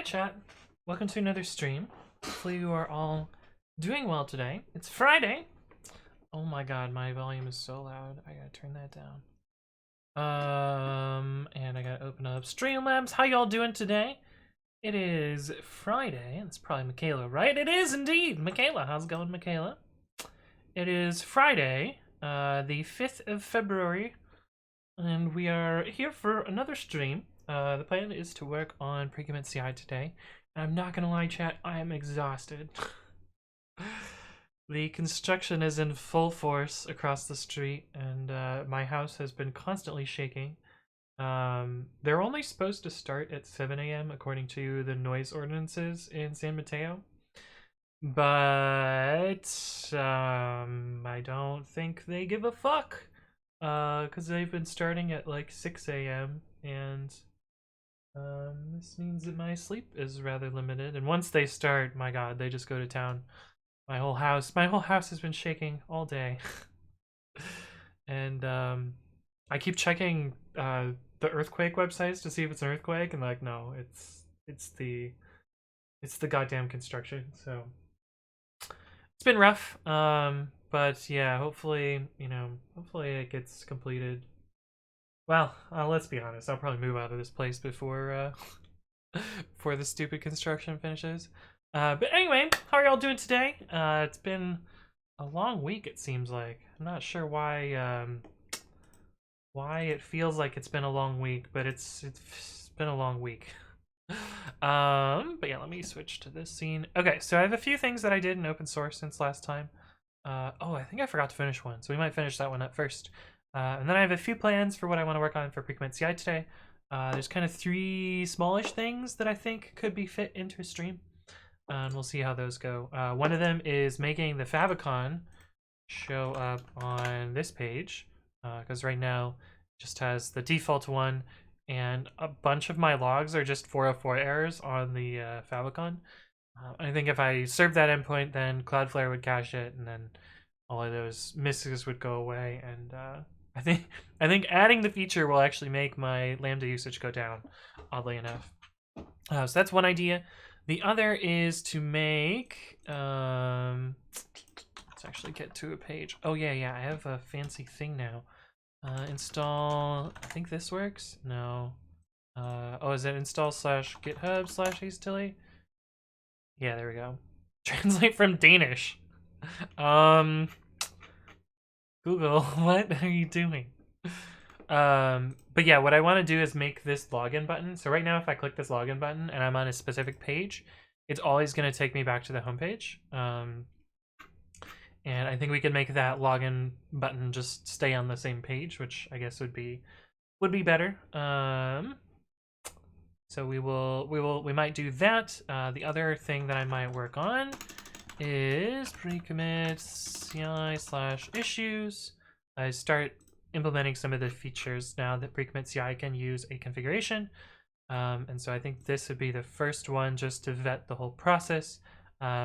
chat. Welcome to another stream. Hopefully you are all doing well today. It's Friday. Oh my god, my volume is so loud. I gotta turn that down. And I gotta open up Streamlabs. How y'all doing today? It is Friday, and it's probably Michaela, right? It is indeed Michaela. How's it going, Michaela? It is Friday, the 5th of February, and we are here for another stream. The plan is to work on pre-commit.ci today. And I'm not gonna lie, chat, I am exhausted. The construction is in full force across the street, and my house has been constantly shaking. They're only supposed to start at 7 a.m. according to the noise ordinances in San Mateo. But I don't think they give a fuck. Because they've been starting at like 6 a.m. and this means that my sleep is rather limited. And once they start, my god, they just go to town. My whole house has been shaking all day. And I keep checking the earthquake websites to see if it's an earthquake, and like, no, it's the goddamn construction. So it's been rough. But yeah, hopefully it gets completed. Well, let's be honest, I'll probably move out of this place before before the stupid construction finishes. But anyway, how are y'all doing today? It's been a long week, it seems like. I'm not sure why it feels like it's been a long week, but it's been a long week. But yeah, let me switch to this scene. Okay, so I have a few things that I did in open source since last time. Oh, I think I forgot to finish one, so we might finish that one up first. And then I have a few plans for what I want to work on for pre-commit.ci today. There's kind of 3 smallish things that I think could be fit into a stream. And we'll see how those go. One of them is making the favicon show up on this page. Because right now it just has the default one, and a bunch of my logs are just 404 errors on the favicon. I think if I served that endpoint, then Cloudflare would cache it, and then all of those misses would go away. And I think adding the feature will actually make my lambda usage go down, oddly enough. So that's one idea. The other is to make let's actually get to a page. Oh yeah, I have a fancy thing now. Install, I think this works. No. Oh, is it install /github/hastily? Yeah, there we go. Translate from Danish. Google, what are you doing? But yeah, what I want to do is make this login button. So right now, if I click this login button and I'm on a specific page, it's always going to take me back to the homepage. And I think we can make that login button just stay on the same page, which I guess would be better. So we might do that. The other thing that I might work on is pre-commit.ci/issues. I start implementing some of the features now that pre-commit.ci can use a configuration. And so I think this would be the first one, just to vet the whole process,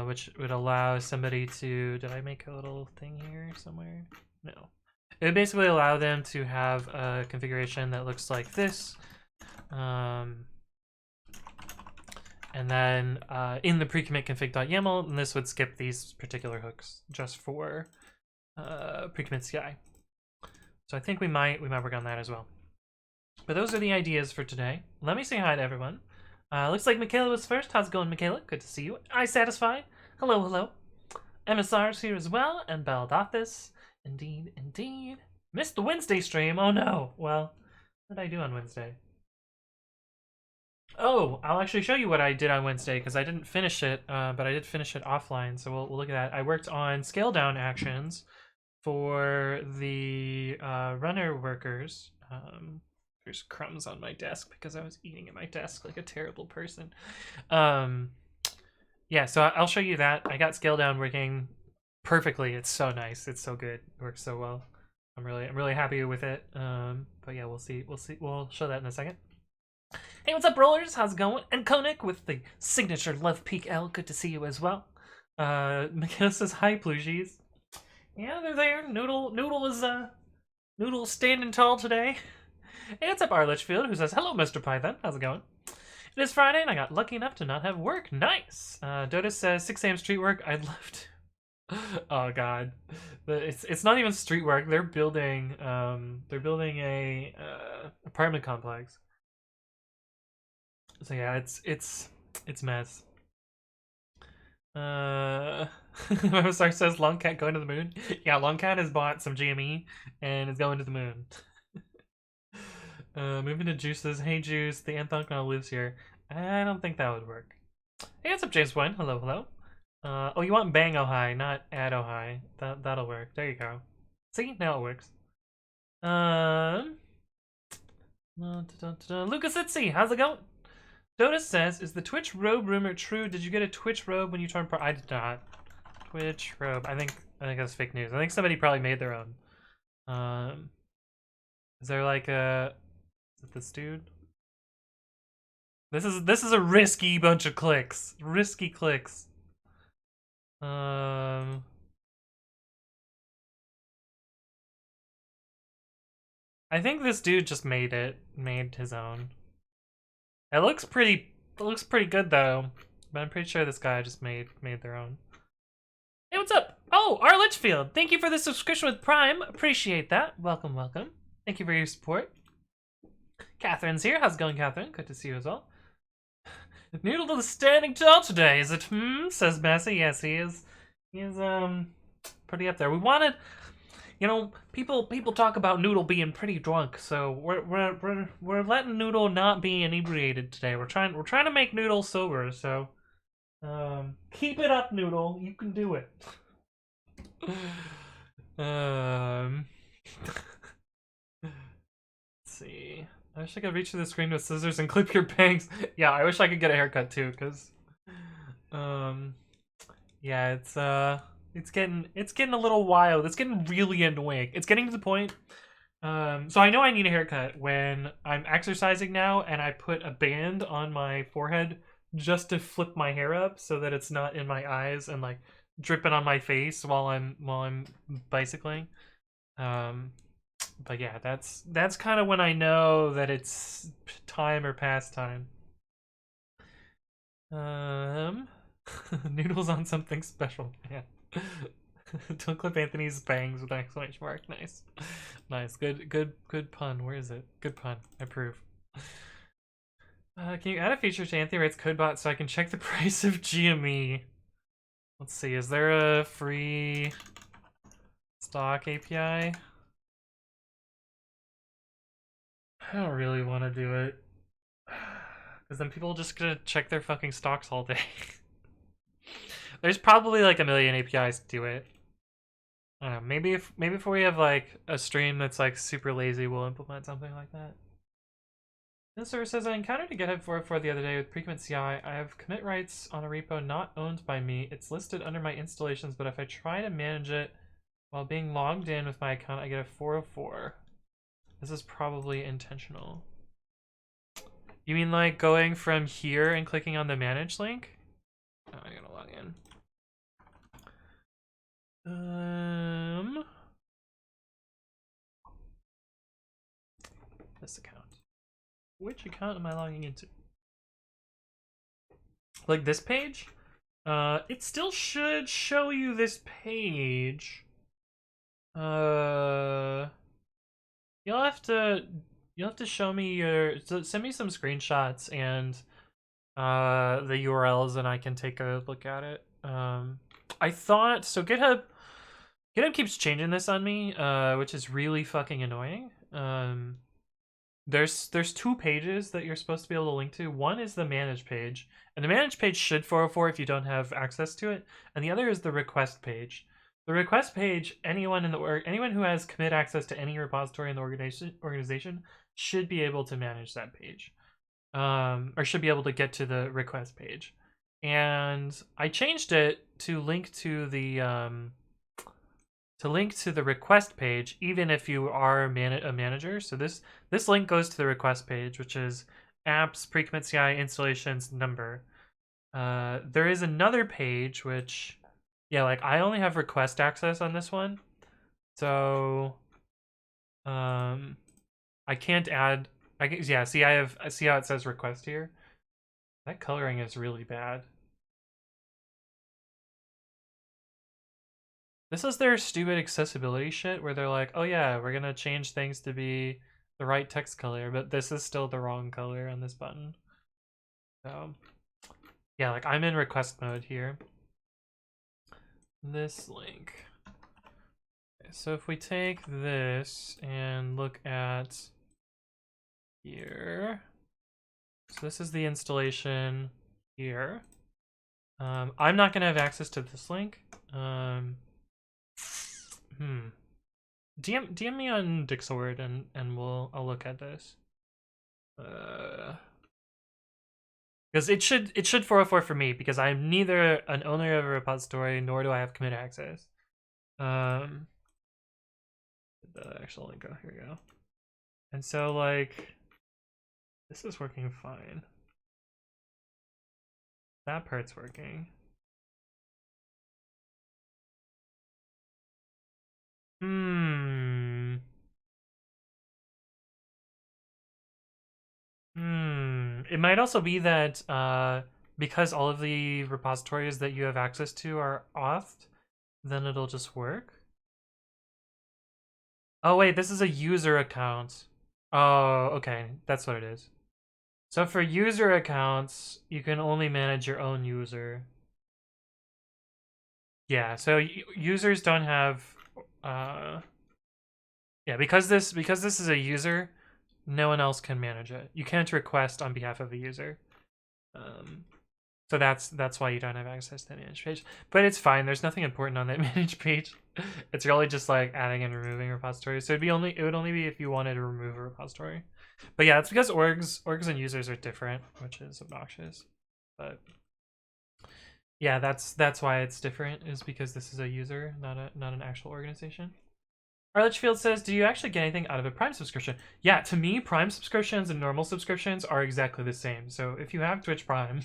which would allow somebody to, did I make a little thing here somewhere? No. It would basically allow them to have a configuration that looks like this. And then in the pre-commit config.yaml, and this would skip these particular hooks just for pre-commit.ci. So I think we might work on that as well. But those are the ideas for today. Let me say hi to everyone. Looks like Michaela was first. How's it going, Michaela? Good to see you. I satisfied. Hello, hello. MSR's here as well, and Baldothis. Indeed, indeed. Missed the Wednesday stream. Oh no. Well, what did I do on Wednesday? Oh, I'll actually show you what I did on Wednesday, because I didn't finish it, but I did finish it offline, so we'll look at that. I worked on scale down actions for the runner workers. There's crumbs on my desk because I was eating at my desk like a terrible person. Yeah, so I'll show you that. I got scale down working perfectly. It's so nice. It's so good. It works so well. I'm really happy with it. But yeah, we'll see. We'll show that in a second. Hey, what's up, rollers? How's it going? And Koenig with the signature Love Peak L. Good to see you as well. Michaela says hi, plushies. Yeah, they're there. Noodle is standing tall today. Hey, what's up, R. Litchfield, who says hello, Mr. Python. How's it going? It is Friday, and I got lucky enough to not have work. Nice. Dota says 6 a.m. street work. I'd love to. Oh god, it's not even street work. They're building a apartment complex. So yeah, it's mess. Star says Longcat going to the moon. Yeah, Longcat has bought some GME and is going to the moon. Moving to Juices. Hey Juice, the Anthon now lives here. I don't think that would work. Hey, what's up, James One? Hello, hello. Oh, you want Bang Ohio, not Add Ohio. That'll work. There you go. See, now it works. Lucas Itzy, how's it going? Dota says, is the Twitch robe rumor true? Did you get a Twitch robe when you turned pro? I did not. Twitch robe. I think that's fake news. I think somebody probably made their own. Is there like a? Is it this dude? This is a risky bunch of clicks. Risky clicks. I think this dude just made his own. It looks pretty good though. But I'm pretty sure this guy just made their own. Hey, what's up? Oh, R. Litchfield. Thank you for the subscription with Prime. Appreciate that. Welcome, welcome. Thank you for your support. Catherine's here. How's it going, Catherine? Good to see you as well. Noodle is standing tall today, is it? Says Massey. Yes, he is. He is pretty up there. We wanted, you know, people talk about Noodle being pretty drunk, so we're letting Noodle not be inebriated today. We're trying to make Noodle sober. So, keep it up, Noodle. You can do it. Let's see. I wish I could reach through the screen with scissors and clip your bangs. Yeah, I wish I could get a haircut too, cause, yeah, it's getting a little wild. It's getting really annoying. It's getting to the point. So I know I need a haircut when I'm exercising now, and I put a band on my forehead just to flip my hair up so that it's not in my eyes and like dripping on my face while I'm bicycling. But yeah, that's kind of when I know that it's time or past time. Noodles on something special. Yeah. Don't clip Anthony's bangs with an exclamation mark. Nice. Nice. Good pun. Where is it? Good pun. I approve. Can you add a feature to Anthony Wright's CodeBot so I can check the price of GME? Let's see. Is there a free stock API? I don't really want to do it. Because then people are just gonna check their fucking stocks all day. There's probably like a million APIs to do it. I don't know, maybe if we have like a stream that's like super lazy, we'll implement something like that. This server says, I encountered a Github 404 the other day with pre-commit.ci. I have commit rights on a repo not owned by me. It's listed under my installations, but if I try to manage it while being logged in with my account, I get a 404. This is probably intentional. You mean like going from here and clicking on the manage link? Oh, I gotta log in. This account. Which account am I logging into? Like this page? It still should show you this page. You'll have to show me send me some screenshots and the URLs, and I can take a look at it. I thought so. GitHub keeps changing this on me, which is really fucking annoying. There's two pages that you're supposed to be able to link to. One is the manage page, and the manage page should 404 if you don't have access to it, and the other is the request page. The request page, anyone who has commit access to any repository in the organization should be able to manage that page, or should be able to get to the request page. And I changed it to link to the request page, even if you are a manager. So this link goes to the request page, which is apps pre-commit.ci installations number. There is another page which, yeah, like I only have request access on this one, so I can't add. See how it says request here. That coloring is really bad. This is their stupid accessibility shit where they're like, oh yeah, we're gonna change things to be the right text color, but this is still the wrong color on this button. So, yeah, like I'm in request mode here. This link. Okay, so if we take this and look at here, so this is the installation here. I'm not gonna have access to this link. DM me on Dixord and I'll look at this. Because it should 404 for me because I'm neither an owner of a repository nor do I have commit access. The actual link. Oh, here we go. And so like this is working fine. That part's working. It might also be that because all of the repositories that you have access to are authed, then it'll just work. Oh wait, this is a user account. Oh, okay, that's what it is. So for user accounts, you can only manage your own user. Yeah, so users don't have yeah, because this is a user, no one else can manage it. You can't request on behalf of a user. So that's why you don't have access to the manage page. But it's fine. There's nothing important on that manage page. It's really just like adding and removing repositories. So it would only be if you wanted to remove a repository. But yeah, it's because orgs and users are different, which is obnoxious. But yeah, that's why it's different, is because this is a user, not an actual organization. Arlichfield says, do you actually get anything out of a Prime subscription? Yeah, to me, Prime subscriptions and normal subscriptions are exactly the same. So if you have Twitch Prime,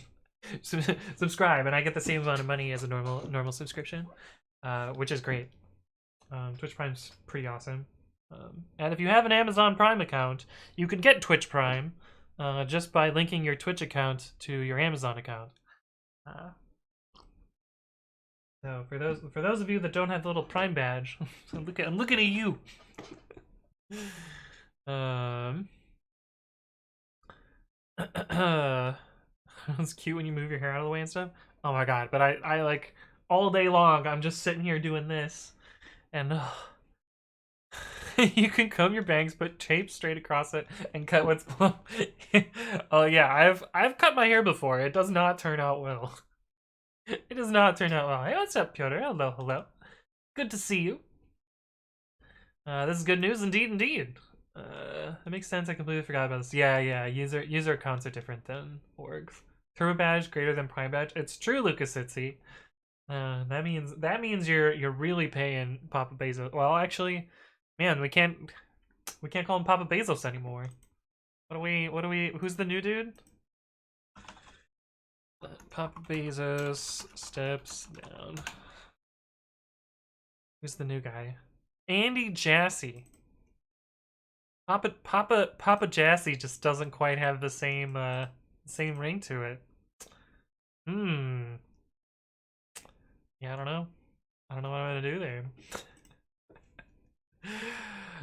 subscribe, and I get the same amount of money as a normal subscription, which is great. Twitch Prime's pretty awesome. And if you have an Amazon Prime account, you can get Twitch Prime just by linking your Twitch account to your Amazon account. So for those of you that don't have the little Prime badge, I'm looking at you. It's cute when you move your hair out of the way and stuff. Oh my god! But I like all day long. I'm just sitting here doing this, and you can comb your bangs, put tape straight across it, and cut what's below. Oh yeah, I've cut my hair before. It does not turn out well. It does not turn out well. Hey, what's up, Piotr? Hello. Good to see you. This is good news, indeed. That makes sense. I completely forgot about this. Yeah. User accounts are different than orgs. Turbo badge greater than Prime badge. It's true, Lucas Itzy. That means you're really paying Papa Bezos. Well, actually, man, we can't call him Papa Bezos anymore. What do we? Who's the new dude? Papa Bezos steps down. Who's the new guy? Andy Jassy. Papa Jassy just doesn't quite have the same ring to it. Yeah, I don't know. I don't know what I'm gonna do there.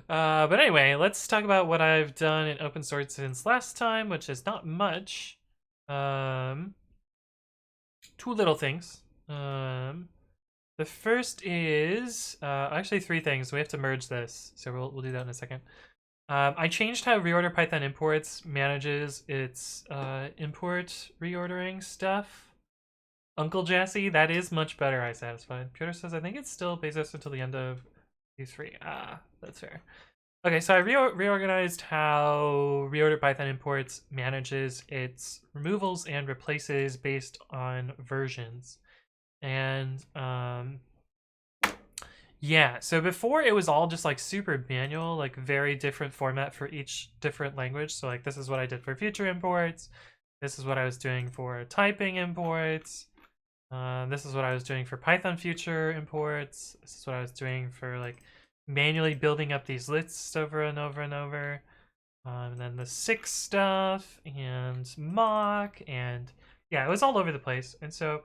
But anyway, let's talk about what I've done in open source since last time, which is not much. Two little things. The first is actually three things. We have to merge this, so we'll do that in a second. I changed how Reorder Python imports manages its import reordering stuff. Uncle Jassy, that is much better, I satisfied. Piotr says, I think it's still Bezos until the end of Q3. That's fair. Okay, so I reorganized how Reorder Python imports manages its removals and replaces based on versions. And yeah, so before it was all just like super manual, like very different format for each different language. So like this is what I did for future imports. This is what I was doing for typing imports. This is what I was doing for Python future imports. This is what I was doing for like manually building up these lists over and over and over. And then the 6 stuff and mock and yeah, it was all over the place. And so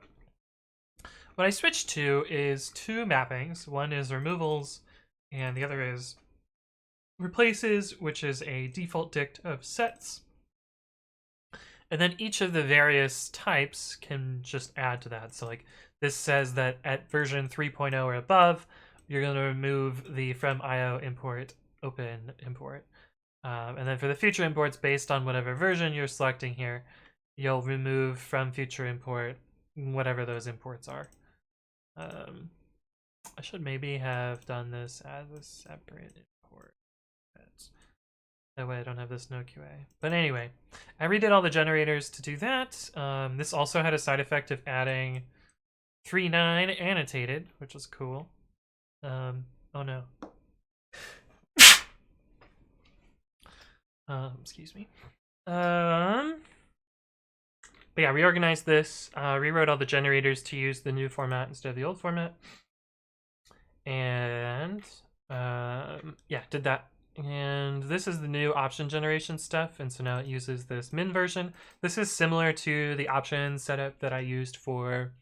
what I switched to is two mappings. One is removals, and the other is replaces, which is a default dict of sets. And then each of the various types can just add to that. So like this says that at version 3.0 or above, you're going to remove the from IO import open import. And then for the future imports, based on whatever version you're selecting here, you'll remove from future import whatever those imports are. I should maybe have done this as a separate import. That way I don't have this no QA. But anyway, I redid all the generators to do that. This also had a side effect of adding 3.9 annotated, which was cool. Oh no. Excuse me. But yeah, reorganized this, rewrote all the generators to use the new format instead of the old format. And yeah, did that. And this is the new option generation stuff, and so now it uses this min version. This is similar to the option setup that I used for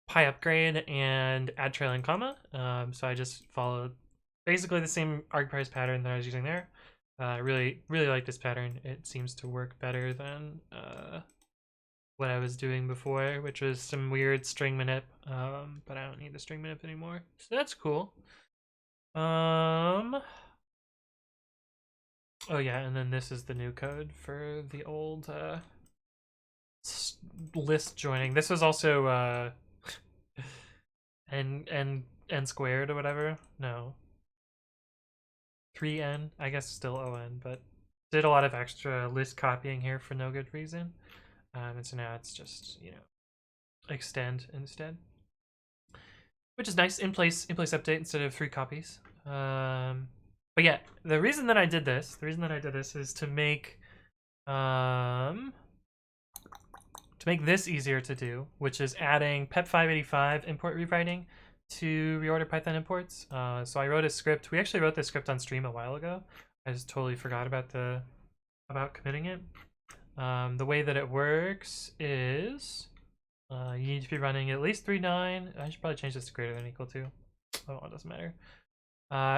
PyUpgrade and add trailing comma. So I just followed basically the same argprice pattern that I was using there. I really like this pattern. It seems to work better than what I was doing before, which was some weird string manip, but I don't need the string manip anymore, so that's cool. Oh yeah, and then this is the new code for the old list joining. This was also n squared or whatever. No, 3n. I guess still on, but did a lot of extra list copying here for no good reason. And so now it's just, you know, extend instead, which is nice. In place update instead of 3 copies. But yeah, the reason that I did this is to make this easier to do, which is adding pep585 import rewriting to reorder Python imports. So I wrote a script. We actually wrote this script on stream a while ago. I just totally forgot about committing it. The way that it works is you need to be running at least 3.9. I should probably change this to greater than or equal to. Oh, it doesn't matter.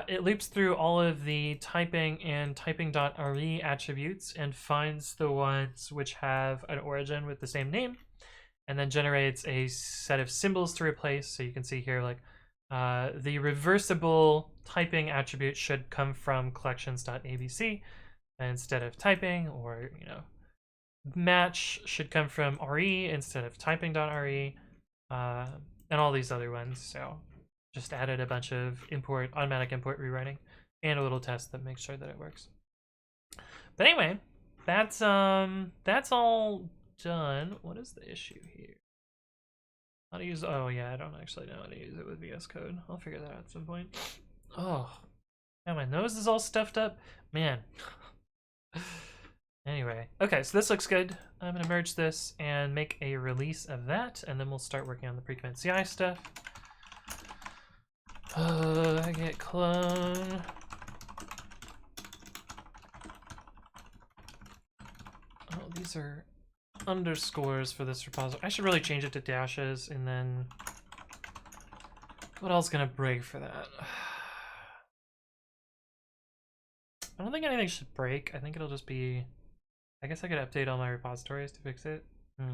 It loops through all of the typing and typing.re attributes and finds the ones which have an origin with the same name, and then generates a set of symbols to replace. So you can see here, like, the reversible typing attribute should come from collections.abc instead of typing, or, you know, match should come from re instead of typing.re, and all these other ones. So just added a bunch of automatic import rewriting and a little test that makes sure that it works. But anyway, that's all done. What is the issue here? How to use, oh yeah, I don't actually know how to use it with VS Code. I'll figure that out at some point. Oh, yeah, my nose is all stuffed up. Man. Anyway, okay, so this looks good. I'm gonna merge this and make a release of that, and then we'll start working on the pre-commit.ci stuff. I get clone. Oh, these are underscores for this repository. I should really change it to dashes, and then what else gonna break for that? I don't think anything should break. I think it'll just be, I guess I could update all my repositories to fix it. Oh,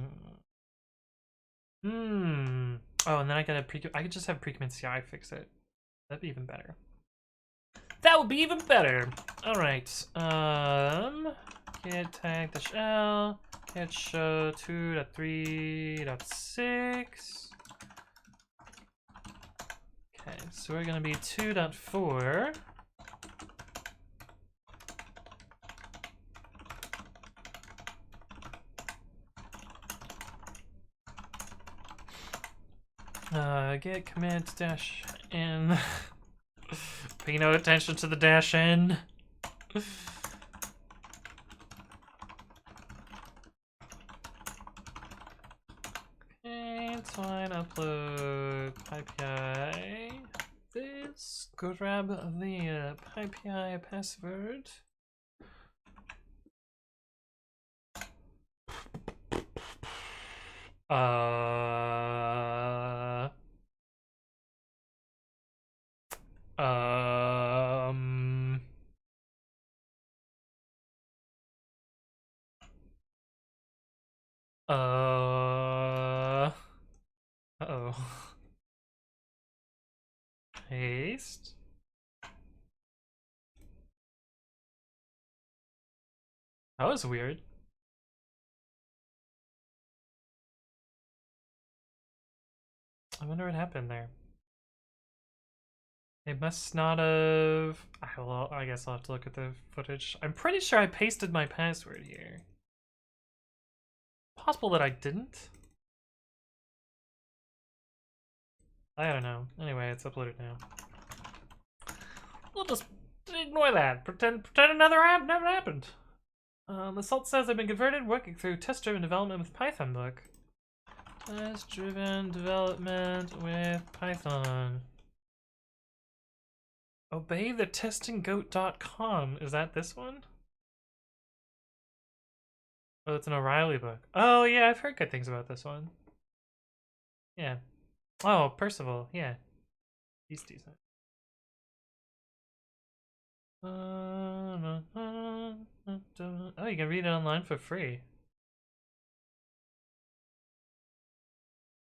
and then I could just have pre-commit.ci fix it. That'd be even better. That would be even better. All right. Git tag -l git show 2.3.6. Okay, so we're gonna be 2.4. Git commit -n. Pay no attention to the -n. Okay, it's fine. Upload PyPI. This, grab the PyPI password. Uh, um, uh-oh. Paste. That was weird. I wonder what happened there. It must not have... Well, I guess I'll have to look at the footage. I'm pretty sure I pasted my password here. Possible that I didn't? I don't know. Anyway, it's uploaded now. We'll just ignore that. Pretend another app never happened. The Salt says I've been converted, working through test-driven development with Python book. Test-driven development with Python. Obey the testinggoat.com. Is that this one? Oh, it's an O'Reilly book. Oh, yeah, I've heard good things about this one. Yeah. Oh, Percival, yeah. He's decent. Oh, you can read it online for free.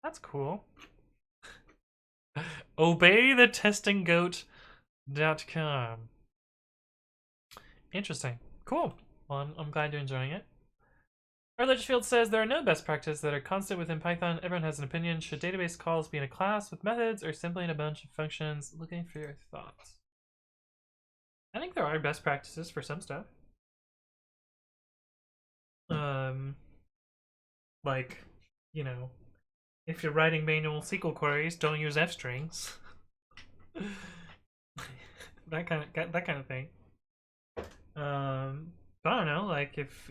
That's cool. Obey the testinggoat.com. Interesting. Cool. Well, I'm glad you're enjoying it. Our Litchfield says there are no best practices that are constant within Python. Everyone has an opinion. Should database calls be in a class with methods or simply in a bunch of functions? Looking for your thoughts. I think there are best practices for some stuff. Like, you know, if you're writing manual SQL queries, don't use f strings. that kind of thing. But I don't know. Like, if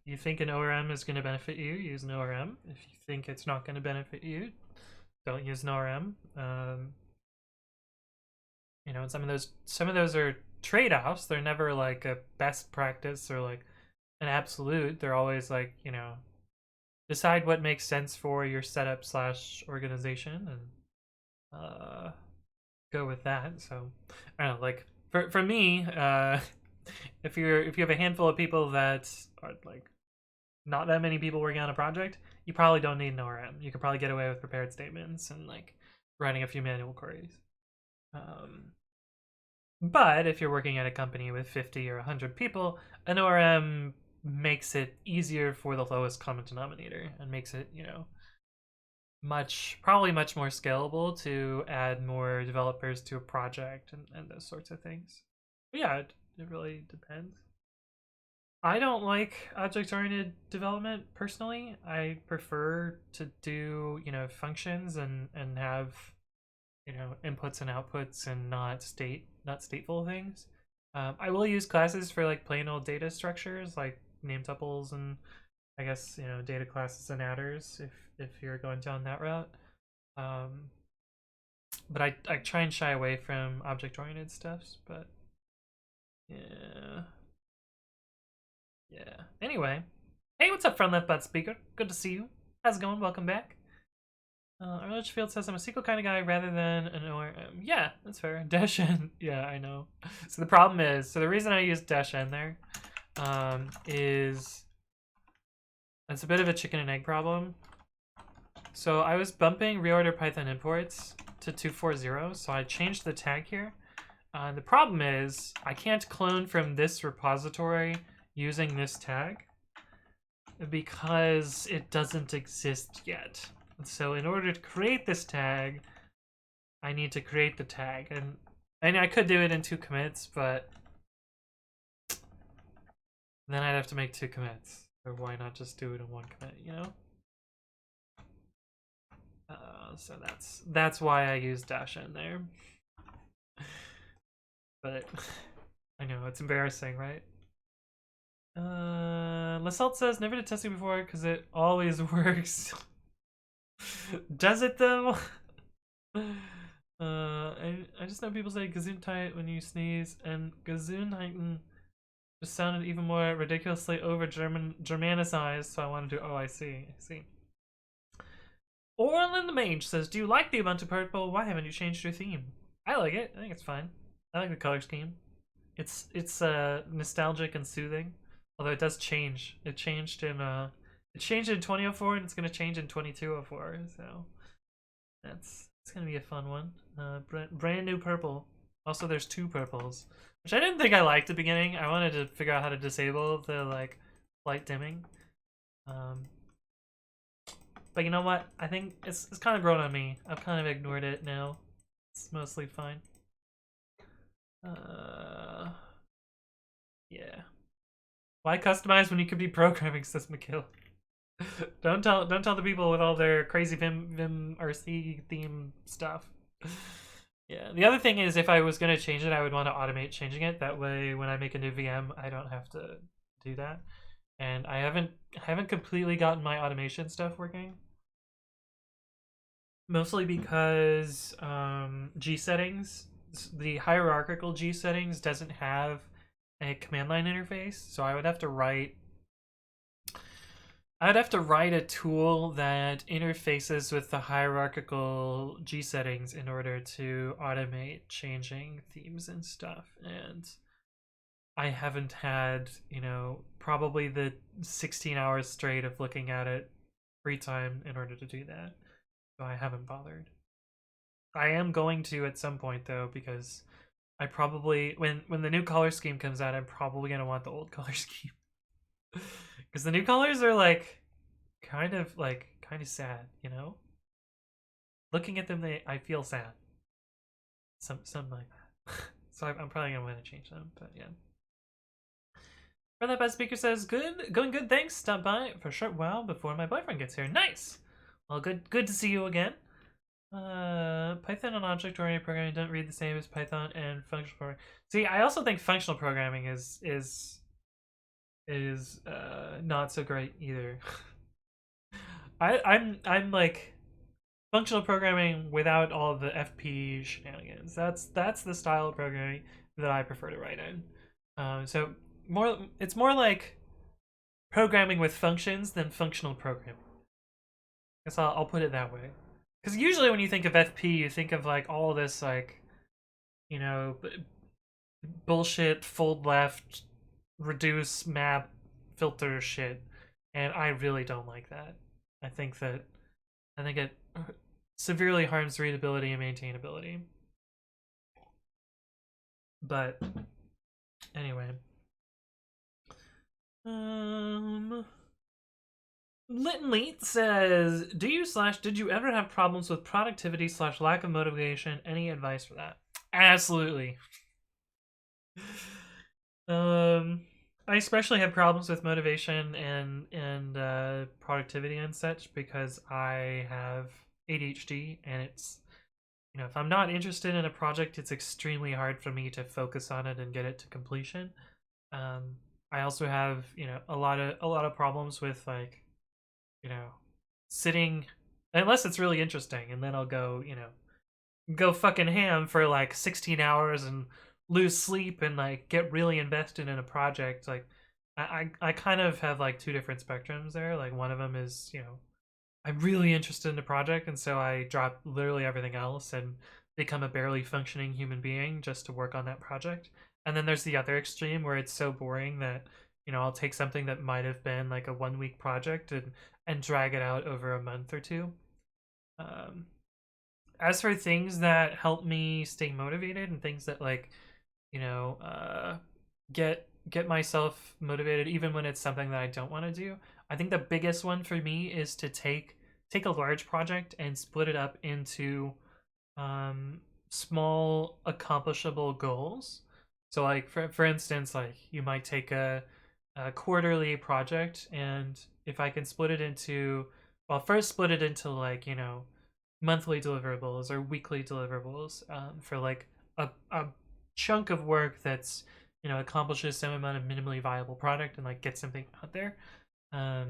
you think an ORM is going to benefit you, use an ORM. If you think it's not going to benefit you, don't use an ORM. You know, some of those are trade-offs. They're never like a best practice or like an absolute. They're always like, you know, decide what makes sense for your setup / organization and go with that. So I don't know, like for me, if you have a handful of people that are like not that many people working on a project, you probably don't need an ORM. You could probably get away with prepared statements and like writing a few manual queries. But if you're working at a company with 50 or 100 people, an ORM makes it easier for the lowest common denominator and makes it, you know, probably much more scalable to add more developers to a project and those sorts of things. But yeah, it really depends. I don't like object-oriented development personally. I prefer to do, you know, functions and have, you know, inputs and outputs and not stateful things. I will use classes for like plain old data structures like name tuples and I guess, you know, data classes and adders if you're going down that route. But I try and shy away from object-oriented stuffs, but yeah. Yeah. Anyway. Hey, what's up, friend left butt speaker? Good to see you. How's it going? Welcome back. Litchfield says I'm a SQL kind of guy rather than an ORM. Yeah, that's fair. Dash N. Yeah, I know. So the problem is, the reason I use Dash N there is it's a bit of a chicken and egg problem. So I was bumping reorder Python imports to 240, so I changed the tag here. The problem is I can't clone from this repository using this tag because it doesn't exist yet. So in order to create this tag, I need to create the tag. And I could do it in 2 commits, but then I'd have to make 2 commits. Or why not just do it in 1 commit, you know? So that's why I use dash n there. But I know, it's embarrassing, right? Lasalt says, never did testing before because it always works. Does it though? I just know people say Gesundheit when you sneeze, and Gesundheiten just sounded even more ridiculously over Germanicized, so I wanted to. Oh, I see. Orlin the Mage says, "Do you like the Ubuntu purple? Why haven't you changed your theme?" I like it. I think it's fine. I like the color scheme. It's nostalgic and soothing. Although it does change. It changed in 2004 and it's gonna change in 2204. So it's gonna be a fun one. Brand new purple. Also, there's two purples, which I didn't think I liked at the beginning. I wanted to figure out how to disable the like light dimming. But you know what? I think it's kind of grown on me. I've kind of ignored it now. It's mostly fine. Yeah. Why customize when you could be programming, says McKill. don't tell the people with all their crazy Vim RC theme stuff. Yeah. The other thing is, if I was gonna change it, I would want to automate changing it. That way, when I make a new VM, I don't have to do that. And I haven't completely gotten my automation stuff working. Mostly because G settings, the hierarchical G settings doesn't have a command line interface, so I would have to write a tool that interfaces with the hierarchical G settings in order to automate changing themes and stuff. And I haven't had, probably the 16 hours straight of looking at it free time in order to do that. So I haven't bothered. I am going to at some point though, because I probably when the new color scheme comes out, I'm probably gonna want the old color scheme. Because the new colors are like kind of sad, Looking at them, I feel sad. Something like that. So I'm probably gonna want to change them, but yeah. For that bad speaker says, going good, thanks. Stop by for a short while before my boyfriend gets here. Nice. Well, good to see you again. Python and object-oriented programming don't read the same as Python and functional programming. See, I also think functional programming is not so great either. I'm like functional programming without all the FP shenanigans. That's the style of programming that I prefer to write in. So it's more like programming with functions than functional programming. I guess I'll put it that way. Because usually when you think of FP, you think of like all this like, bullshit, fold left, reduce map, filter shit, and I really don't like that. I think it severely harms readability and maintainability. But anyway, Litton says, did you ever have problems with productivity / lack of motivation? Any advice for that? Absolutely. I especially have problems with motivation and productivity and such because I have ADHD, and it's, if I'm not interested in a project, it's extremely hard for me to focus on it and get it to completion. I also have, a lot of problems with like, sitting, unless it's really interesting, and then I'll go, go fucking ham for like 16 hours and lose sleep and like get really invested in a project. Like I kind of have like two different spectrums there. Like one of them is, I'm really interested in the project, and so I drop literally everything else and become a barely functioning human being just to work on that project. And then there's the other extreme where it's so boring that, I'll take something that might have been like a 1-week project and drag it out over a month or two. As for things that help me stay motivated and things that like, get myself motivated even when it's something that I don't want to do, I think the biggest one for me is to take a large project and split it up into small accomplishable goals. So like for instance, like you might take a quarterly project, and if I can split it into, well, first split it into like, monthly deliverables or weekly deliverables, for like a chunk of work that's, accomplishes some amount of minimally viable product and like get something out there. I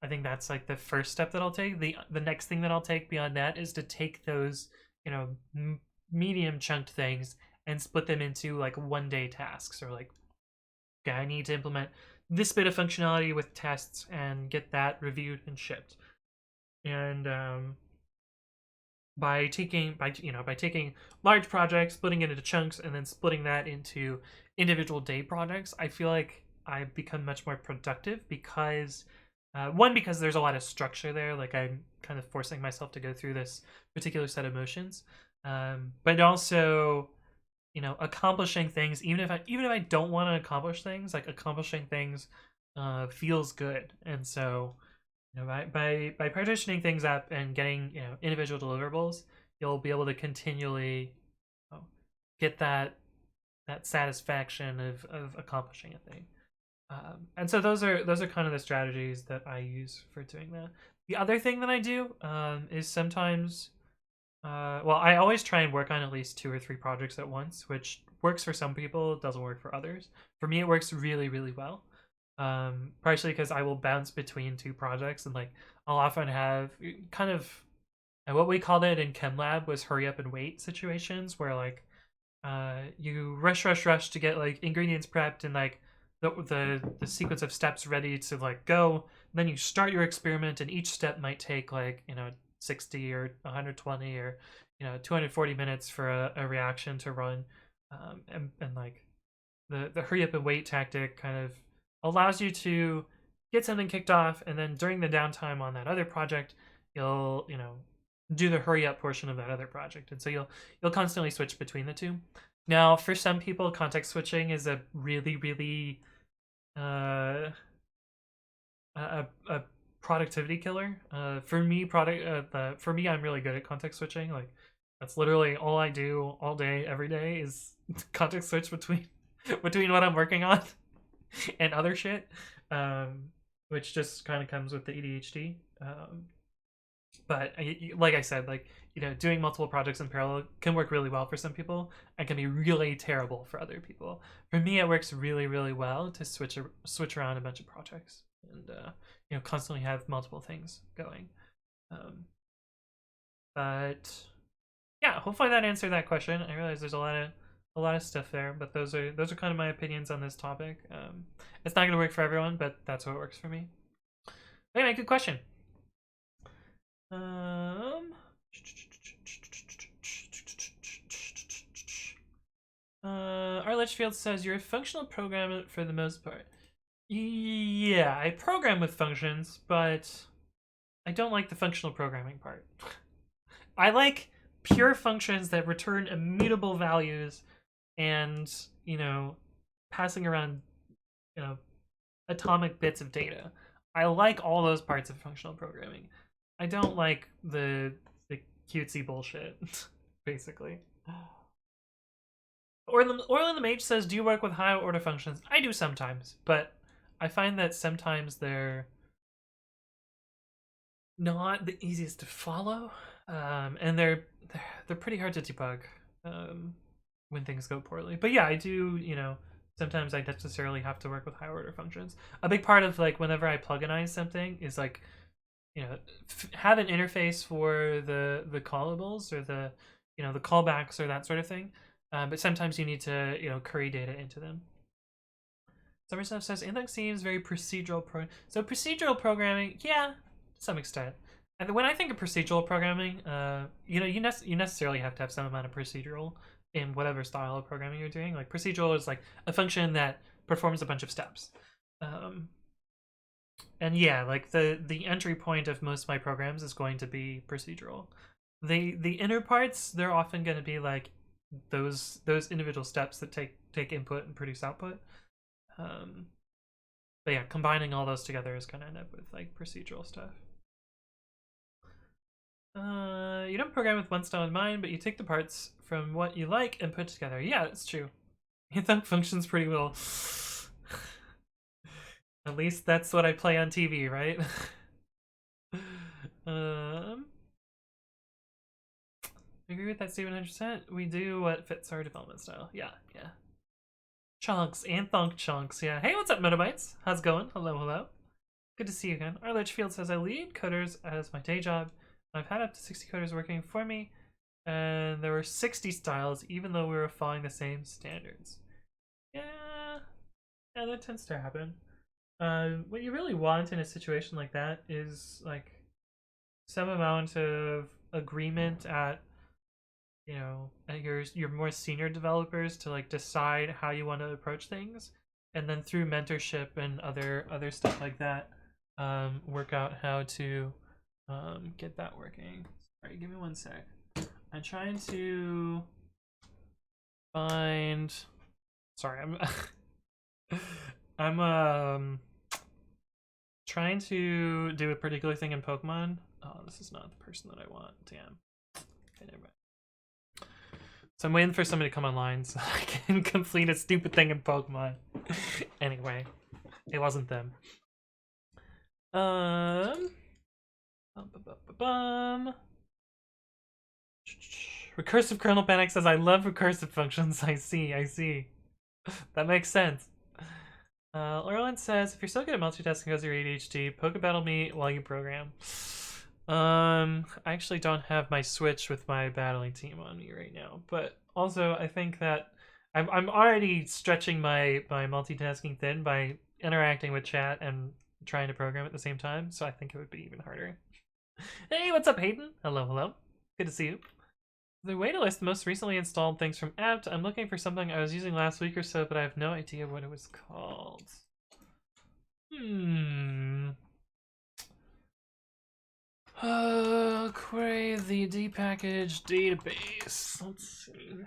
think that's like the first step that I'll take. The next thing that I'll take beyond that is to take those, medium chunked things and split them into like 1-day tasks, or like, okay, I need to implement this bit of functionality with tests and get that reviewed and shipped. And by taking large projects, splitting it into chunks, and then splitting that into individual day projects, I feel like I've become much more productive because one, because there's a lot of structure there, like I'm kind of forcing myself to go through this particular set of motions, but also accomplishing things, even if I don't want to accomplish things, like accomplishing things feels good. And so by partitioning things up and getting individual deliverables, you'll be able to continually get that satisfaction of accomplishing a thing. And so those are kind of the strategies that I use for doing that. The other thing that I do is sometimes, well, I always try and work on at least 2 or 3 projects at once, which works for some people, doesn't work for others. For me, it works really, really well. Partially because I will bounce between 2 projects, and like I'll often have kind of what we called it in chem lab was hurry up and wait situations, where like you rush to get like ingredients prepped and like the sequence of steps ready to like go. And then you start your experiment, and each step might take like 60 or 120 or 240 minutes for a reaction to run, and like the hurry up and wait tactic kind of allows you to get something kicked off, and then during the downtime on that other project, you'll do the hurry up portion of that other project, and so you'll constantly switch between the two. Now, for some people, context switching is a really, really a productivity killer. For me, I'm really good at context switching. Like that's literally all I do all day, every day is context switch between what I'm working on and other shit, which just kind of comes with the ADHD. But like I said, like doing multiple projects in parallel can work really well for some people and can be really terrible for other people. For me, it works really, really well to switch around a bunch of projects and constantly have multiple things going. But yeah, hopefully that answered that question. I realize there's a lot of stuff there, but those are kind of my opinions on this topic. It's not going to work for everyone, but that's what works for me. Anyway, good question. Our Litchfield says you're a functional programmer for the most part. Yeah, I program with functions, but I don't like the functional programming part. I like pure functions that return immutable values and, passing around, atomic bits of data. I like all those parts of functional programming. I don't like the cutesy bullshit, basically. Orlin the Mage says, do you work with higher order functions? I do sometimes, but I find that sometimes they're not the easiest to follow, and they're pretty hard to debug when things go poorly. But yeah, I do, sometimes I necessarily have to work with higher order functions. A big part of like whenever I pluginize something is like have an interface for the callables or the the callbacks or that sort of thing. But sometimes you need to query data into them. Summer Stuff says Index seems very procedural. So procedural programming, yeah, to some extent. And when I think of procedural programming, you necessarily have to have some amount of procedural in whatever style of programming you're doing. Like procedural is like a function that performs a bunch of steps. And yeah, like the entry point of most of my programs is going to be procedural. The inner parts, they're often going to be like those individual steps that take input and produce output. But yeah, combining all those together is gonna end up with like procedural stuff. You don't program with one style in mind, but you take the parts from what you like and put together. Yeah, that's true. That functions pretty well. At least that's what I play on TV, right? I agree with that statement 100%. We do what fits our development style. Yeah. Chunks and thunk chunks. Yeah. Hey, what's up, Metabytes? How's it going? Hello. Good to see you again. Our Litchfield says I lead coders as my day job. I've had up to 60 coders working for me, and there were 60 styles, even though we were following the same standards. Yeah, that tends to happen. What you really want in a situation like that is like some amount of agreement at at your more senior developers to like decide how you want to approach things, and then through mentorship and other stuff like that, work out how to get that working. Sorry, give me one sec. I'm trying to find. Sorry, I'm trying to do a particular thing in Pokemon. Oh, this is not the person that I want. Damn. Okay, never mind. So I'm waiting for somebody to come online so I can complete a stupid thing in Pokemon. Anyway, it wasn't them. Recursive kernel panic says, I love recursive functions. I see. That makes sense. Orlin says, if you're so good at multitasking because of your ADHD, Pokebattle me while you program. I actually don't have my Switch with my battling team on me right now, but also I think that I'm already stretching my multitasking thin by interacting with chat and trying to program at the same time, so I think it would be even harder. Hey, what's up, Hayden? Hello. Good to see you. The way to list the most recently installed things from apt. I'm looking for something I was using last week or so, but I have no idea what it was called. Query the dpackage database. Let's see.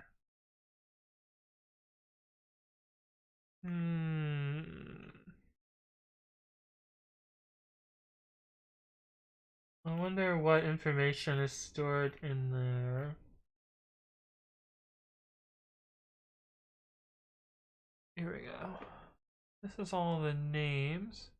I wonder what information is stored in there. Here we go. This is all the names.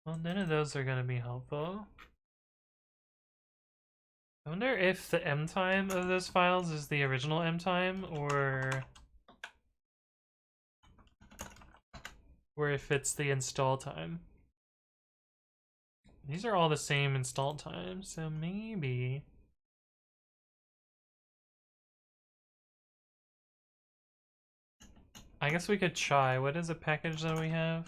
Well, none of those are going to be helpful. I wonder if the M time of those files is the original M time, or if it's the install time. These are all the same install time, so maybe. I guess we could try. What is a package that we have?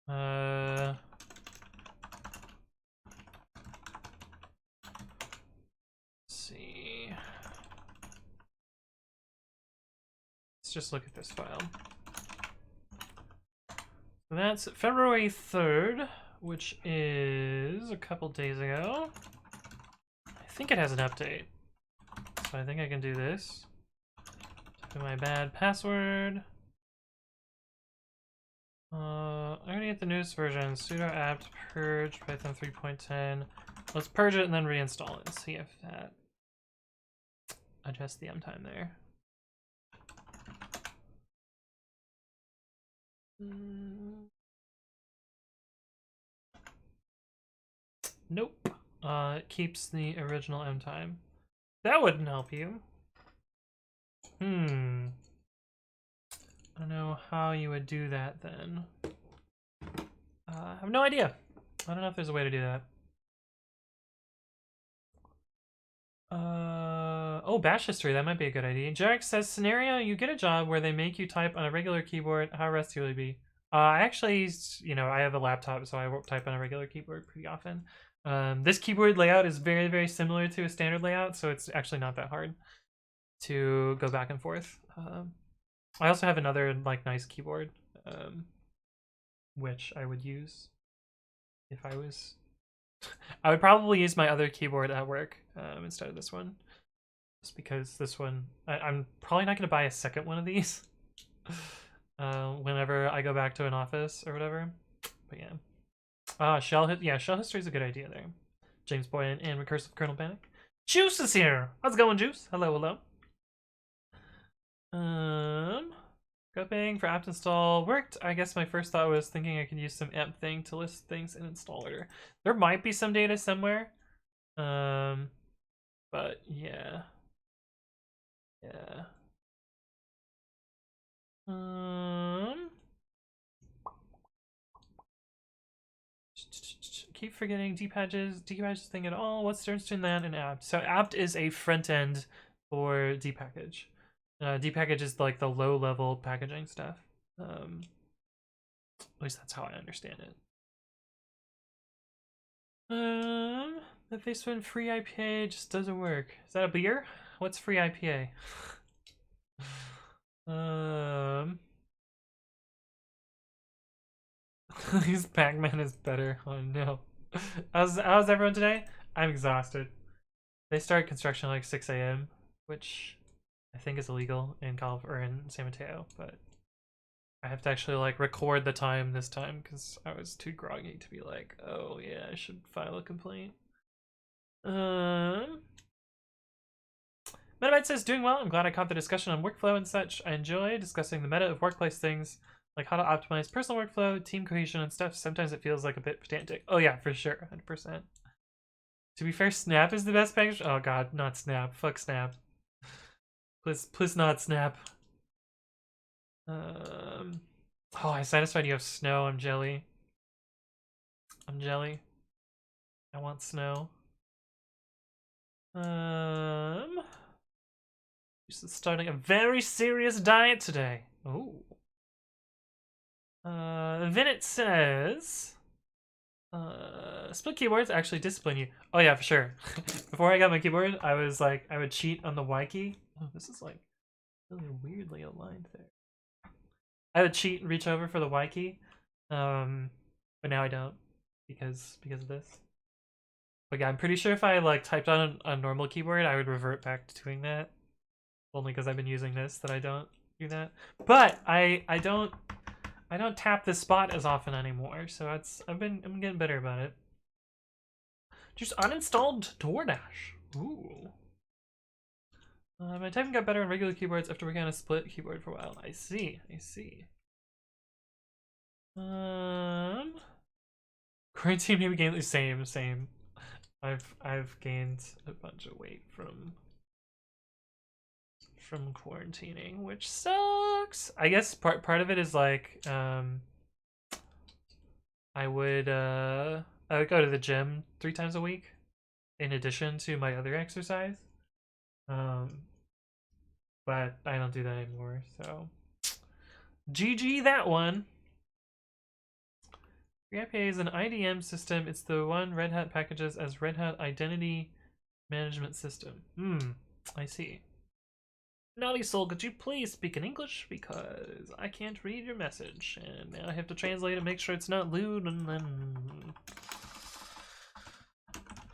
Let's see. Let's just look at this file. So that's February 3rd, which is a couple days ago. I think it has an update. So I think I can do this. Type in my bad password. I'm gonna get the newest version. Sudo apt purge Python 3.10. Let's purge it and then reinstall it and see if that adjusts the M time there. Nope. It keeps the original M time. That wouldn't help you. I don't know how you would do that then. I have no idea. I don't know if there's a way to do that. Oh, bash history, that might be a good idea. Jarek says, scenario, you get a job where they make you type on a regular keyboard. How rusty will you be? I actually, I have a laptop, so I won't type on a regular keyboard pretty often. This keyboard layout is very, very similar to a standard layout, so it's actually not that hard to go back and forth. I also have another nice keyboard, which I would use if I was. I would probably use my other keyboard at work instead of this one, just because this one I'm probably not going to buy a second one of these whenever I go back to an office or whatever. But yeah, shell history is a good idea there. James Boyan and recursive kernel panic. Juice is here. How's it going, Juice? Hello. Scoping for apt install worked. I guess my first thought was thinking I could use some amp thing to list things in install order. There might be some data somewhere. But yeah. Keep forgetting dpatches thing at all. What's the difference between that and apt? So apt is a front end for depackage. Depackage is like the low-level packaging stuff. At least that's how I understand it. The Facefin free IPA just doesn't work. Is that a beer? What's free IPA? His Pac-Man is better. Oh no. How's everyone today? I'm exhausted. They start construction at like 6 a.m., which I think is illegal in in San Mateo, but I have to actually like record the time this time because I was too groggy to be like, oh yeah, I should file a complaint. Metabyte says, doing well. I'm glad I caught the discussion on workflow and such. I enjoy discussing the meta of workplace things, like how to optimize personal workflow, team cohesion, and stuff. Sometimes it feels like a bit pedantic. Oh yeah, for sure, 100%. To be fair, Snap is the best package. Oh god, not Snap. Fuck Snap. Please not Snap. Oh, I satisfied you have snow. I'm jelly. I'm jelly. I want snow. Starting a very serious diet today. Oh. Vinit says, split keyboards actually discipline you. Oh yeah, for sure. Before I got my keyboard, I was like, I would cheat on the Y key. Oh, this is like really weirdly aligned there. I would cheat and reach over for the Y key, but now I don't because of this. But yeah, I'm pretty sure if I like typed on a normal keyboard, I would revert back to doing that. Only because I've been using this that I don't do that. But I don't tap this spot as often anymore, so I'm getting better about it. Just uninstalled DoorDash. Ooh. My typing got better on regular keyboards after working on a split keyboard for a while. I see. Quarantine maybe gained the same. I've gained a bunch of weight from quarantining, which sucks. I guess part of it is like I would go to the gym 3 times a week in addition to my other exercise. But I don't do that anymore, so GG that one. FreeIPA is an IDM system. It's the one Red Hat packages as Red Hat Identity Management System. I see. Naughty Soul, could you please speak in English? Because I can't read your message, and now I have to translate and make sure it's not lewd, and then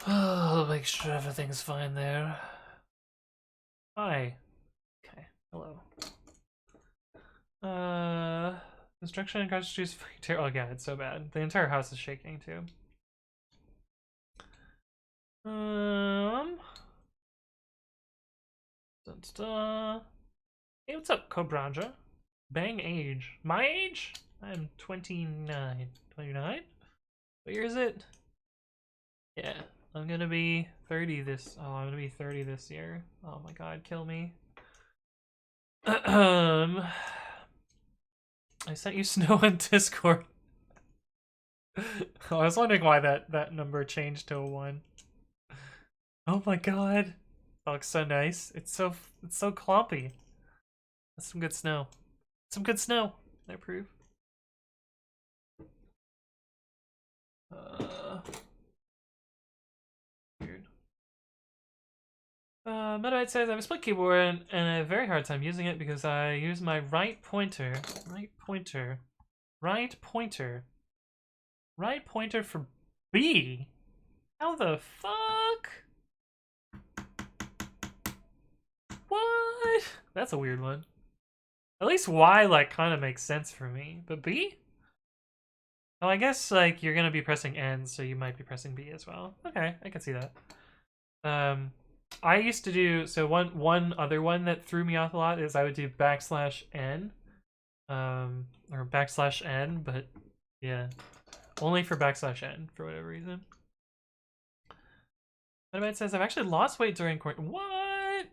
I'll make sure everything's fine there. Hi. Okay, hello. Construction and cartridges. Oh yeah, it's so bad. The entire house is shaking too. Hey, what's up, Cobraja? Bang age. My age? I'm 29. 29? What year is it? Yeah, I'm gonna be 30 this. Oh, I'm gonna be 30 this year. Oh my god, kill me. I sent you snow on Discord. Oh, I was wondering why that number changed to a 1. Oh my god. That looks so nice. It's so clompy. That's some good snow. Some good snow, I approve. Weird. Metabyte says I have a split keyboard and I have a very hard time using it because I use my right pointer for B. How the fuck? What? That's a weird one. At least Y like kind of makes sense for me, but B? Oh, I guess like you're gonna be pressing N, so you might be pressing B as well. Okay, I can see that. I used to do one other one that threw me off a lot is I would do \n, or \n, but yeah, only for \n for whatever reason. Metabyte says I've actually lost weight during quarantine. What?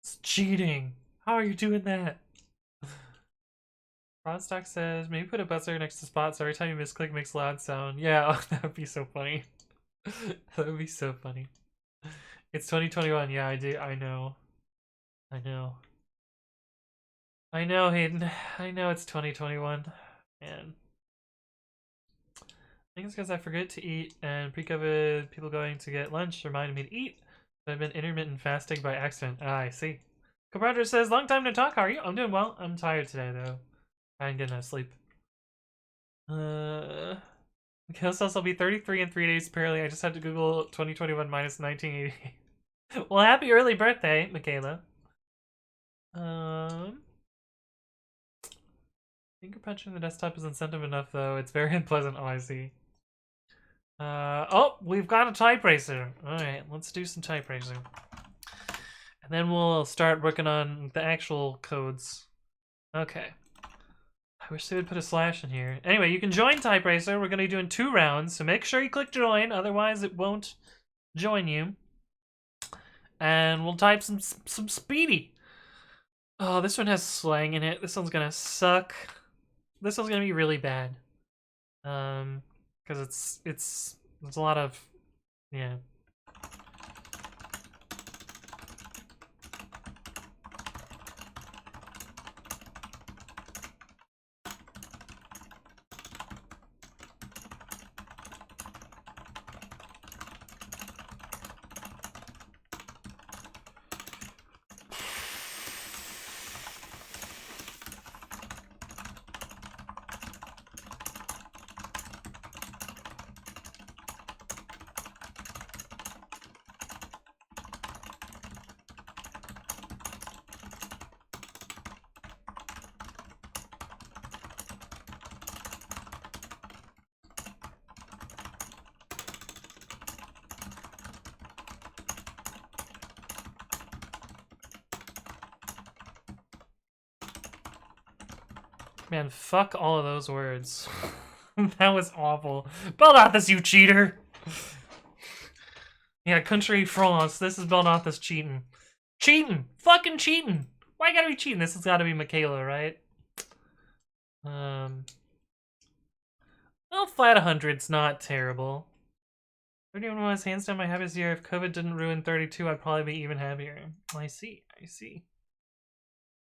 It's cheating. How are you doing that? Rodstock says maybe put a buzzer next to spot so every time you misclick makes a loud sound. Yeah, that would be so funny. That would be so funny. It's 2021. Yeah, I know. I know. I know, Hayden. I know it's 2021. Man. I think it's because I forget to eat, and pre-COVID people going to get lunch reminded me to eat. But I've been intermittent fasting by accident. Ah, I see. Commander says, long time to talk. How are you? I'm doing well. I'm tired today, though. I didn't get enough sleep. Mikhail says I'll be 33 in 3 days, apparently. I just had to Google 2021 minus 1980. Well, happy early birthday, Michaela. Finger punching the desktop is incentive enough, though. It's very unpleasant. Oh, I see. Oh, we've got a type racer. Alright, let's do some type racing. And then we'll start working on the actual codes. Okay. I wish they would put a slash in here. Anyway, you can join type racer. We're going to be doing 2 rounds, so make sure you click join, otherwise it won't join you. And we'll type some speedy. Oh, this one has slang in it. This one's gonna suck. This one's gonna be really bad. Because it's a lot of, yeah. Man, fuck all of those words. That was awful. Belnathas, you cheater! Yeah, country France. This is Belnathas cheating. Cheating! Fucking cheating! Why you gotta be cheating? This has gotta be Michaela, right? Well, flat 100's not terrible. 31 was hands down my happiest year. If COVID didn't ruin 32, I'd probably be even happier. I see. I see.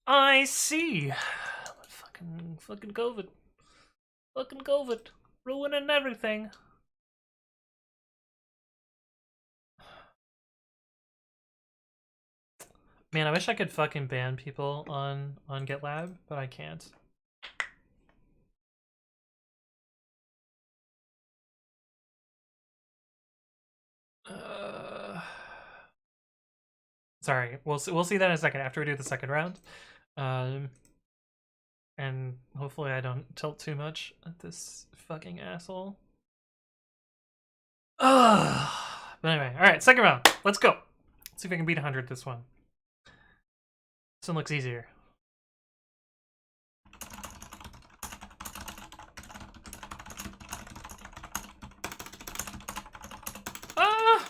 I see. Fucking COVID. Fucking COVID. Ruining everything. Man, I wish I could fucking ban people on GitLab, but I can't. Sorry, we'll see that in a second after we do the second round. And hopefully I don't tilt too much at this fucking asshole. But anyway, alright, second round. Let's go. Let's see if I can beat 100 this one. This one looks easier. Ah!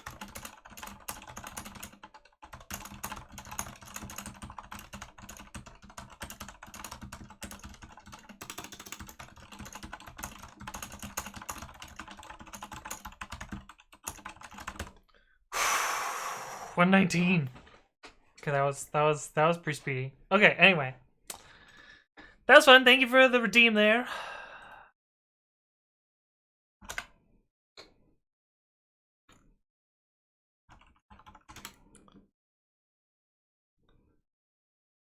$119. Okay, that was pretty speedy. Okay, anyway. That was fun. Thank you for the redeem there. I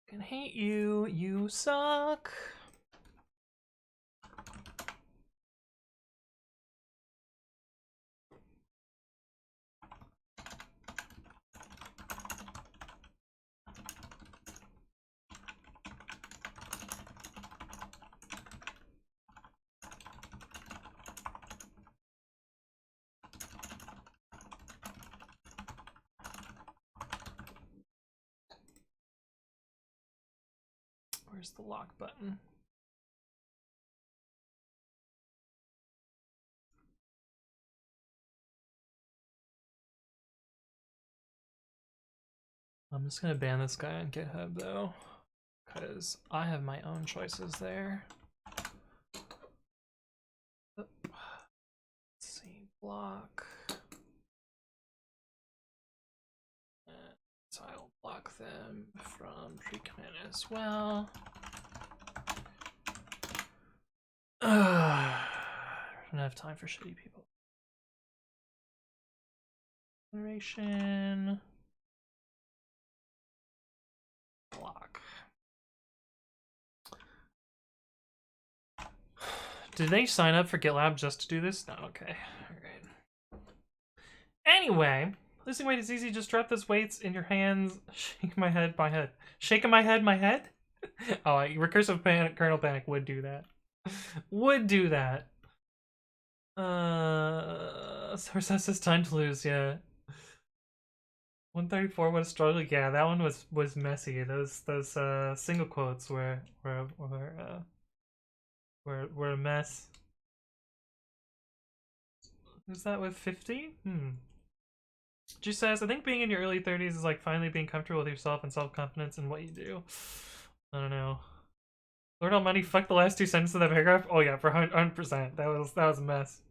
can hate you. You suck. Where's the lock button? I'm just gonna ban this guy on GitHub though, because I have my own choices there. Let's see, block. Untitled block them from pre-commit as well. I don't have time for shitty people. Generation. Block. Did they sign up for GitLab just to do this? No, okay. Alright. Anyway, losing weight is easy. Just drop those weights in your hands. Shake my head, my head. Shaking my head, my head? Oh, recursive panic, kernel panic would do that. Would do that. Source says time to lose, yeah. 134, what a struggle. Yeah, that one was messy. Those single quotes were a mess. Is that with 50? G says, I think being in your early 30s is like finally being comfortable with yourself and self-confidence in what you do. I don't know. Lord Almighty, fuck the last two sentences of that paragraph. Oh yeah, for 100%. That was a mess.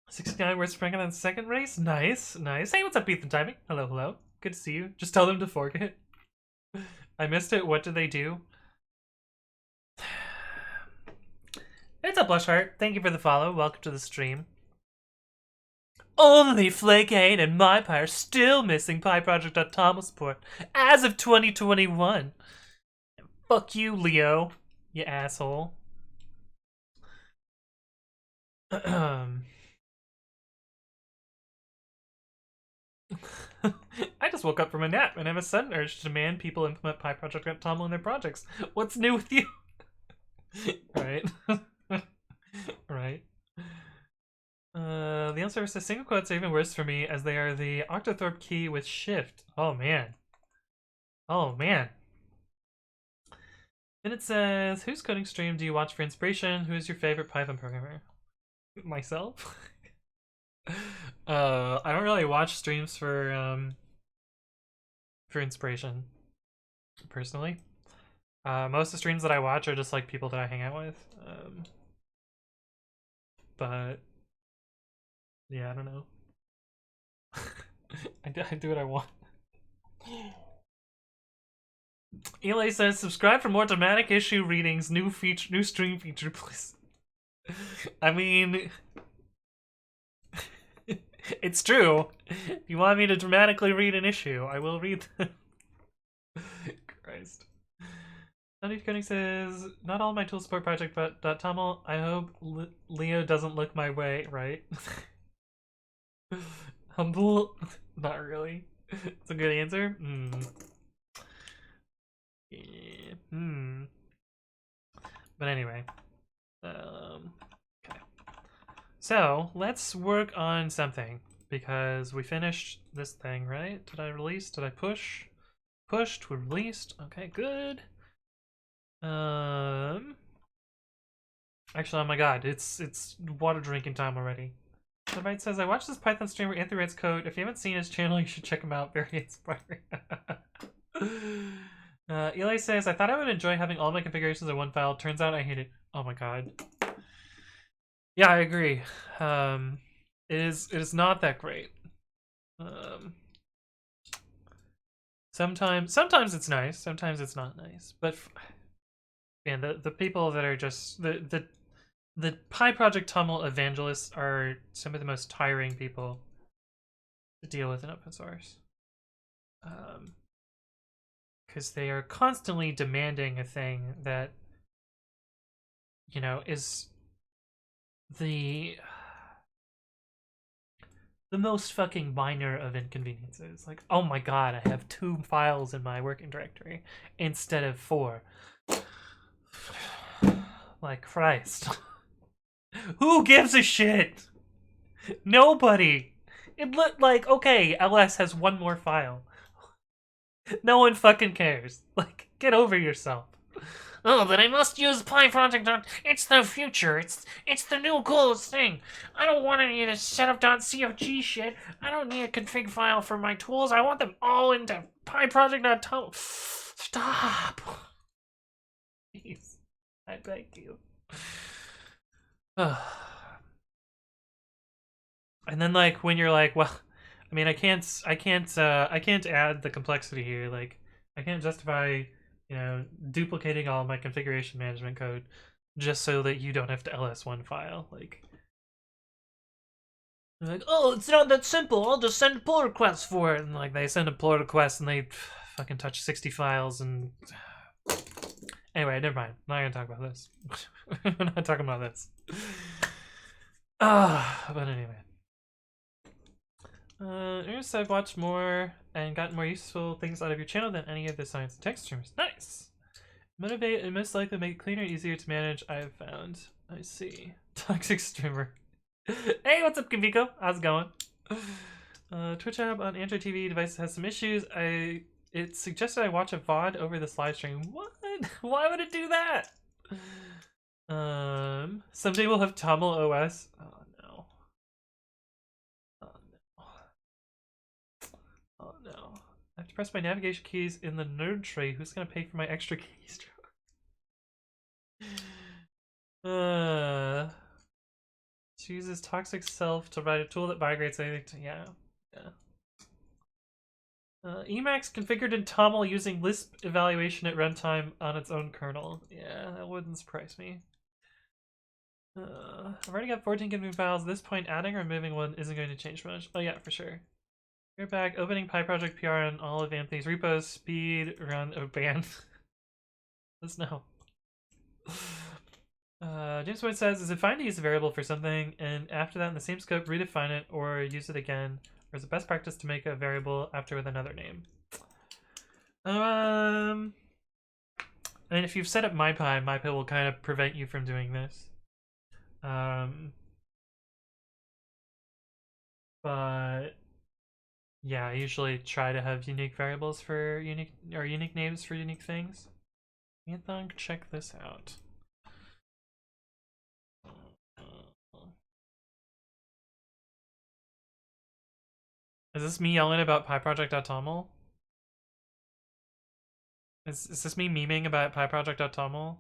69 words per second on the second race. Nice, nice. Hey, what's up, Ethan Timing? Hello, hello. Good to see you. Just tell them to fork it. I missed it. What did they do? It's a blush heart. Thank you for the follow. Welcome to the stream. Only Flake8 and MyPy are still missing PyProject.toml support as of 2021. Fuck you, Leo. You asshole. I just woke up from a nap and have a sudden urge to demand people implement PyProject.toml in their projects. What's new with you? Right. Right. The answer says single quotes are even worse for me as they are the octothorpe key with shift. Oh man. Oh man. Then it says, whose coding stream do you watch for inspiration? Who is your favorite Python programmer? Myself? I don't really watch streams for inspiration, personally. Most of the streams that I watch are just like people that I hang out with. But yeah, I don't know. I do what I want. Eli says, subscribe for more dramatic issue readings, new stream feature, please. I mean, it's true. If you want me to dramatically read an issue, I will read them. Christ. Sunny Coding says, not all my tool support project, but .toml. I hope Leo doesn't look my way, right? Humble? Not really. It's a good answer. Yeah. But anyway. Okay. So, let's work on something. Because we finished this thing, right? Did I release? Did I push? Pushed, we released. Okay, good. Actually, oh my god, it's water drinking time already. The right says, I watched this Python streamer Anthony writes code. If you haven't seen his channel, you should check him out. Very inspiring. Eli says, I thought I would enjoy having all my configurations in one file. Turns out I hate it. Oh my god. Yeah, I agree. It is not that great. Sometimes it's nice, sometimes it's not nice. But man, the people that are just the PyProject.toml evangelists are some of the most tiring people to deal with in open source. Because they are constantly demanding a thing that, you know, is the most fucking minor of inconveniences. Like, oh my god, I have 2 files in my working directory instead of 4. Like, Christ. Who gives a shit? Nobody. It looked like, okay, LS has 1 more file. No one fucking cares. Like, get over yourself. Oh, then I must use PyProject. It's the future. It's the new coolest thing. I don't want any of this setup.cfg shit. I don't need a config file for my tools. I want them all into PyProject.toml. Stop. Please. I beg you. And then, like, when you're like, well, I mean, I can't add the complexity here. Like, I can't justify, duplicating all my configuration management code just so that you don't have to ls one file. Like, they're like, oh, it's not that simple. I'll just send a pull request for it, and like they send a pull request and they fucking touch 60 files and. Anyway, never mind. I'm not gonna talk about this. We're not talking about this. But anyway. Ernest, I've watched more and gotten more useful things out of your channel than any of the science and tech streamers. Nice! Motivate and most likely make it cleaner, easier to manage, I've found. I see. Toxic streamer. Hey, what's up, Kimiko? How's it going? Twitch app on Android TV device has some issues. It suggested I watch a VOD over this live stream. What? Why would it do that? Someday we'll have Tamil OS. Oh no. Oh no. Oh no. I have to press my navigation keys in the nerd tray. Who's gonna pay for my extra keys? She uses toxic self to write a tool that migrates anything to yeah. Emacs configured in Tamil using Lisp evaluation at runtime on its own kernel. Yeah, that wouldn't surprise me. I've already got 14 config files. At this point, adding or removing one isn't going to change much. Oh yeah, for sure. We're back. Opening PyProject PR on all of Anthony's repos. Speed run a ban. Let's know. James White says, is it fine to use a variable for something and after that in the same scope redefine it or use it again? Or is it best practice to make a variable after with another name? I mean, if you've set up MyPy will kind of prevent you from doing this. But yeah, I usually try to have unique variables for unique names for unique things. Check this out. Is this me yelling about PyProject.toml? Is this me memeing about PyProject.toml?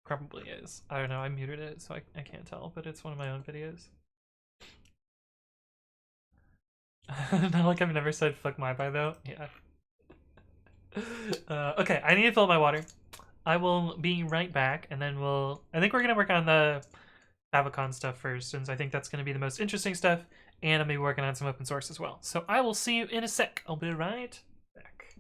Probably is. I don't know, I muted it, so I can't tell, but it's one of my own videos. Not like I've never said fuck MyPy though. Yeah. Okay, I need to fill up my water. I will be right back, and then I think we're gonna work on the favicon stuff first, since I think that's gonna be the most interesting stuff, and I'm gonna be working on some open source as well. So I will see you in a sec. I'll be right back.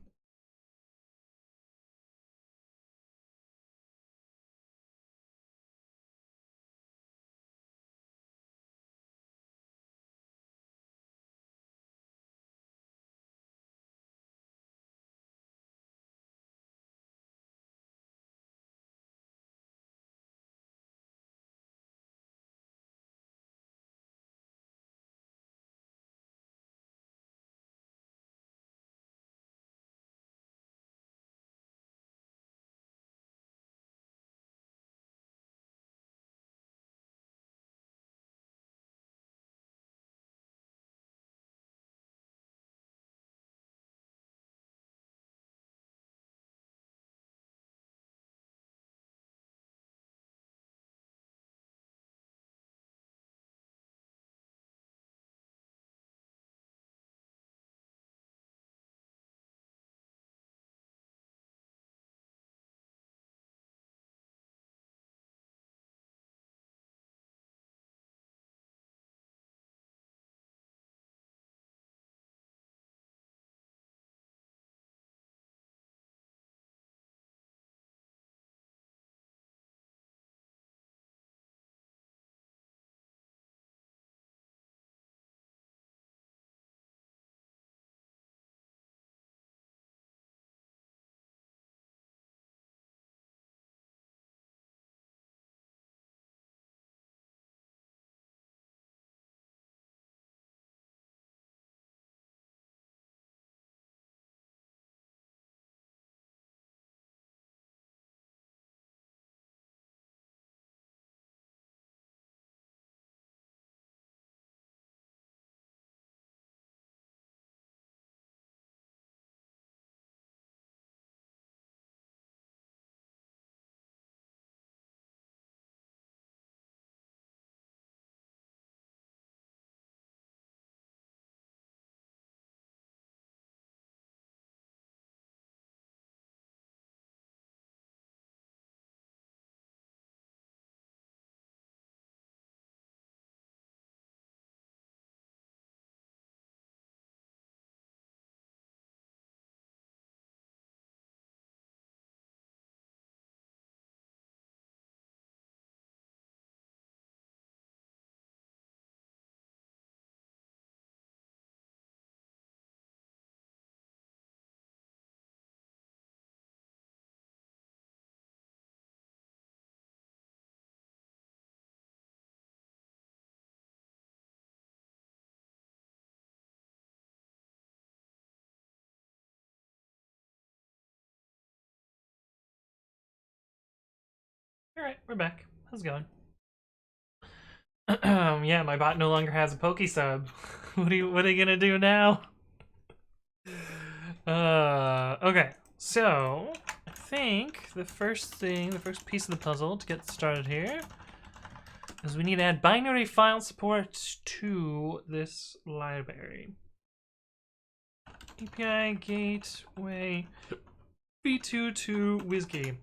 Alright, we're back. How's it going? Yeah, my bot no longer has a Pokesub. What are you gonna do now? Okay. So I think the first piece of the puzzle to get started here is we need to add binary file support to this library. API gateway v2 to wsgi.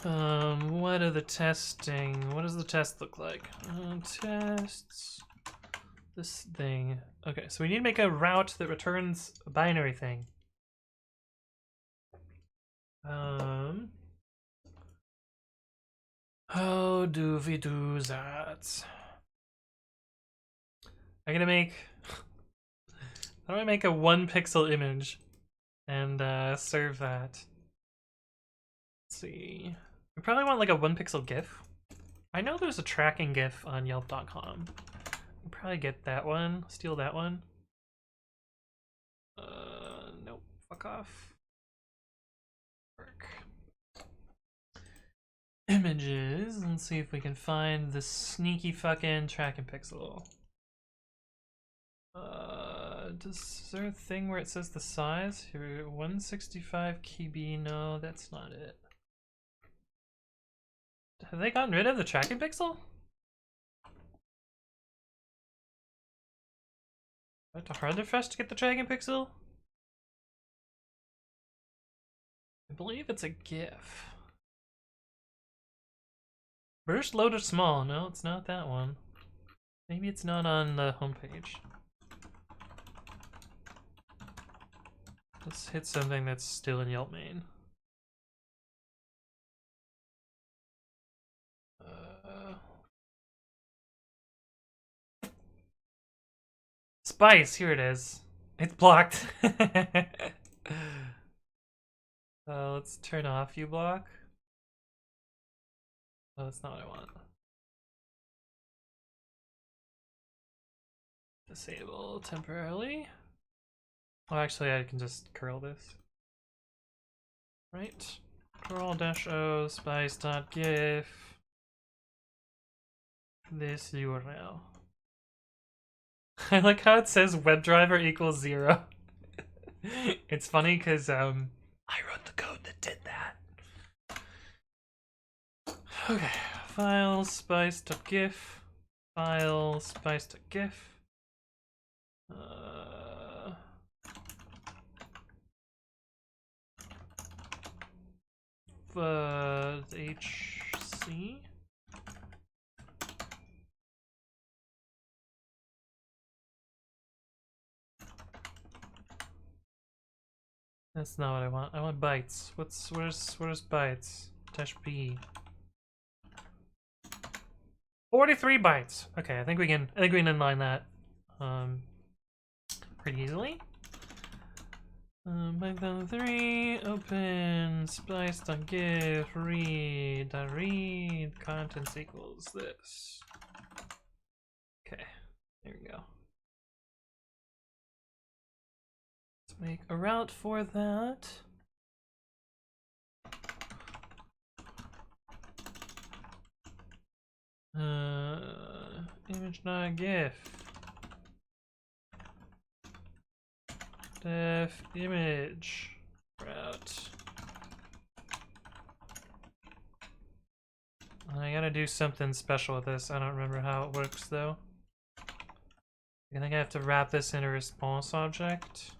What are the testing? What does the test look like? Tests this thing. Okay, so we need to make a route that returns a binary thing. How do we do that? I'm gonna make. How do I make a 1-pixel image and serve that? Let's see. We probably want like a 1-pixel GIF. I know there's a tracking GIF on Yelp.com. We'll probably get that one. Steal that one. Nope. Fuck off. Work. Images. Let's see if we can find the sneaky fucking tracking pixel. Is there a thing where it says the size? Here, 165 KB. No, that's not it. Have they gotten rid of the tracking pixel? I have to hard refresh to get the tracking pixel? I believe it's a GIF. Burst loader small. No, it's not that one. Maybe it's not on the homepage. Let's hit something that's still in Yelp main. Spice, here it is. It's blocked. Let's turn off uBlock. Oh, that's not what I want. Disable temporarily. Oh, actually, I can just curl this. Right. Curl-o spice.gif. This URL. I like how it says WebDriver equals 0. It's funny because I wrote the code that did that. Okay, file spice.gif, file spice.gif. HC. That's not what I want. I want bytes. Where's bytes? Dash B. 43 bytes. Okay, I think we can inline that pretty easily. Python 3 open spice.gif read contents equals this. Okay, there we go. Let's make a route for that. Image.gif. Def image route. I gotta do something special with this. I don't remember how it works though. I think I have to wrap this in a response object.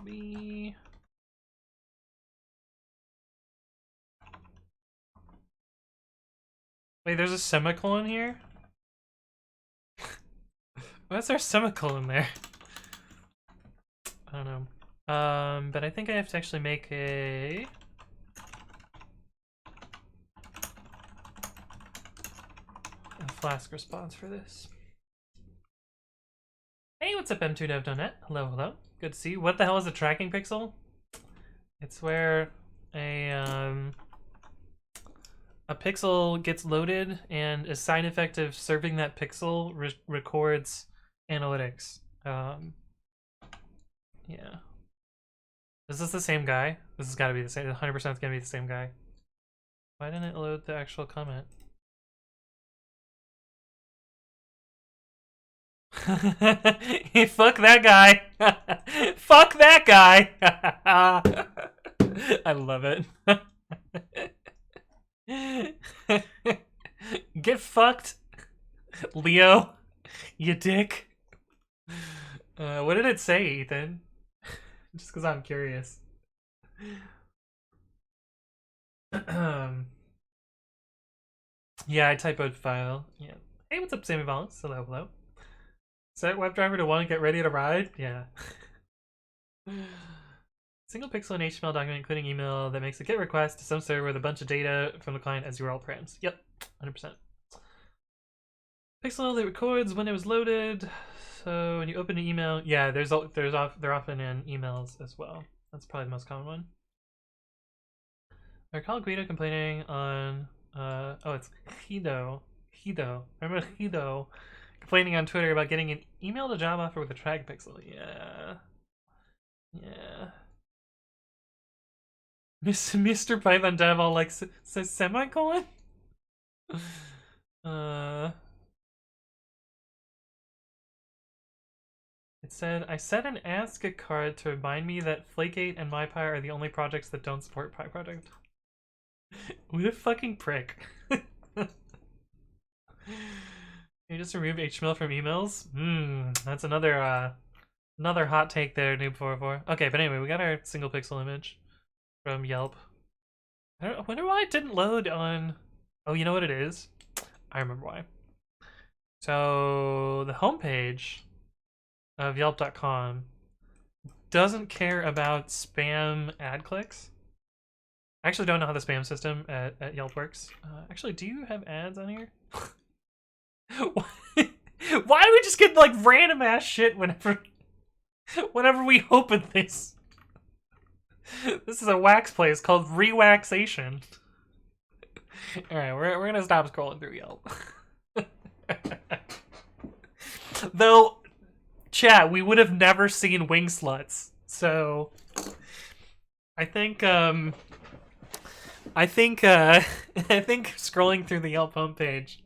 B. Wait, there's a semicolon here? Why is there a semicolon there? I don't know. But I think I have to actually make a Flask response for this. Hey, what's up, m2dev.net? Hello, hello. Good to see you. What the hell is a tracking pixel? It's where a pixel gets loaded, and a side effect of serving that pixel records analytics. Yeah. Is this the same guy? This has got to be the same. 100% gonna be the same guy. Why didn't it load the actual comment? Hey, fuck that guy. Fuck that guy. I love it. Get fucked, Leo. You dick. What did it say, Ethan? Just because I'm curious. Yeah, I typoed file. Yeah. Hey, what's up, Sammy Valens? Hello, hello. Set WebDriver to 1, get ready to ride? Yeah. Single pixel in HTML document, including email, that makes a GET request to some server with a bunch of data from the client as URL params. Yep, 100%. Pixel that records when it was loaded. So when you open an email, yeah, they're often in emails as well. That's probably the most common one. I recall Guido complaining on it's Hido. Remember Hido complaining on Twitter about getting an email to job offer with a track pixel. Yeah. Yeah. Mr. Python Dev all like says semicolon? It said, I set an ask a card to remind me that Flake8 and MyPy are the only projects that don't support Pi project. What a fucking prick. You just remove HTML from emails? That's another another hot take there, Noob404. Okay, but anyway, we got our single pixel image from Yelp. I wonder why it didn't load on... Oh, you know what it is? I remember why. So, the homepage of Yelp.com doesn't care about spam ad clicks. I actually don't know how the spam system at Yelp works. Actually, do you have ads on here? Why do we just get like random ass shit whenever we open this? This is a wax place called Rewaxation. Alright, we're gonna stop scrolling through Yelp. Though, chat, we would have never seen wing sluts. So I think I think scrolling through the Yelp homepage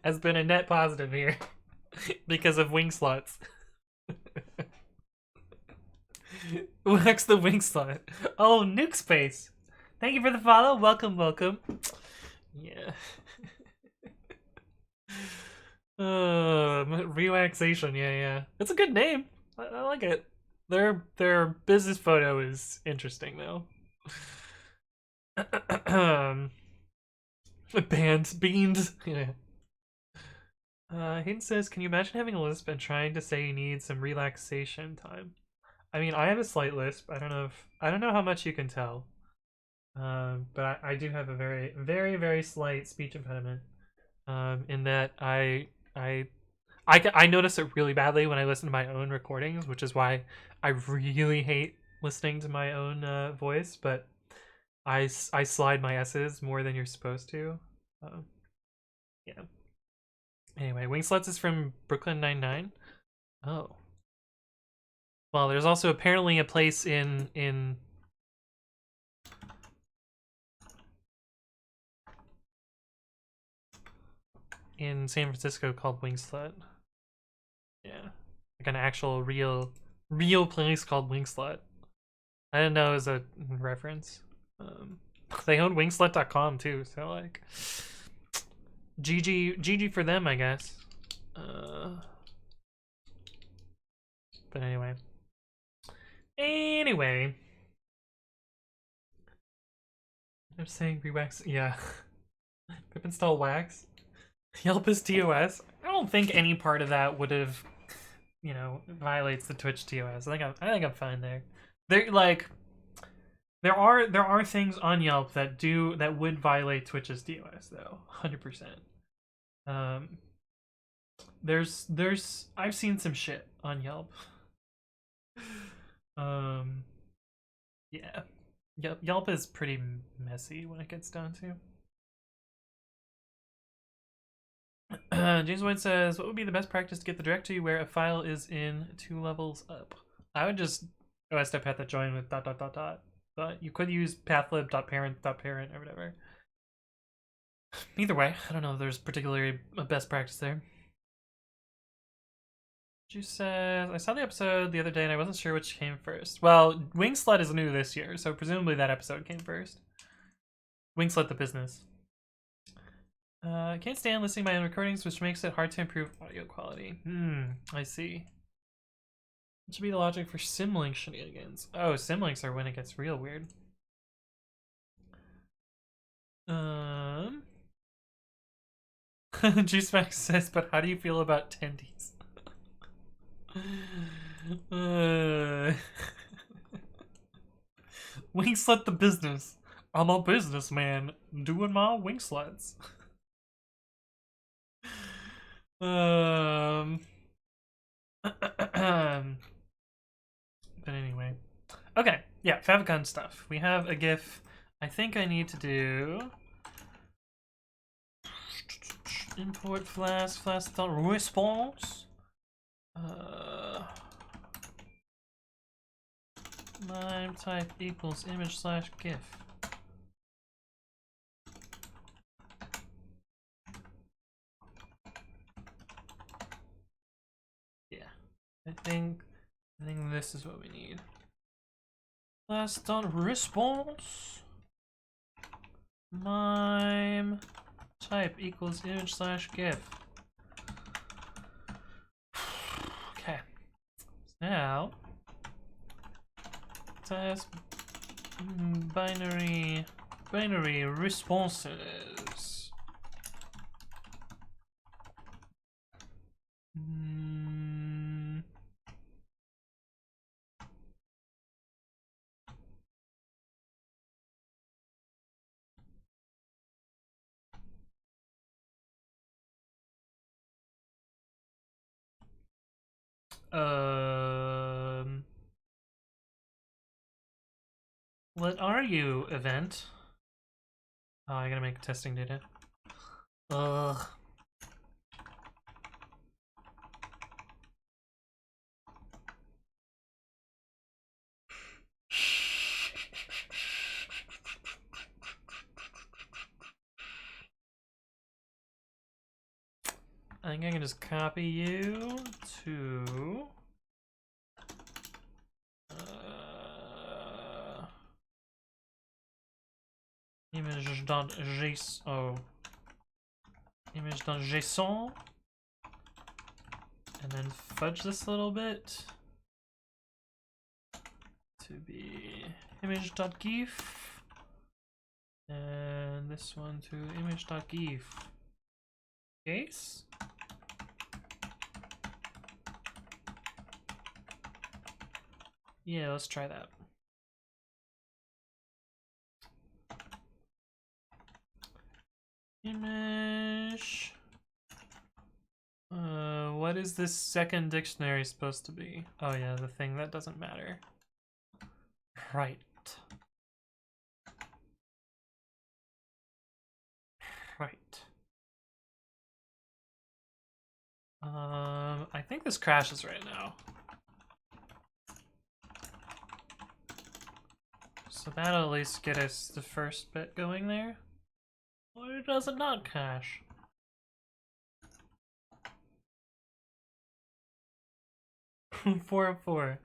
has been a net positive here because of wing sluts. Wax the wing slut. Oh, Nuke Space. Thank you for the follow. Welcome, welcome. Yeah. Relaxation. Yeah. It's a good name. I like it. Their business photo is interesting though. Beans. Yeah. Hayden says, can you imagine having a lisp and trying to say you need some relaxation time? I mean, I have a slight lisp. I don't know how much you can tell. But I do have a very, very, very slight speech impediment. In that I notice it really badly when I listen to my own recordings, which is why I really hate listening to my own voice. But I slide my S's more than you're supposed to. Yeah. Anyway, Wing Sluts is from Brooklyn Nine-Nine. Oh. Well, there's also apparently a place in San Francisco called Wing Slut. Yeah. Like an actual real place called Wing Slut. I didn't know it was a reference. They own wingslut.com too, so like GG for them, I guess. But anyway. I'm saying rewax. Yeah. Pip install wax. Yelp is TOS. I don't think any part of that would have, violates the Twitch TOS. I think I'm fine there. There are things on Yelp that would violate Twitch's TOS though, 100%. I've seen some shit on Yelp. Yeah. Yelp is pretty messy when it gets down to. James White says, what would be the best practice to get the directory where a file is in 2 levels up? I would just os.path that join with ... But you could use pathlib.parent.parent or whatever. Either way, I don't know if there's particularly a best practice there. Juice says, I saw the episode the other day and I wasn't sure which came first. Well, Wing Slut is new this year, so presumably that episode came first. Wing Slut the business. I can't stand listening to my own recordings, which makes it hard to improve audio quality. I see. It should be the logic for symlink shenanigans. Oh, symlinks are when it gets real weird. Juice Max says, but how do you feel about tendies? Wing Slut the business. I'm a businessman doing my wing sluts. But anyway. Okay, yeah, favicon stuff. We have a GIF. I think I need to do import flash.response. Mime type equals image slash GIF. Yeah, I think this is what we need. Class.response mime type equals image slash GIF. Okay, now test binary responses. What are you, event? Oh, I gotta make testing data. Ugh. I think I can just copy you to image.json image.json and then fudge this a little bit to be image.gif and this one to image.gif. Case. Yeah, let's try that. Image. What is this second dictionary supposed to be? Oh yeah, the thing that doesn't matter. Right. Right. I think this crashes right now. So that'll at least get us the first bit going there. Or does it not crash? Four of four.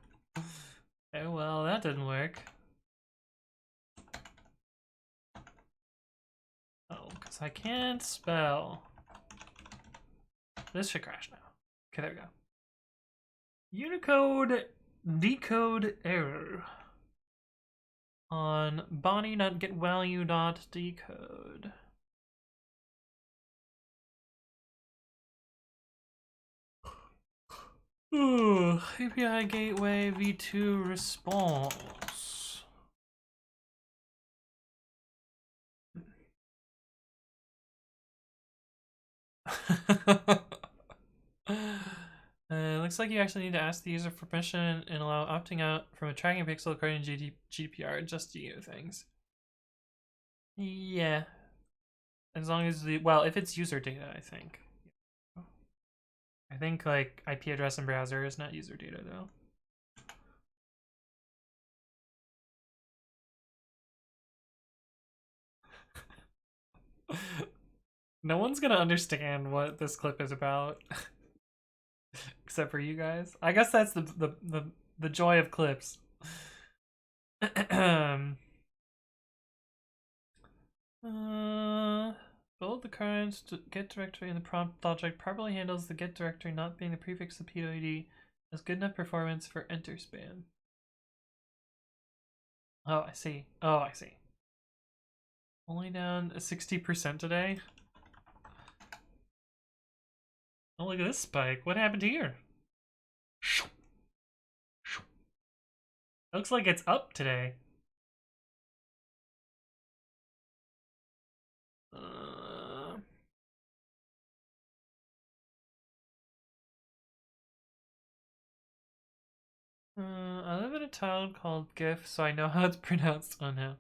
Okay, well, that didn't work. Oh, because I can't spell. This should crash now. Okay, there we go. Unicode decode error on body.getValue.decode. Ooh, API gateway v2 response. Looks like you actually need to ask the user for permission and allow opting out from a tracking pixel according to GDPR, just you things. Yeah. As long as well, if it's user data, I think. I think like IP address and browser is not user data though. No one's gonna understand what this clip is about. Except for you guys. I guess that's the joy of clips. Build the current get directory in the prompt object properly handles the get directory not being the prefix of POID as good enough performance for enter span. Oh, I see. Oh, I see. Only down 60% today. Oh, look at this spike. What happened here? Looks like it's up today. I live in a town called GIF, so I know how it's pronounced. Oh no.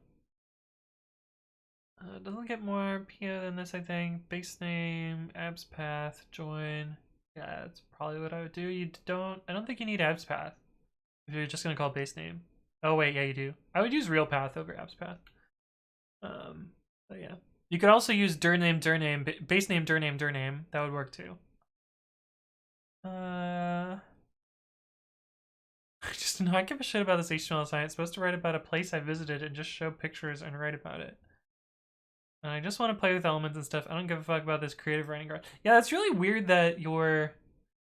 It doesn't get more PO than this, I think. Base name, abs path, join. Yeah, that's probably what I would do. I don't think you need abs path if you're just gonna call base name. Oh wait, yeah you do. I would use real path over abs path. But yeah. You could also use dir name, base name, dir name. That would work too. I just do not give a shit about this HTML site. It's supposed to write about a place I visited and just show pictures and write about it. And I just want to play with elements and stuff. I don't give a fuck about this creative writing. Yeah, that's really weird that your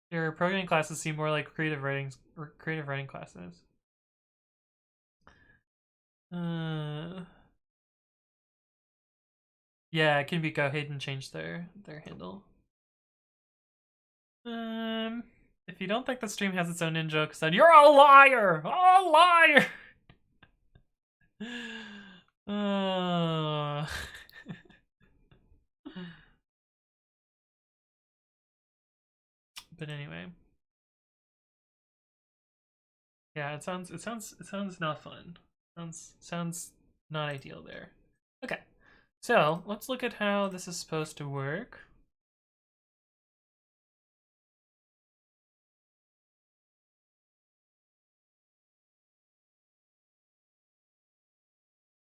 programming classes seem more like creative writing classes. Yeah, it can be go ahead and change their handle. If you don't think the stream has its own in jokes, then you're a liar! A liar! But anyway. Yeah, it sounds not fun. Sounds not ideal there. Okay. So, let's look at how this is supposed to work.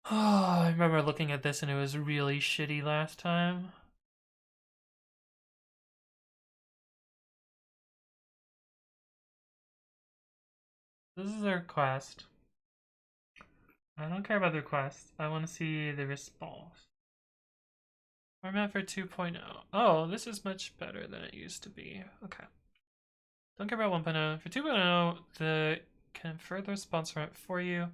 Oh, I remember looking at this and it was really shitty last time. This is a request. I don't care about the request. I want to see the response. Format for 2.0. Oh, this is much better than it used to be. Okay. Don't care about 1.0. For 2.0, the can further response format for you.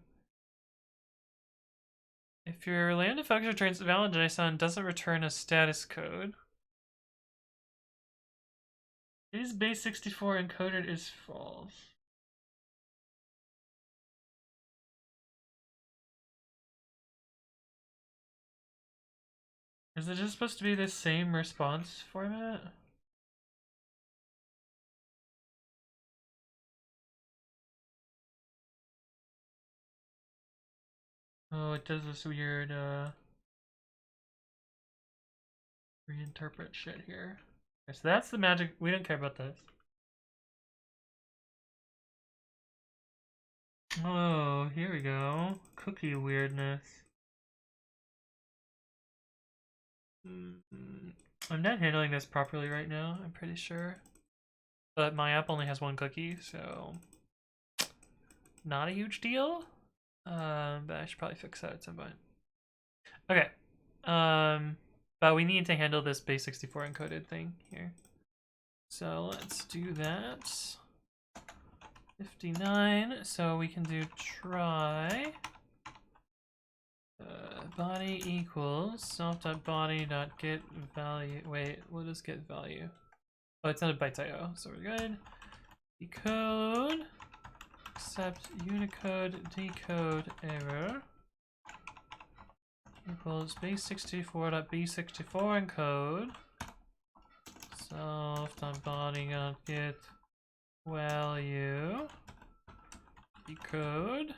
If your lambda function returns valid JSON, doesn't return a status code. Is base 64 encoded is false. Is it just supposed to be the same response format? Oh, it does this weird reinterpret shit here. Okay, so that's the magic. We don't care about this. Oh, here we go. Cookie weirdness. I'm not handling this properly right now, I'm pretty sure. But my app only has one cookie, so not a huge deal. But I should probably fix that at some point. Okay. But we need to handle this base 64 encoded thing here. So let's do that. 59, so we can do try body equals self.body.get value. Wait, what is get value? Oh, it's not a bytes.io, so we're good. Decode, accept Unicode decode error equals base64.b64 encode self.body.get value decode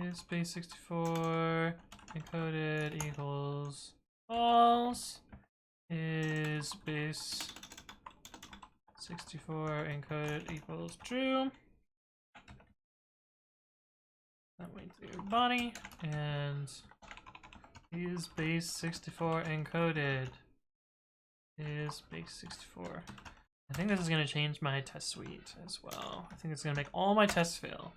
is base 64 encoded equals false is base 64 encoded equals true. That went to your body, and is base 64 encoded? Is base 64. I think this is going to change my test suite as well. I think it's going to make all my tests fail.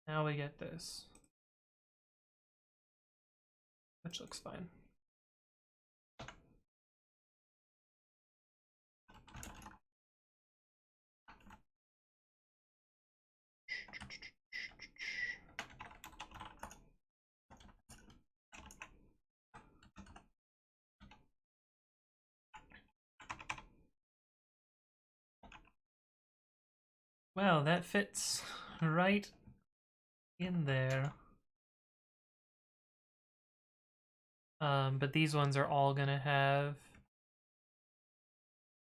Now we get this, which looks fine. Well, that fits right in there. But these ones are all gonna have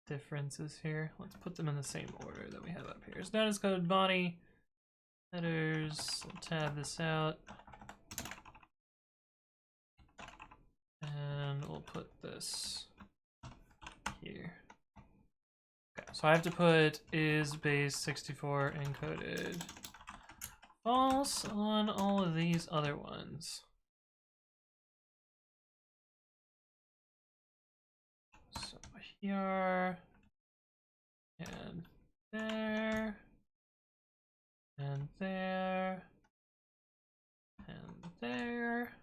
differences here. Let's put them in the same order that we have up here. Status code body, headers, we'll tab this out. And we'll put this here. Okay, so I have to put is base 64 encoded false on all of these other ones. So here, and there, and there, and there.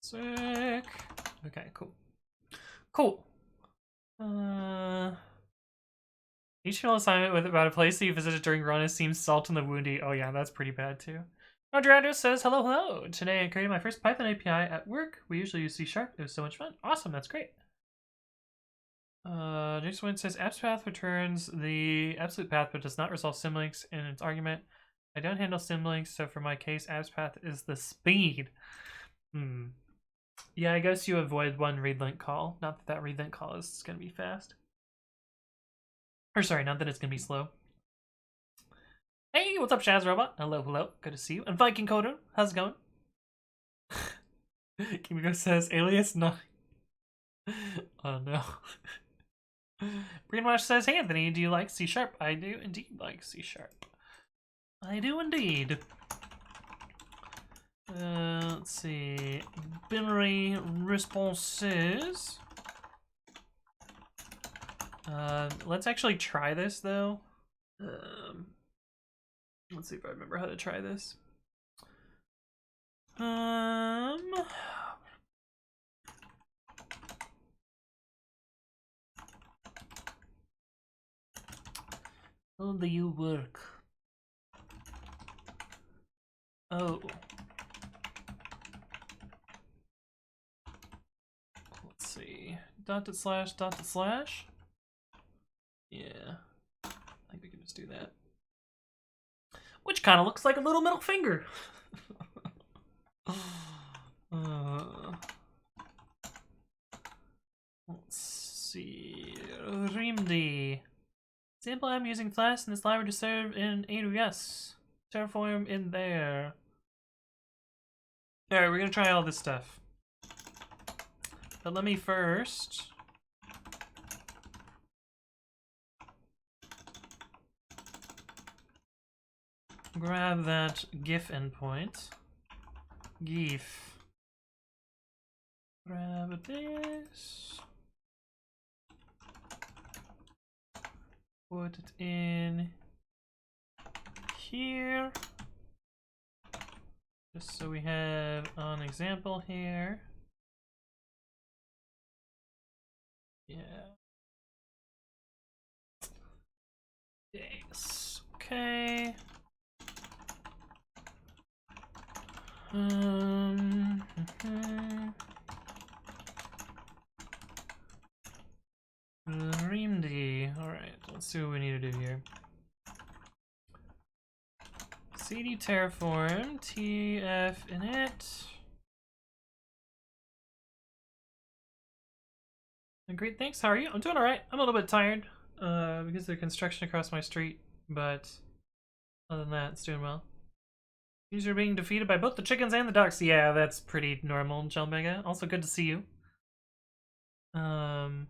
Sick. Okay, cool. Cool. Each final assignment with about a place that you visited during Rona seems salt in the woundy. Oh yeah, that's pretty bad too. Adrado says, hello, hello. Today I created my first Python API at work. We usually use C#. It was so much fun. Awesome, that's great. Jason Wynn says, AppsPath returns the absolute path but does not resolve symlinks in its argument. I don't handle symlinks, so for my case, AppsPath is the speed. Yeah, I guess you avoid one readlink call. Not that that readlink call is going to be fast. Or sorry, not that it's going to be slow. Hey, what's up, Shaz Robot? Hello, hello. Good to see you. And Viking Coder, how's it going? Kimiko says, alias 9. Oh no. Brainwash says, hey Anthony, do you like C#? I do indeed like C#. I do indeed. Let's see. Binary responses. Let's actually try this though. Let's see if I remember how to try this. How do you work? Oh. Let's see. Dotted slash, dotted slash. Yeah. I think we can just do that. Which kind of looks like a little middle finger. Let's see. Rimdi. Example, I'm using Flask in this library to serve in AWS. Terraform in there. Alright, we're gonna try all this stuff. But let me first grab that GIF endpoint. GIF. Grab this. Put it in here. Just so we have an example here. Yeah. Yes. Okay. Rimdi. Alright, let's see what we need to do here. CD Terraform, TF init. Great, thanks. How are you? I'm doing alright. I'm a little bit tired because of the construction across my street, but other than that, it's doing well. These are being defeated by both the chickens and the ducks. Yeah, that's pretty normal, Jelmega. Also good to see you. The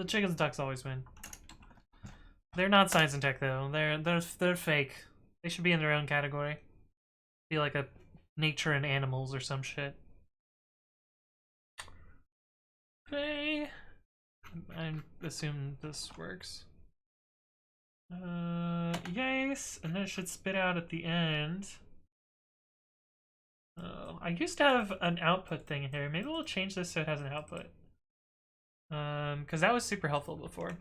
chickens and ducks always win. They're not science and tech though. They're fake. They should be in their own category. Be like a nature and animals or some shit. Okay. I assume this works. Yes, and then it should spit out at the end. Oh, I used to have an output thing in here. Maybe we'll change this so it has an output. Because that was super helpful before.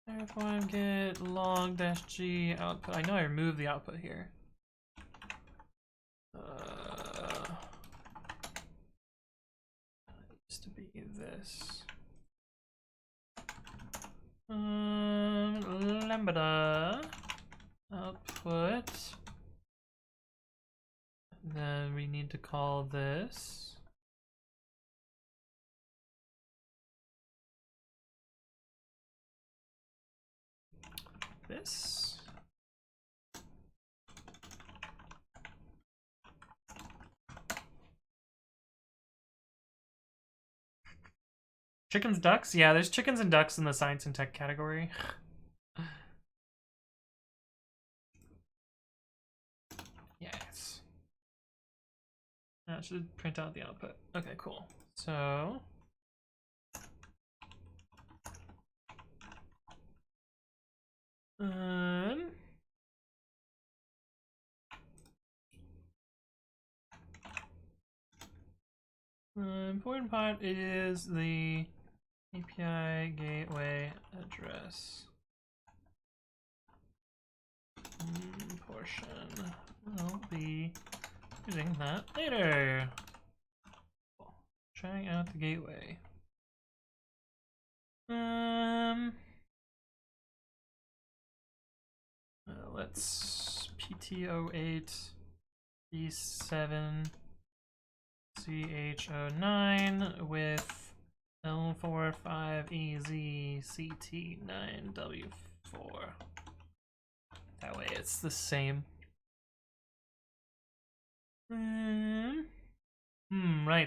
Therefore, get log-g output. I know I removed the output here. It used to be this. Lambda output. Then we need to call this this. Chickens, ducks? Yeah, there's chickens and ducks in the science and tech category. Yes. That should print out the output. Okay, cool. So the important part is the API gateway address portion. We'll be using that later. Trying out the gateway. Let's PTO8 B7 CH09 with L45EZCT9W4. That way it's the same. Right,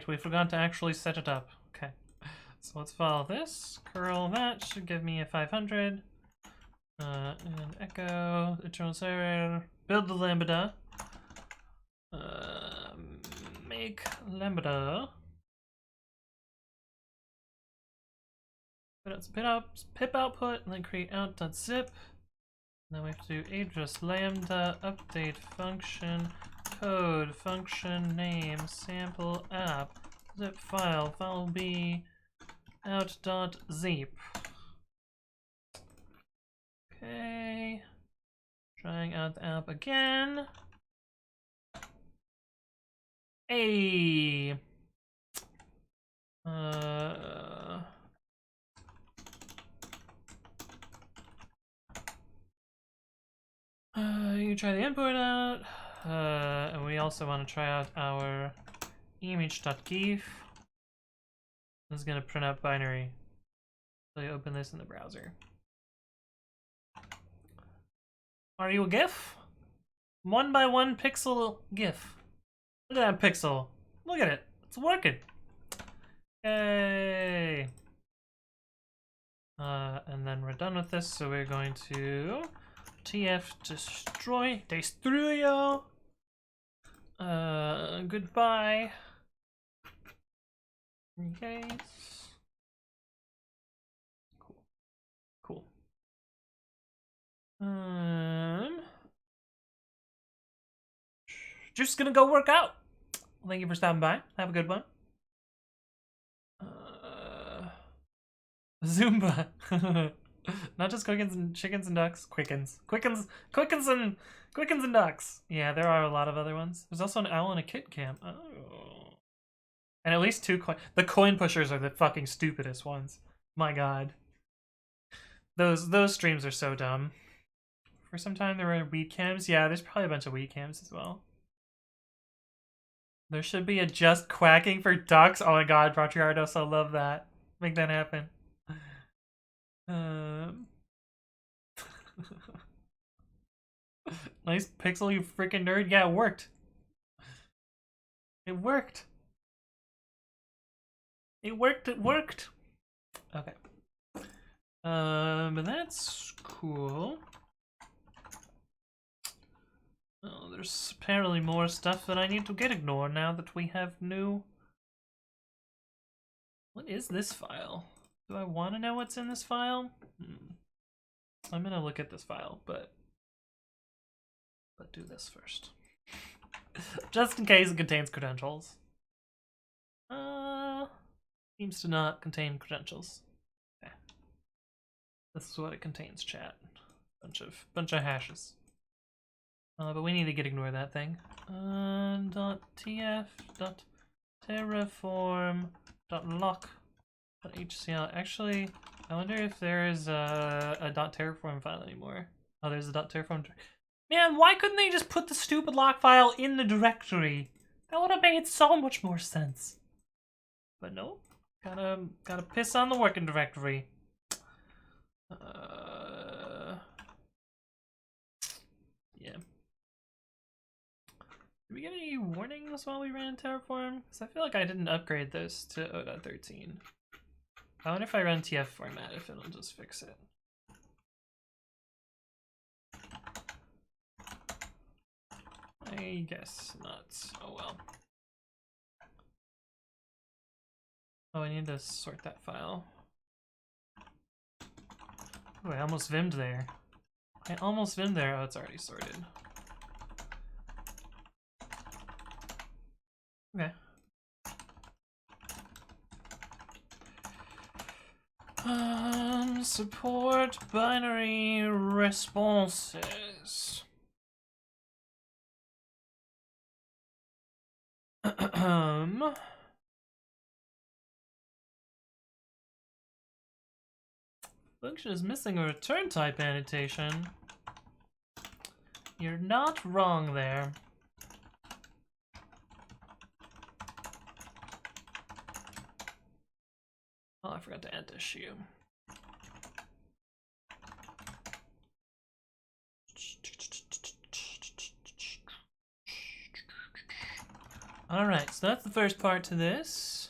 we forgot to actually set it up. Okay, so let's follow this. Curl that should give me a 500. And echo internal server. Build the lambda. Make lambda. Put out pip output and then create out.zip. Then we have to do address lambda update function code function name sample app zip file will be out.zip. Okay, trying out the app again. Hey, you try the input out, and we also want to try out our image.gif. This is gonna print out binary. So you open this in the browser. Are you a GIF? 1 by 1 pixel GIF. Look at that pixel. Look at it. It's working. Yay. And then we're done with this, so we're going to tf destruyo. Goodbye. Okay. Cool. Just gonna go work out. Thank you for stopping by. Have a good one. Zumba. Not just quickens and chickens and ducks. Quickens and ducks. Yeah, there are a lot of other ones. There's also an owl and a kit cam. Oh. And at least 2 coin. The coin pushers are the fucking stupidest ones. My god. Those streams are so dumb. For some time there were weed cams. Yeah, there's probably a bunch of weed cams as well. There should be a just quacking for ducks. Oh my god, Patriardos, I love that. Make that happen. Nice pixel, you freaking nerd. Yeah, it worked. It worked. It worked. It worked. Okay. But that's cool. Oh, there's apparently more stuff that I need to get ignored now that we have new... What is this file? Do I want to know what's in this file? I'm gonna look at this file, but do this first. Just in case it contains credentials. Seems to not contain credentials. Okay. This is what it contains, chat. Bunch of hashes. But we need to ignore that thing. .tf, .terraform, .lock, .hcl. Actually, I wonder if there is a .terraform file anymore. Oh, there's a .terraform. Man, why couldn't they just put the stupid lock file in the directory? That would have made so much more sense. But no, gotta piss on the working directory. Yeah. Did we get any warnings while we ran Terraform? Because I feel like I didn't upgrade this to 0.13. I wonder if I run TF format, if it'll just fix it. I guess not. Oh well. Oh, I need to sort that file. Oh, I almost vimmed there. Oh, it's already sorted. Okay. Support binary responses. Function is missing a return type annotation. You're not wrong there. Oh, I forgot to add this issue. Alright, so that's the first part to this.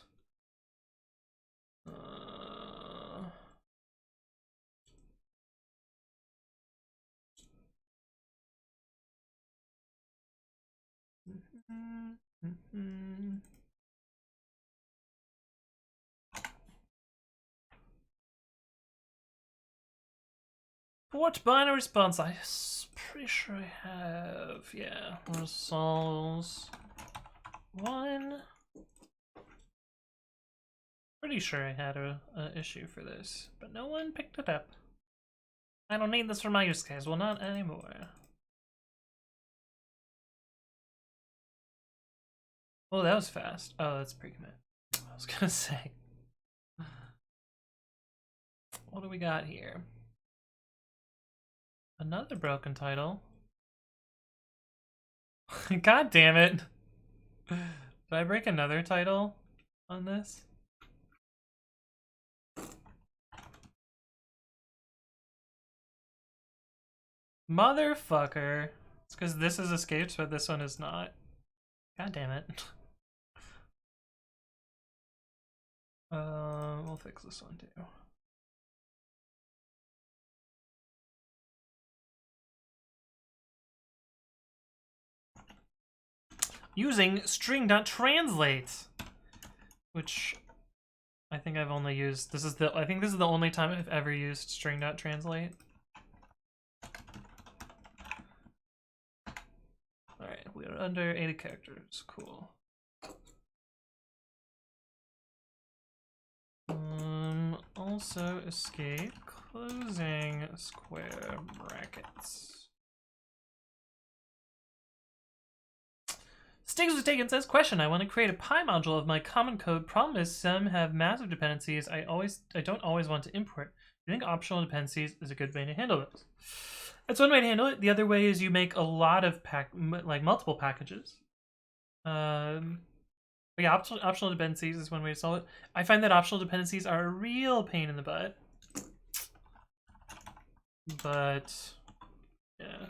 Port binary response, I'm pretty sure I have, yeah. Resolves 1. Pretty sure I had a issue for this, but no one picked it up. I don't need this for my use case, well not anymore. Oh, that was fast. Oh, that's pre-commit. I was gonna say. What do we got here? Another broken title. God damn it. Did I break another title on this? Motherfucker. It's because this is escaped, but this one is not. God damn it. We'll fix this one too. Using string.translate, which I think I've only used. I think this is the only time I've ever used string.translate. All right, we are under 80 characters. Cool. Also escape closing square brackets. Stiggs was taken says, question, I want to create a Pi module of my common code. Problem is some have massive dependencies I don't always want to import. Do you think optional dependencies is a good way to handle this? That's one way to handle it. The other way is you make a lot of multiple packages. But yeah, optional dependencies is one way to solve it. I find that optional dependencies are a real pain in the butt. But yeah.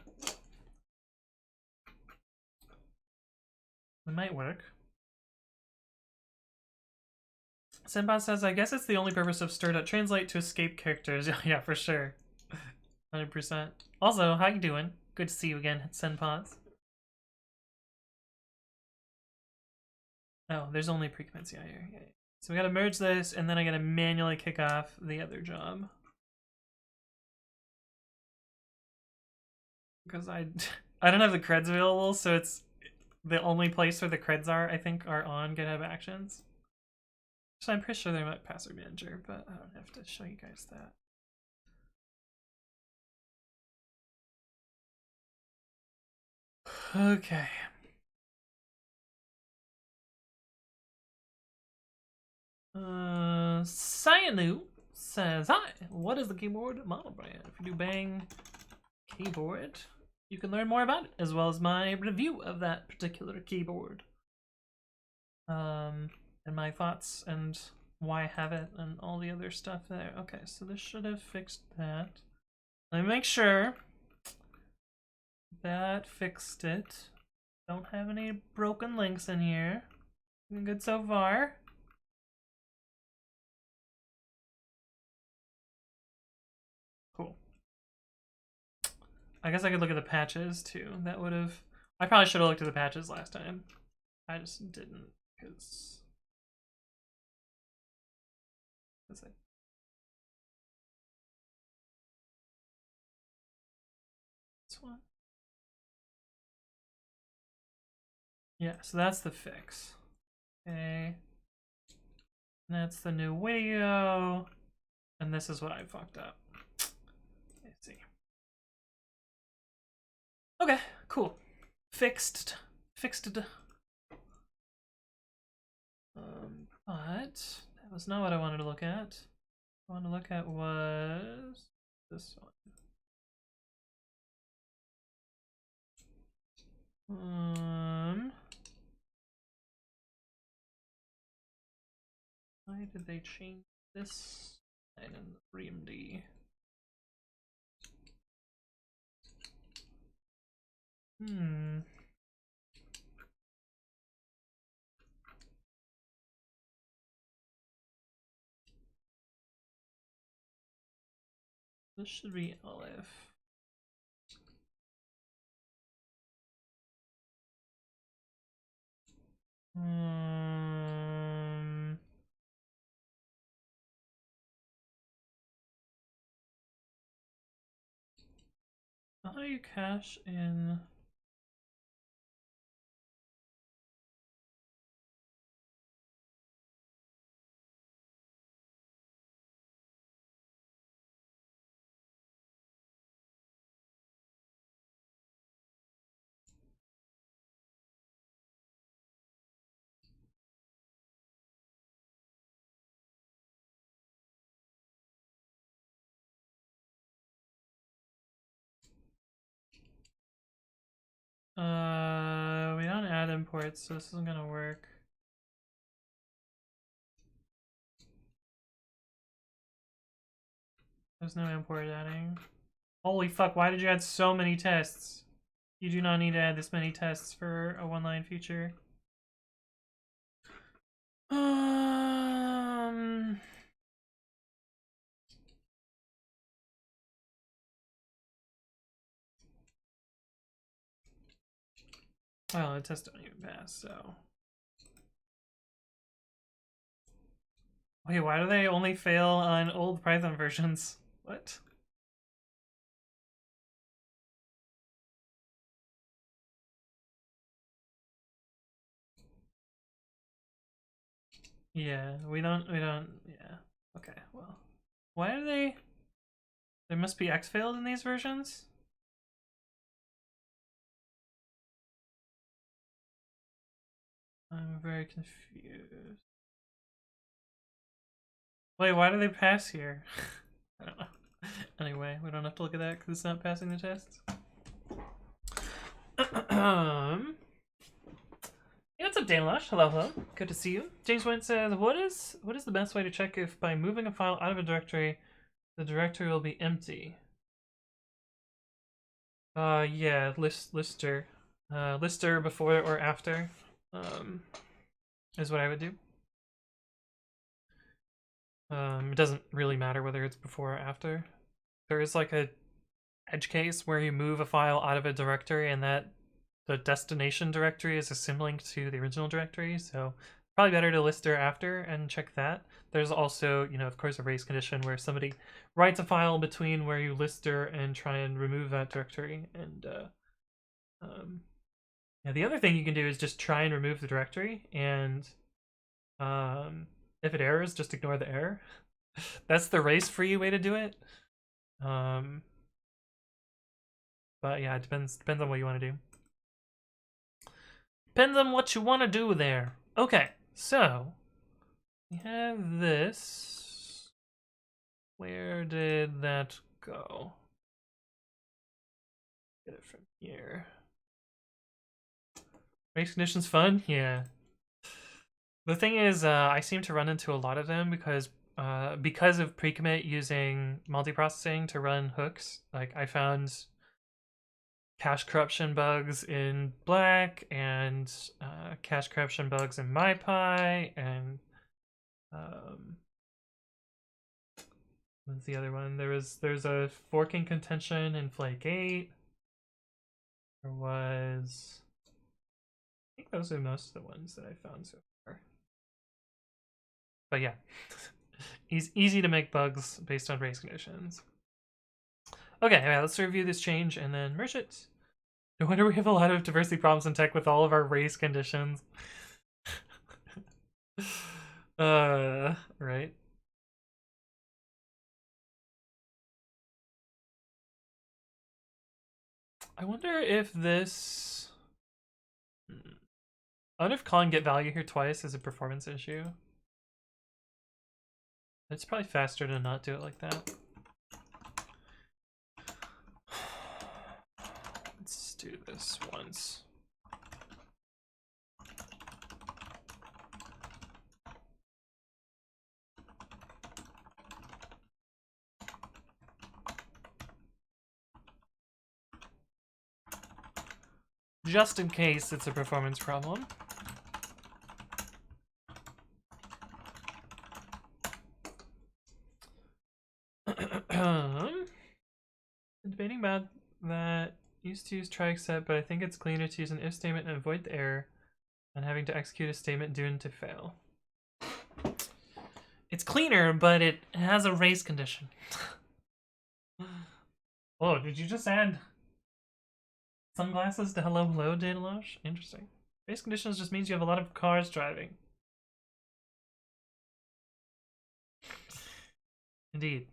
It might work. Senpai says, I guess it's the only purpose of stir.translate to escape characters. Yeah, for sure. 100%. Also, how you doing? Good to see you again, Senpais. Oh, there's only pre-commit.ci here. Yeah. So we gotta merge this, and then I gotta manually kick off the other job. Because I don't have the creds available, so it's the only place where the creds are, I think, are on GitHub Actions. So I'm pretty sure they're not password manager, but I don't have to show you guys that. Okay. Cyanu says, hi, what is the keyboard model brand? If you do bang keyboard, you can learn more about it, as well as my review of that particular keyboard. And my thoughts and why I have it and all the other stuff there. Okay, so this should have fixed that. Let me make sure that fixed it. Don't have any broken links in here. Been good so far. Cool. I guess I could look at the patches too. That would have... I probably should have looked at the patches last time. I just didn't, because... That's it. This one. Yeah, so that's the fix. Okay. That's the new video. And this is what I fucked up. Let's see. Okay, cool. Fixed. Fixed it. But that was not what I wanted to look at. What I wanted to look at was this one. Why did they change this line in the ReamD? This should be LF. How do you cache in? We don't add imports, so this isn't gonna work. There's no import adding. Holy fuck, why did you add so many tests? You do not need to add this many tests for a one-line feature. Well, the tests don't even pass, so... Wait, why do they only fail on old Python versions? What? Yeah, we don't, yeah. Okay, well. Why are they... There must be X failed in these versions? I'm very confused. Wait, why do they pass here? I don't know. Anyway, we don't have to look at that because it's not passing the tests. Hey, what's up, Danlush? Hello, hello. Good to see you. James Went says, what is the best way to check if by moving a file out of a directory, the directory will be empty? Yeah, lister. Lister before or after. is what I would do. It doesn't really matter whether it's before or after. There is like a edge case where you move a file out of a directory and that the destination directory is a symlink to the original directory, so probably better to list there after and check that. There's also, you know, of course, a race condition where somebody writes a file between where you lister and try and remove that directory. And yeah, the other thing you can do is just try and remove the directory, and if it errors, just ignore the error. That's the race-free way to do it. But yeah, it depends on what you want to do. Depends on what you want to do there. Okay, so we have this. Where did that go? Get it from here. Race conditions fun? Yeah. The thing is, I seem to run into a lot of them because of pre-commit using multiprocessing to run hooks. Like I found cache corruption bugs in Black and cache corruption bugs in MyPy, and what's the other one? There's a forking contention in Flake 8. There was, I think those are most of the ones that I found so far. But yeah, easy to make bugs based on race conditions. Okay, anyway, let's review this change and then merge it. No wonder we have a lot of diversity problems in tech with all of our race conditions. Right. I wonder if this... I wonder if calling get value here twice is a performance issue. It's probably faster to not do it like that. Let's do this once. Just in case it's a performance problem. Debating about that. Used to use try except, but I think it's cleaner to use an if statement and avoid the error than having to execute a statement doomed to fail. It's cleaner, but it has a race condition. Oh, did you just add sunglasses to hello Datalosh? Interesting. Race conditions just means you have a lot of cars driving. Indeed.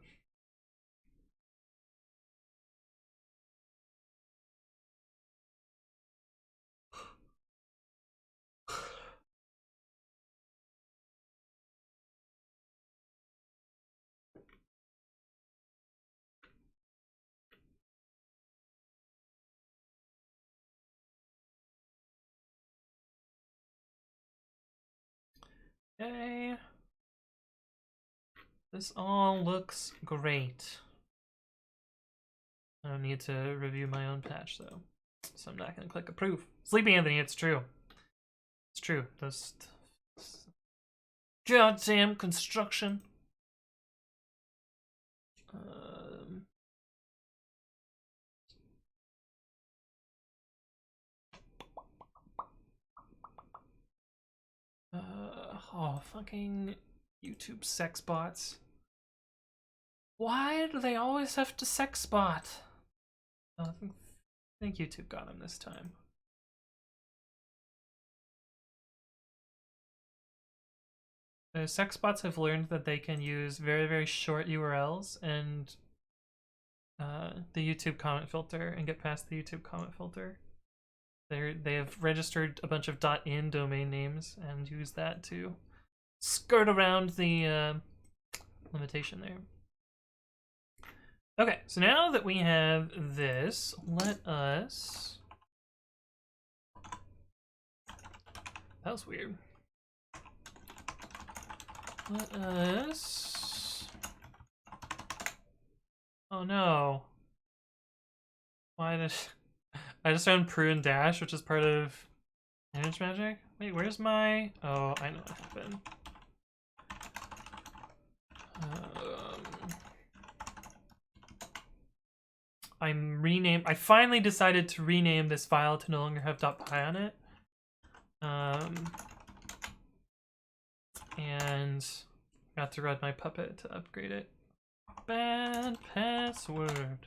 Okay. This all looks great. I don't need to review my own patch though, so I'm not gonna click approve. Sleepy Anthony, it's true. It's true. Those goddamn construction. Oh, fucking YouTube sex bots. Why do they always have to sex bot? Oh, I think YouTube got him this time. The sex bots have learned that they can use very, very short URLs and the YouTube comment filter and get past the YouTube comment filter. They have registered a bunch of .in domain names and use that to skirt around the limitation there. Okay, so now that we have this, let us... That was weird. Let us... Oh no. Why did... I just found Prue and Dash, which is part of Manage magic? Wait, where's my... Oh, I know what happened. I finally decided to rename this file to no longer have .py on it. And got to run my Puppet to upgrade it. Bad password.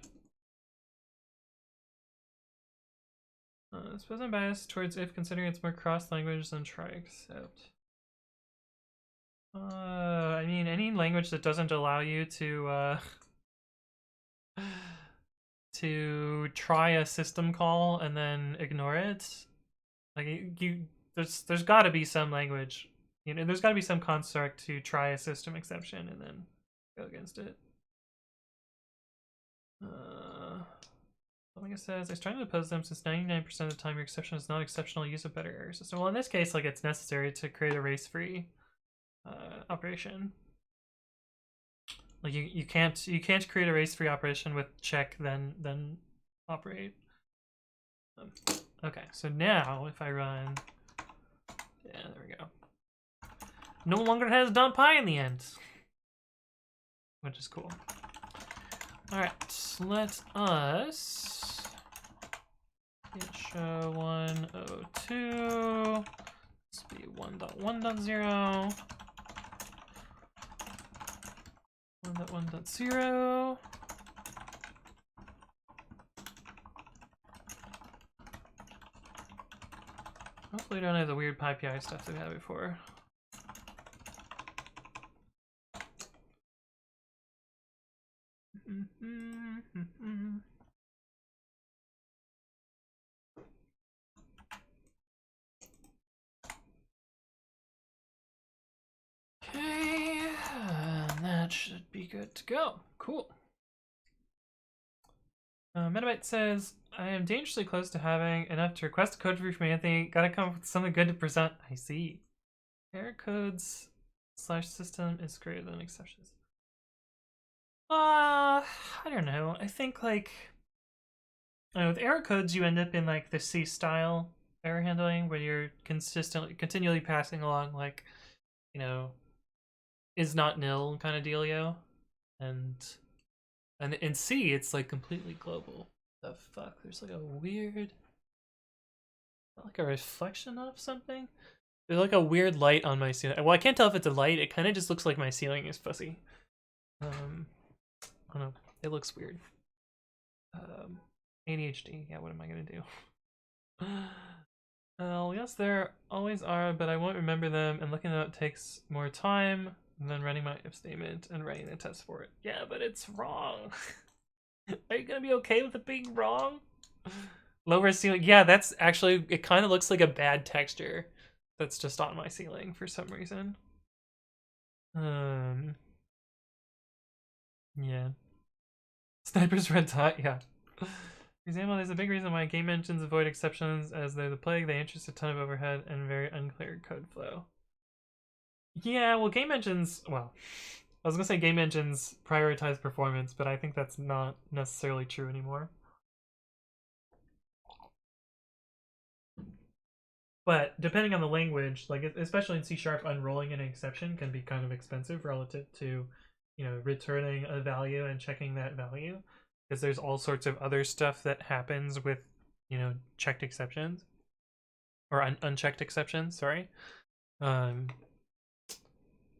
This wasn't biased towards if, considering it's more cross-language than try accept. I mean, any language that doesn't allow you to try a system call and then ignore it, like there's got to be some language, you know, there's got to be some construct to try a system exception and then go against it. Something it says, I was trying to oppose them since 99% of the time your exception is not exceptional. Use a better error system. Well, in this case, like, it's necessary to create a race-free operation. Like you can't create a race-free operation with check then operate. Okay, so now if I run, yeah, there we go. No longer has .py in the end, which is cool. All right, let us git show 102. Let's be 1.1.0. 1.1.0. Hopefully we don't have the weird PyPI stuff that we had before. Okay, that should be good to go. Cool. Metabyte says, I am dangerously close to having enough to request a code review from Anthony. Gotta come up with something good to present. I see. Error codes / system is greater than exceptions. I don't know. I think, like, I don't know, with error codes, you end up in like the C style error handling where you're continually passing along, like, you know, is not nil kind of dealio, and in C it's like completely global. The fuck? There's like a weird, like a reflection of something. There's like a weird light on my ceiling. Well, I can't tell if it's a light. It kind of just looks like my ceiling is fuzzy. I don't know. It looks weird. ADHD. Yeah, what am I gonna do? Well, yes, there always are, but I won't remember them, and looking at it takes more time than running my if statement and writing the test for it. Yeah, but it's wrong. Are you gonna be okay with it being wrong? Lower ceiling. Yeah, that's actually, it kind of looks like a bad texture that's just on my ceiling for some reason. Yeah. Sniper's red dot, yeah. For example, there's a big reason why game engines avoid exceptions, as they're the plague. They introduce a ton of overhead and very unclear code flow. Yeah, well, game engines, well, I was gonna say game engines prioritize performance, but I think that's not necessarily true anymore. But depending on the language, like especially in C#, unrolling an exception can be kind of expensive relative to, you know, returning a value and checking that value, because there's all sorts of other stuff that happens with, you know, checked exceptions or unchecked exceptions. Sorry.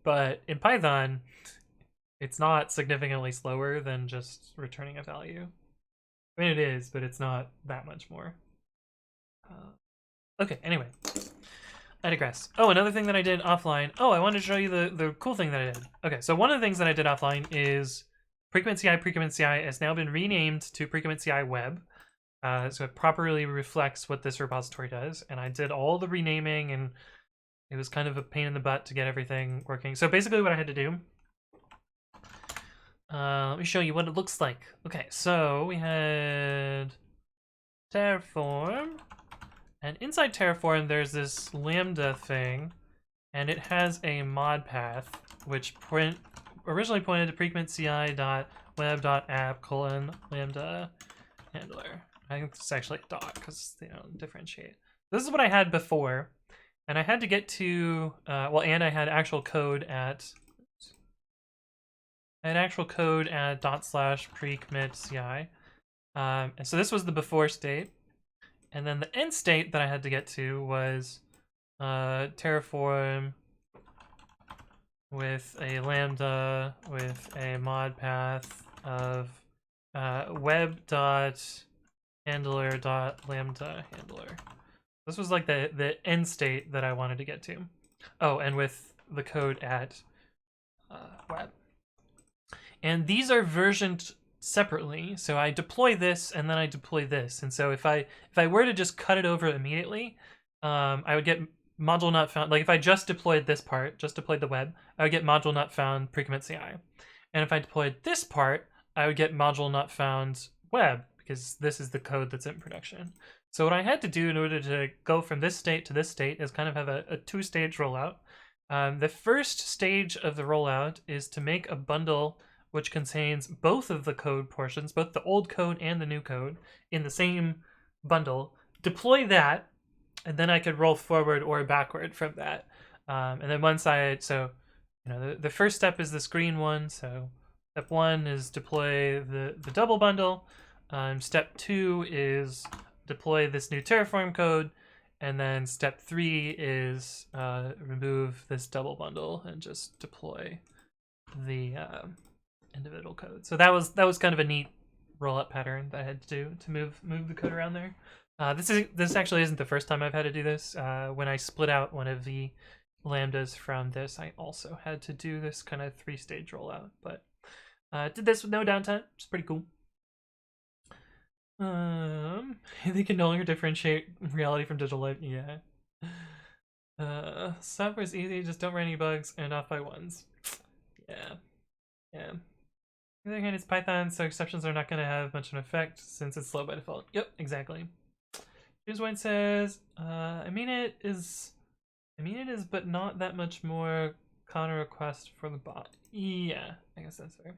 But in Python, it's not significantly slower than just returning a value. I mean, it is, but it's not that much more. Okay, anyway. I digress. Oh, another thing that I did offline. Oh, I wanted to show you the cool thing that I did. Okay, so one of the things that I did offline is pre-commit.ci has now been renamed to pre-commit.ci web. So it properly reflects what this repository does. And I did all the renaming, and it was kind of a pain in the butt to get everything working. So basically what I had to do, let me show you what it looks like. Okay, so we had Terraform, and inside Terraform there's this lambda thing, and it has a mod path which originally pointed to pre-commit.ci.web.app:lambda handler. I think it's actually dot because they don't differentiate. This is what I had before, and I had to get to and I had actual code at /pre-commit.ci. And so this was the before state, and then the end state that I had to get to was Terraform with a lambda with a mod path of web.handler.lambda handler. This was like the end state that I wanted to get to. Oh, and with the code at web. And these are versioned separately. So I deploy this and then I deploy this. And so if I were to just cut it over immediately, I would get module not found. Like if I just deployed this part, just deployed the web, I would get module not found pre-commit.ci. And if I deployed this part, I would get module not found web, because this is the code that's in production. So what I had to do in order to go from this state to this state is kind of have a two-stage rollout. The first stage of the rollout is to make a bundle which contains both of the code portions, both the old code and the new code, in the same bundle. Deploy that, and then I could roll forward or backward from that. And then once so the first step is this green one. So step 1 is deploy the double bundle. Step 2 is deploy this new Terraform code. And then step 3 is remove this double bundle and just deploy the individual code. So that was kind of a neat roll-up pattern that I had to do to move the code around there. This actually isn't the first time I've had to do this. When I split out one of the lambdas from this, I also had to do this kind of 3-stage rollout. But did this with no downtime. It's pretty cool. They can no longer differentiate reality from digital life. Yeah. Software's easy, just don't run any bugs and off by ones. Yeah. On the other hand, it's Python, so exceptions are not going to have much of an effect since it's slow by default. Yep, exactly. Here's one says, I mean it is, but not that much more counter request for the bot. Yeah, I guess that's fair.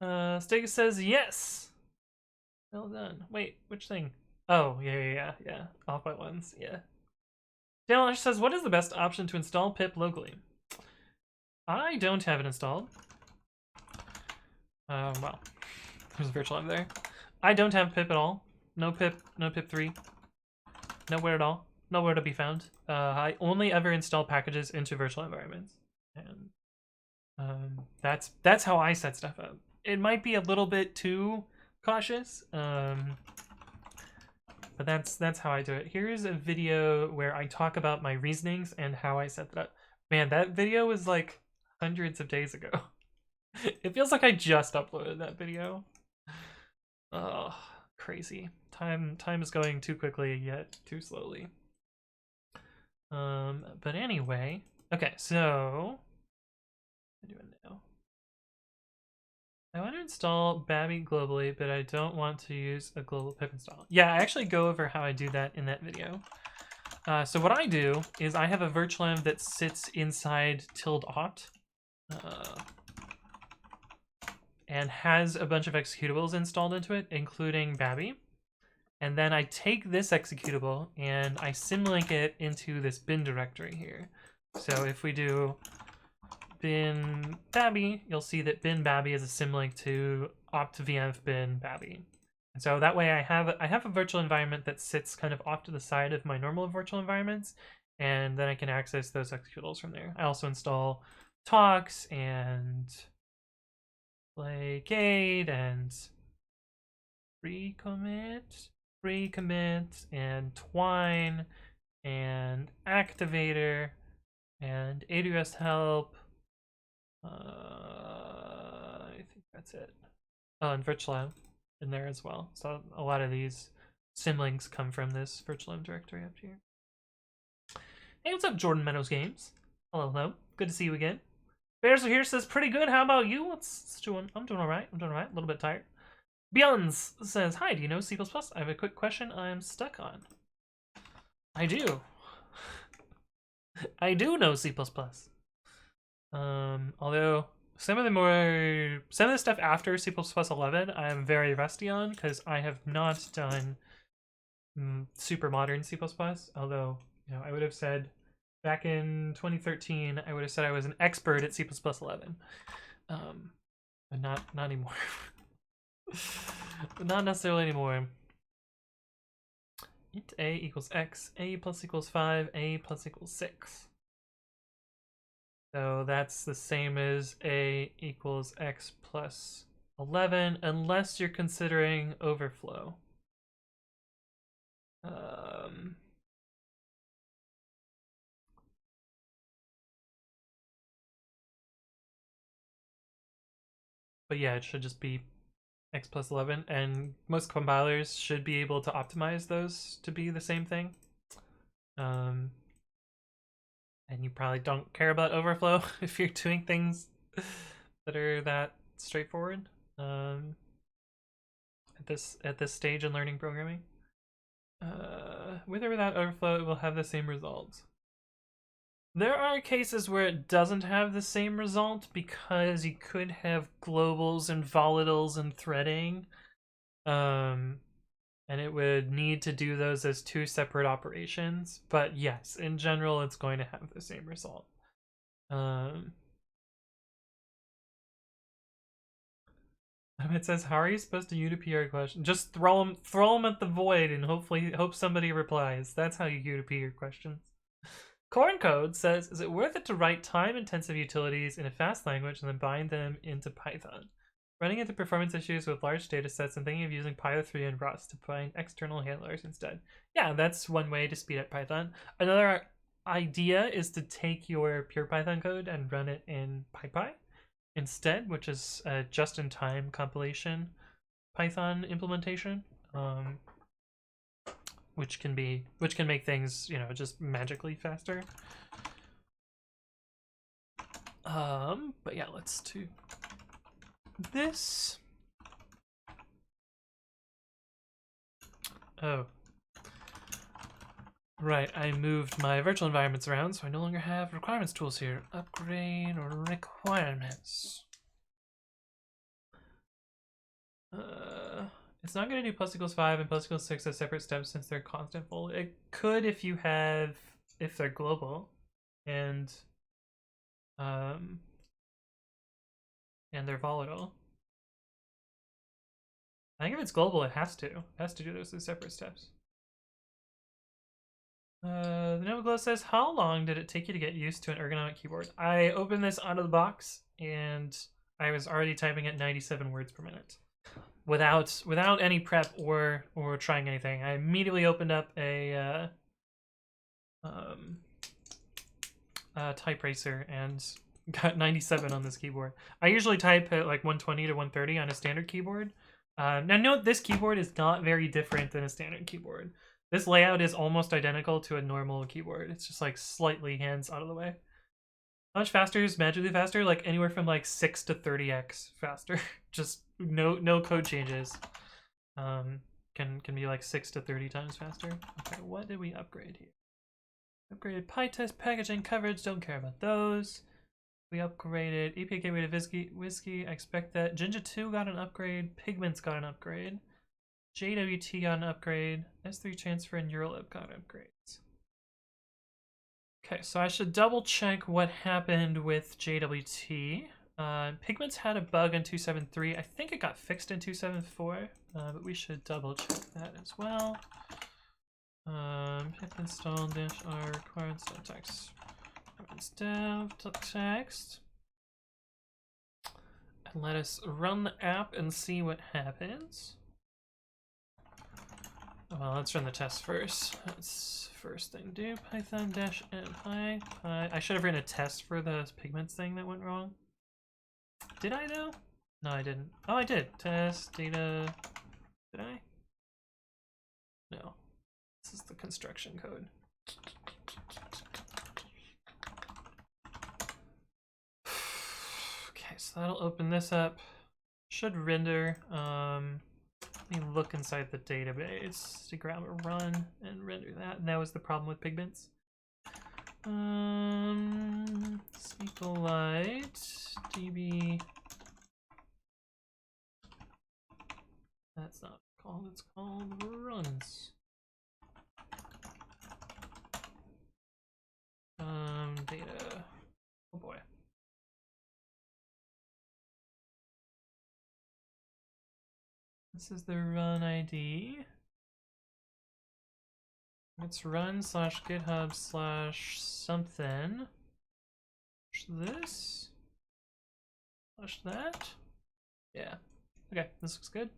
Stega says yes. Well done. Wait, which thing? Oh, yeah. Off by ones, yeah. Daniel says, what is the best option to install pip locally? I don't have it installed. Well, there's a virtual lab there. I don't have pip at all. No pip 3. Nowhere at all. Nowhere to be found. I only ever install packages into virtual environments. And that's how I set stuff up. It might be a little bit too cautious, but that's how I do it. Here's a video where I talk about my reasonings and how I set that up. Man, that video was like hundreds of days ago. It feels like I just uploaded that video. Oh, crazy. Time is going too quickly, yet too slowly. But anyway, okay, so what am I doing now? I want to install Babby globally, but I don't want to use a global pip install. Yeah, I actually go over how I do that in that video. So what I do is I have a virtualenv that sits inside ~opt and has a bunch of executables installed into it, including Babby. And then I take this executable and I symlink it into this bin directory here. So if we do bin Babby, you'll see that bin Babby is a symlink to opt-venv bin Babby. And so that way I have a virtual environment that sits kind of off to the side of my normal virtual environments, and then I can access those executables from there. I also install talks and placate and pre-commit and twine and activator and AWS help. I think that's it. Oh, and virtualenv in there as well. So a lot of these symlinks come from this virtualenv directory up here. Hey, what's up, Jordan Meadows Games? Hello. Good to see you again. Bears are here says, pretty good. How about you? What's doing? I'm doing all right. A little bit tired. Beyonds says, hi, do you know C++? I have a quick question I'm stuck on. I do. I do know C++. Although some of the stuff after C++ 11 I'm very rusty on, because I have not done super modern C++. Although, you know, I would have said back in 2013, I would have said I was an expert at C++ 11, but not anymore. But not necessarily anymore. Int a equals x, a plus equals 5, a plus equals 6. So that's the same as a equals x plus 11, unless you're considering overflow. But yeah, it should just be x plus 11, and most compilers should be able to optimize those to be the same thing. And you probably don't care about overflow if you're doing things that are that straightforward at this stage in learning programming. With or without overflow, it will have the same result. There are cases where it doesn't have the same result because you could have globals and volatiles and threading. And it would need to do those as two separate operations. But yes, in general, it's going to have the same result. It says, "How are you supposed to UDP your question? Just throw them at the void, and hope somebody replies. That's how you UDP your questions." Corn Code says, "Is it worth it to write time-intensive utilities in a fast language and then bind them into Python? Running into performance issues with large data sets and thinking of using Py3 and Rust to find external handlers instead." Yeah, that's one way to speed up Python. Another idea is to take your pure Python code and run it in PyPy instead, which is a just-in-time compilation Python implementation, which can make things, you know, just magically faster. But yeah, let's do this. Oh, right, I moved my virtual environments around, so I no longer have requirements tools here. Upgrade requirements. It's not going to do plus equals 5 and plus equals 6 as separate steps since they're constantful. It could if they're global, and they're volatile. I think if it's global, it has to do those as separate steps. The Novaglow says, "How long did it take you to get used to an ergonomic keyboard?" I opened this out of the box, and I was already typing at 97 words per minute. Without any prep or trying anything. I immediately opened up a type racer and got 97 on this keyboard. I usually type at like 120 to 130 on a standard keyboard. Now note, this keyboard is not very different than a standard keyboard. This layout is almost identical to a normal keyboard. It's just like slightly hands out of the way. How much faster is magically faster? Like anywhere from like 6 to 30x faster. Just no code changes. Can be like 6 to 30 times faster. Okay, what did we upgrade here? Upgraded PyTest packaging coverage. Don't care about those. We upgraded API gateway to wsgi. I expect that. Jinja 2 got an upgrade. Pigments got an upgrade. JWT got an upgrade. S3 transfer and Eurolib got upgrades. Okay, so I should double check what happened with JWT. Pigments had a bug in 2.7.3. I think it got fixed in 2.7.4, but we should double check that as well. Pip install -r requirements.txt. dev.txt. And let us run the app and see what happens. Well, let's run the test first. That's first thing to do. Python-npy. I should have written a test for the pigments thing that went wrong. Did I though? No, I didn't. Oh, I did. Test data. Did I? No. This is the construction code. Okay, so that'll open this up. Should render. Let me look inside the database to grab a run and render that. And that was the problem with pigments. SQLite db. That's not called. It's called runs. This is the run ID. It's run slash GitHub slash something. This slash that. Yeah. Okay, this looks good.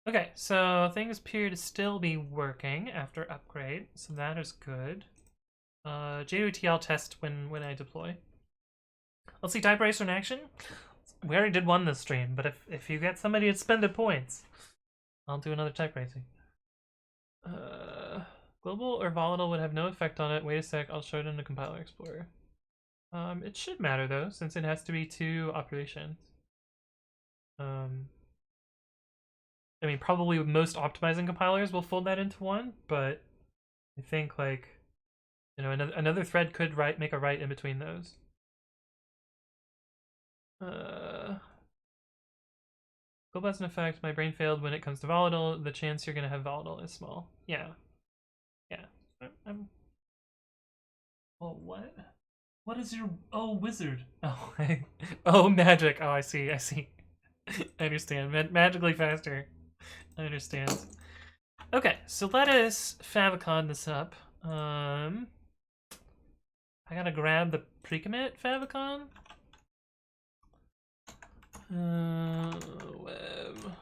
Okay, so things appear to still be working after upgrade, so that is good. JUTL test when I deploy. Let's see type racer in action. We already did one this stream, but if you get somebody to spend the points, I'll do another type racing. Global or volatile would have no effect on it. Wait a sec, I'll show it in the compiler explorer. It should matter though, since it has to be 2 operations. I mean, probably most optimizing compilers will fold that into 1, but I think, like, you know, another thread could make a write in between those. Global has an effect. My brain failed when it comes to volatile. The chance you're gonna have volatile is small. Yeah. Yeah. Oh, what? What is your... Oh, wizard. Oh, oh, magic. Oh, I see. I understand. Magically faster. I understand. Okay, so let us favicon this up. I gotta grab the pre-commit favicon. Web.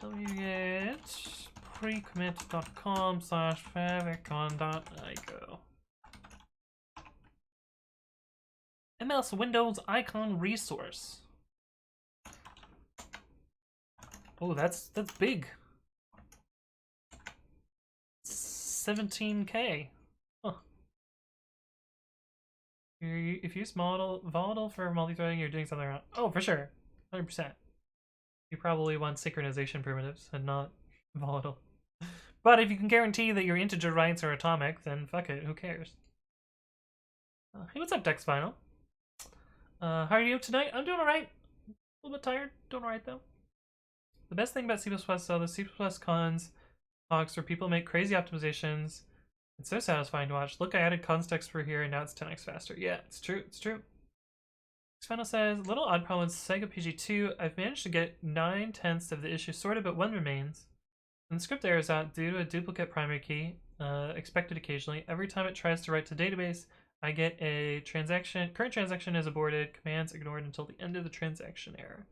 wget precommit.com/favicon.ico. MS Windows icon resource. Oh, that's big. 17K. Huh. If you use volatile for multi-threading, you're doing something wrong. Oh, for sure. 100%. You probably want synchronization primitives and not volatile. But if you can guarantee that your integer writes are atomic, then fuck it, who cares? Hey, what's up, Dex Final? How are you tonight? I'm doing alright. A little bit tired. Doing alright, though. The best thing about C++ though, the C++ cons talks where people make crazy optimizations. It's so satisfying to watch. Look, I added context for here and now it's 10x faster. Yeah, it's true. It's true. Final says, little odd problem with PG2. I've managed to get 9/10 of the issue sorted, but one remains. When the script errors out due to a duplicate primary key, expected occasionally. Every time it tries to write to database, I get a transaction. Current transaction is aborted. Commands ignored until the end of the transaction error.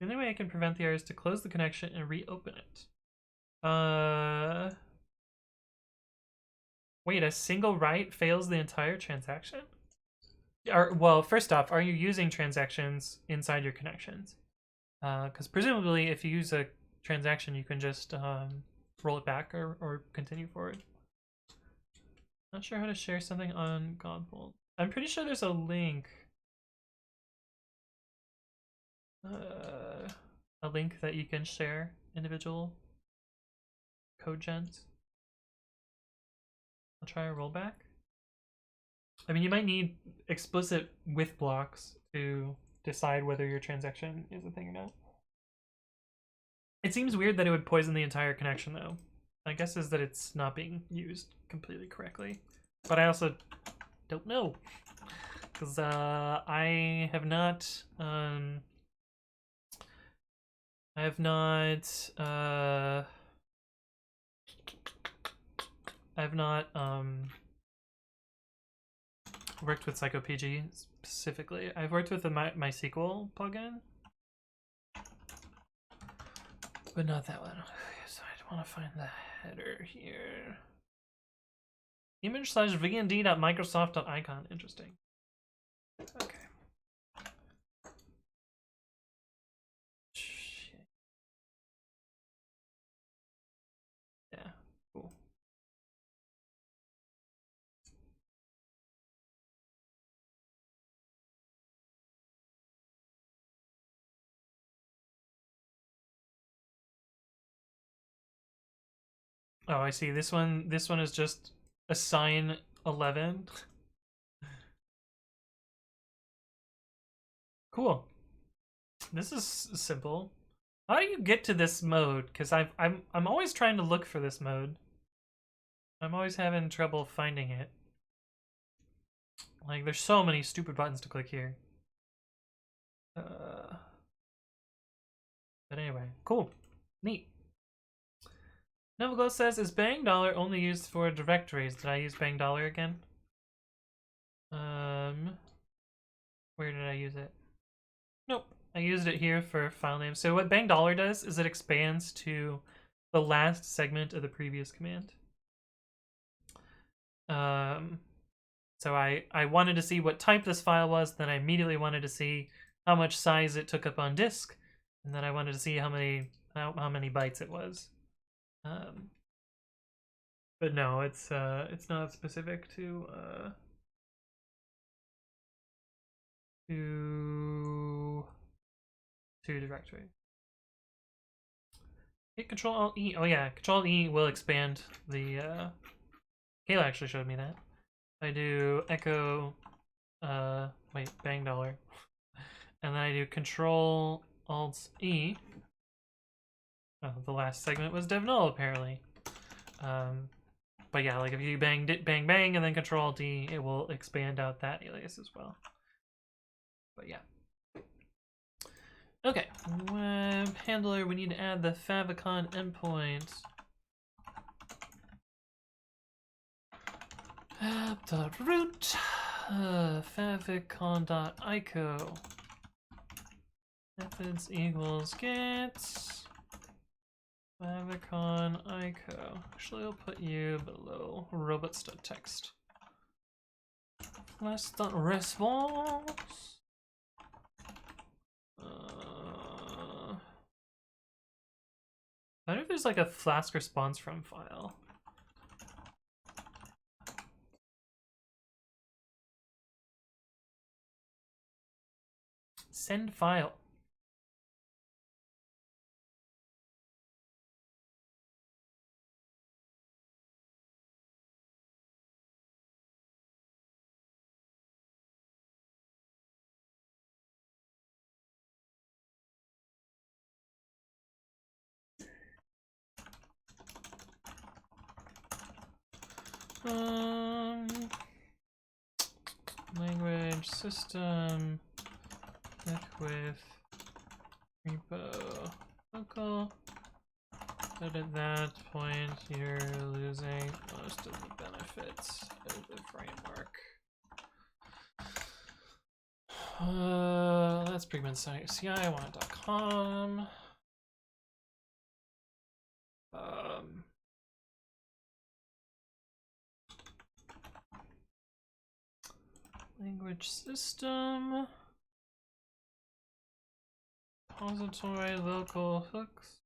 The only way I can prevent the error is to close the connection and reopen it. Wait, a single write fails the entire transaction? Well, first off, are you using transactions inside your connections? Because presumably, if you use a transaction, you can just roll it back or continue forward. Not sure how to share something on Godbolt. I'm pretty sure there's a link. A link that you can share individual code gens. I'll try a rollback. I mean, you might need explicit with blocks to decide whether your transaction is a thing or not. It seems weird that it would poison the entire connection, though. My guess is that it's not being used completely correctly. But I also don't know. Because I have not... worked with PsychoPG specifically. I've worked with the MySQL plugin, but not that one. Okay, so I want to find the header here. Image/vnd.microsoft.icon. Interesting. Okay. Shit. Yeah. Cool. Oh, I see. This one is just assign 11. Cool. This is simple. How do you get to this mode? Because I'm always trying to look for this mode. I'm always having trouble finding it. Like, there's so many stupid buttons to click here. But anyway, cool. Neat. Novaglow says, is bang dollar only used for directories? Did I use bang dollar again? Where did I use it? Nope. I used it here for file names. So what bang dollar does is it expands to the last segment of the previous command. So I wanted to see what type this file was, then I immediately wanted to see how much size it took up on disk, and then I wanted to see how many bytes it was. But no, it's not specific to directory. Hit Control Alt E. Oh yeah, Control Alt E will expand the. Kayla actually showed me that. I do echo. Wait, bang dollar, and then I do Control Alt E. Oh, the last segment was dev null apparently. But yeah, like if you bang bang and then Control Alt D, it will expand out that alias as well. But yeah. Okay, web handler, we need to add the favicon endpoint. App.root favicon.ico methods equals get favicon ico. Actually, I'll put you below robots.text. Flash.response. I wonder if there's like a Flask response from file. Send file. Language system with repo local. But at that point, you're losing most of the benefits of the framework. That's pre-commit.ci1.com. Language system. Repository local hooks.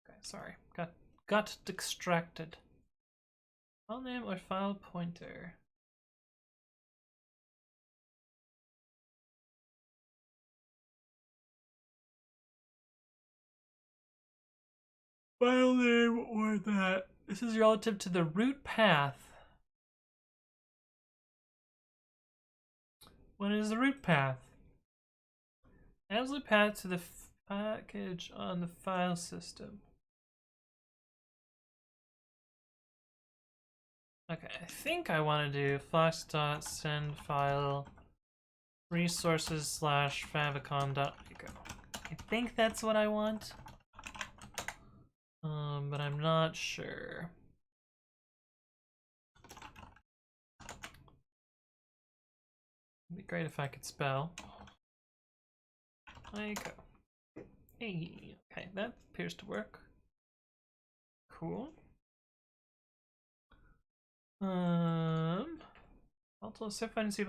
Okay, sorry. Got distracted. File name or file pointer? File name or that. This is relative to the root path. What is the root path? Absolute path to the package on the file system. Okay, I think I want to do flask.send file resources / favicon.ico. I think that's what I want. But I'm not sure. It'd be great if I could spell. Ico. Hey, okay, that appears to work. Cool. Also, so fun in C++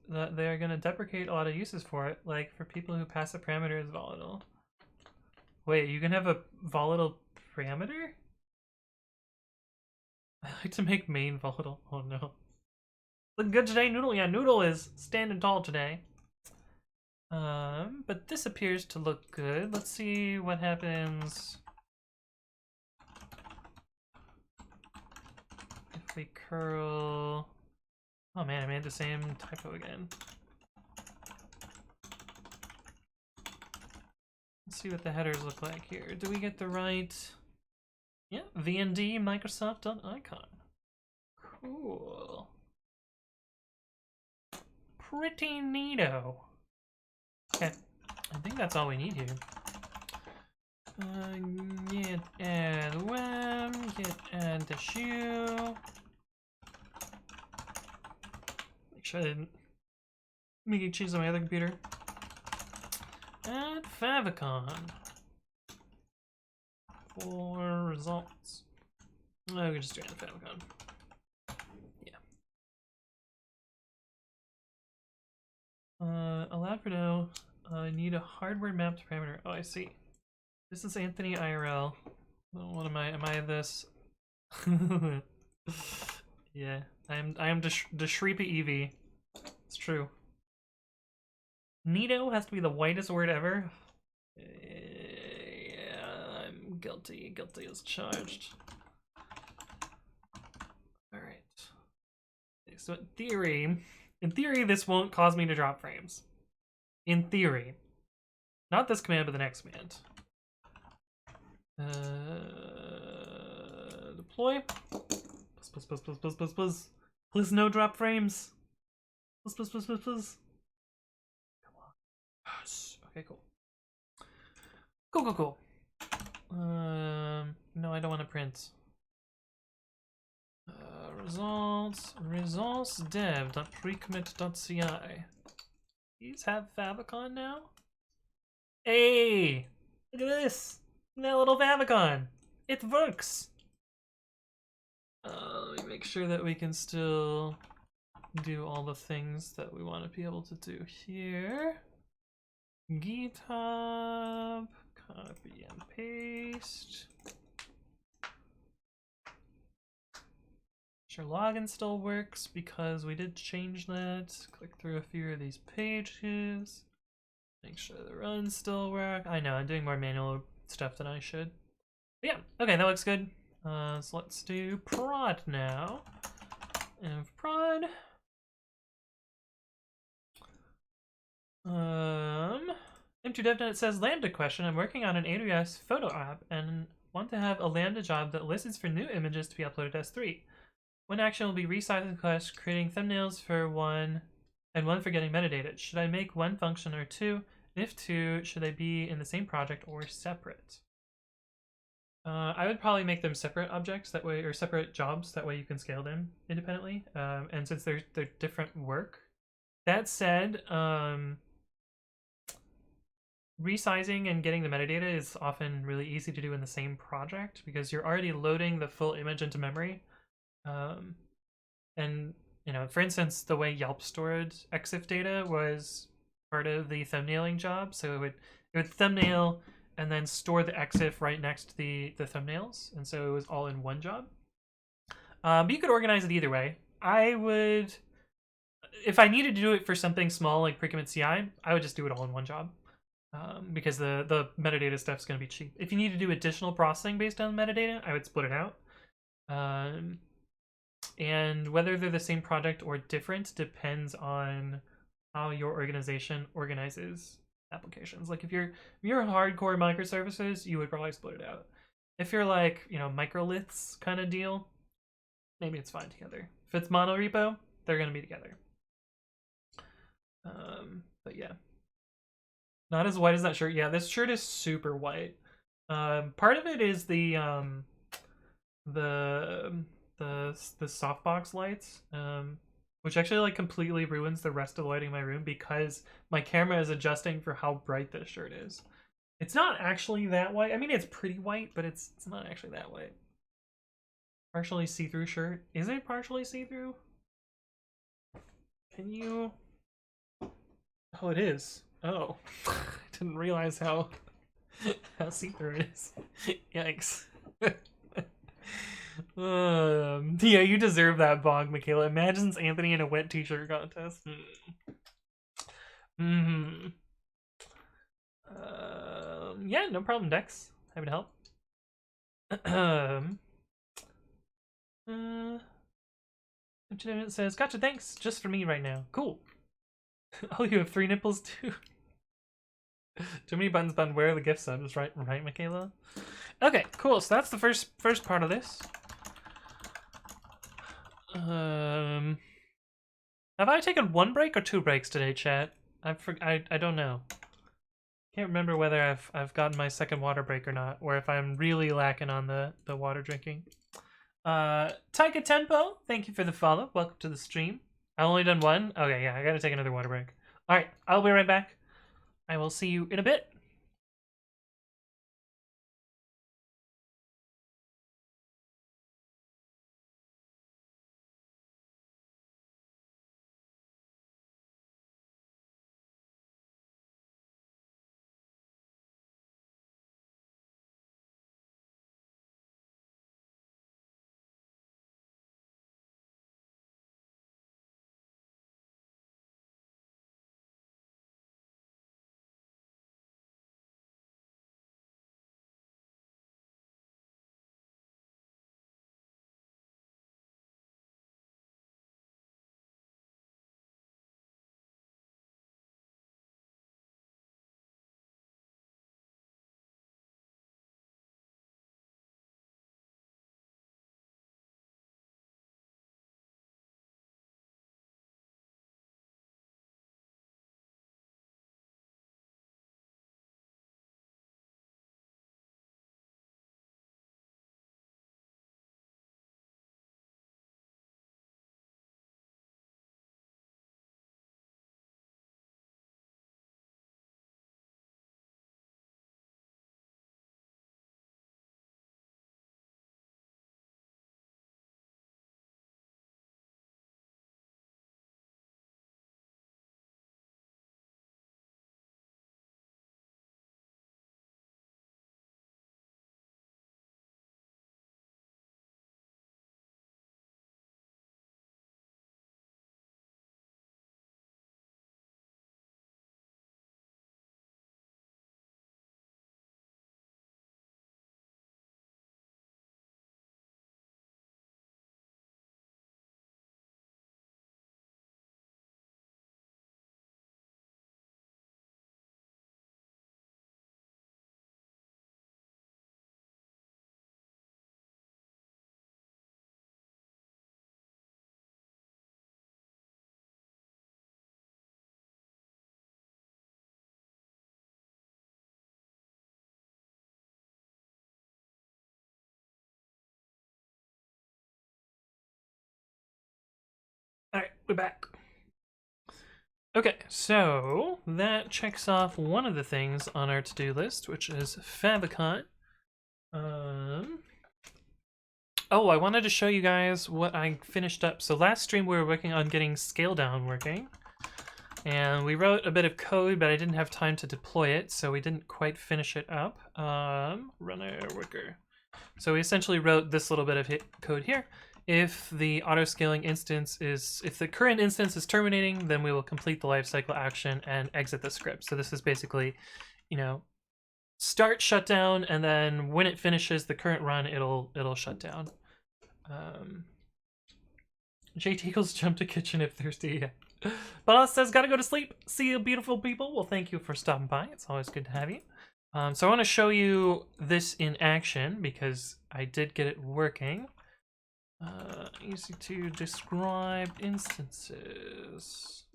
that they're gonna deprecate a lot of uses for it, like for people who pass a parameter as volatile. Wait, you can have a volatile parameter? I like to make main volatile. Oh no. Looking good today, Noodle? Yeah, Noodle is standing tall today. But this appears to look good. Let's see what happens if we curl. Oh man, I made the same typo again. Let's see what the headers look like here. Do we get the right? Yeah, VND Microsoft.icon. Cool. Pretty neato. Okay, I think that's all we need here. Git add web, git add the shoe. Make sure I didn't make a change on my other computer. Add favicon for results. Oh, we can just do add favicon. Yeah. Allowed for now. I need a hardware mapped parameter. Oh, I see. This is Anthony IRL. What am I? Am I this? Yeah, I am the Shreepa Eevee. It's true. Neato has to be the whitest word ever. Yeah, I'm guilty. Guilty as charged. Alright. So in theory, this won't cause me to drop frames. In theory. Not this command, but the next command. Deploy. Please no drop frames. Please. Come on. Yes. Okay, cool. Cool. No, I don't want to print. Results dev.pre-commit.ci. These have favicon now? Hey! Look at this! That little favicon! It works! Let me make sure that we can still do all the things that we want to be able to do here. Github, copy and paste. Sure, login still works because we did change that. Click through a few of these pages. Make sure the runs still work. I know, I'm doing more manual stuff than I should. But yeah, okay, that looks good. So let's do prod now. And prod. M2DevNet says lambda question. I'm working on an AWS photo app and want to have a lambda job that listens for new images to be uploaded to S3. One action will be resizing the quest, creating thumbnails for one, and one for getting metadata. Should I make one function or two? And if two, should they be in the same project or separate? I would probably make them separate objects that way, or separate jobs. That way you can scale them independently. And since they're different work. That said, resizing and getting the metadata is often really easy to do in the same project because you're already loading the full image into memory. And you know, for instance, the way Yelp stored EXIF data was part of the thumbnailing job, so it would thumbnail and then store the EXIF right next to the thumbnails, and so it was all in one job. But you could organize it either way. I would, if I needed to do it for something small like pre-commit.ci, I would just do it all in one job. Because the metadata stuff is going to be cheap. If you need to do additional processing based on metadata, I would split it out. And whether they're the same project or different depends on how your organization organizes applications. Like if you're hardcore microservices, you would probably split it out. If you're like, you know, microliths kind of deal, maybe it's fine together. If it's monorepo, they're going to be together. But yeah. Not as white as that shirt. Yeah, this shirt is super white. Part of it is the softbox lights, which actually like completely ruins the rest of the lighting in my room because my camera is adjusting for how bright this shirt is. It's not actually that white. I mean, it's pretty white, but it's not actually that white. Partially see-through shirt. Is it partially see-through? Can you? Oh, it is. Oh, I didn't realize how see-through it is. Yikes. Yeah, you deserve that bog, Michaela. Imagine Anthony in a wet t-shirt contest. Yeah, no problem, Dex. Happy to help. It says, gotcha, thanks. Just for me right now. Cool. Oh, you have 3 nipples too. Too many buttons, but where are the gift subs? Right, Michaela? Okay, cool. So that's the first part of this. Have I taken 1 break or 2 breaks today, chat? I don't know. Can't remember whether I've gotten my second water break or not, or if I'm really lacking on the water drinking. Taika Tempo, thank you for the follow. Welcome to the stream. I've only done 1. Okay, yeah, I gotta take another water break. All right, I'll be right back. I will see you in a bit. All right, we're back. Okay, so that checks off one of the things on our to-do list, which is favicon. Oh, I wanted to show you guys what I finished up. So last stream we were working on getting scale down working, and we wrote a bit of code, but I didn't have time to deploy it, so we didn't quite finish it up. Runner worker. So we essentially wrote this little bit of code here. If the auto-scaling instance is, if the current instance is terminating, then we will complete the lifecycle action and exit the script. So this is basically, you know, start shutdown, and then when it finishes the current run, it'll shut down. JT Eagles jump to kitchen if thirsty. Yeah. Boss says gotta go to sleep. See you, beautiful people. Well, thank you for stopping by. It's always good to have you. So I want to show you this in action because I did get it working. Easy to describe instances.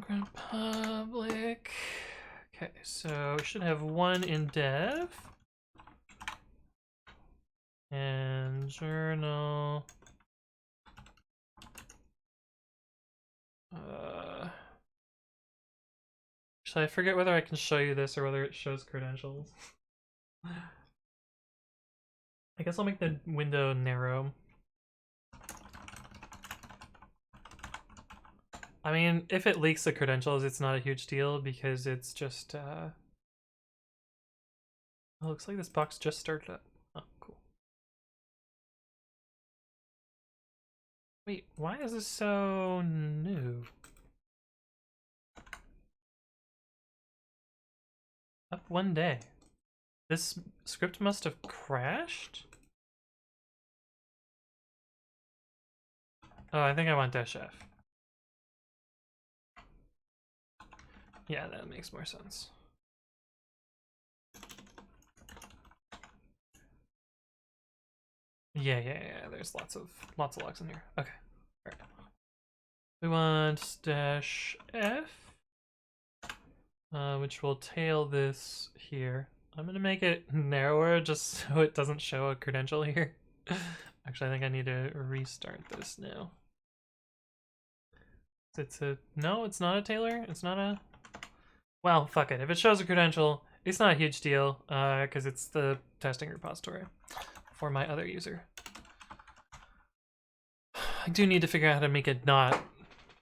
Grand public. Okay, so we should have 1 in dev. And journal. Should I forget whether I can show you this or whether it shows credentials? I guess I'll make the window narrow. I mean, if it leaks the credentials, it's not a huge deal because it's just, oh, looks like this box just started up. Oh, cool. Wait, why is this so new? Up 1 day. This script must have crashed? Oh, I think I want -f. Yeah, that makes more sense. Yeah. There's lots of logs in here. Okay. All right. We want dash f, which will tail this here. I'm gonna make it narrower just so it doesn't show a credential here. Actually, I think I need to restart this now. No, it's not a tailer. It's not a. Well, fuck it. If it shows a credential, it's not a huge deal, because it's the testing repository for my other user. I do need to figure out how to make it not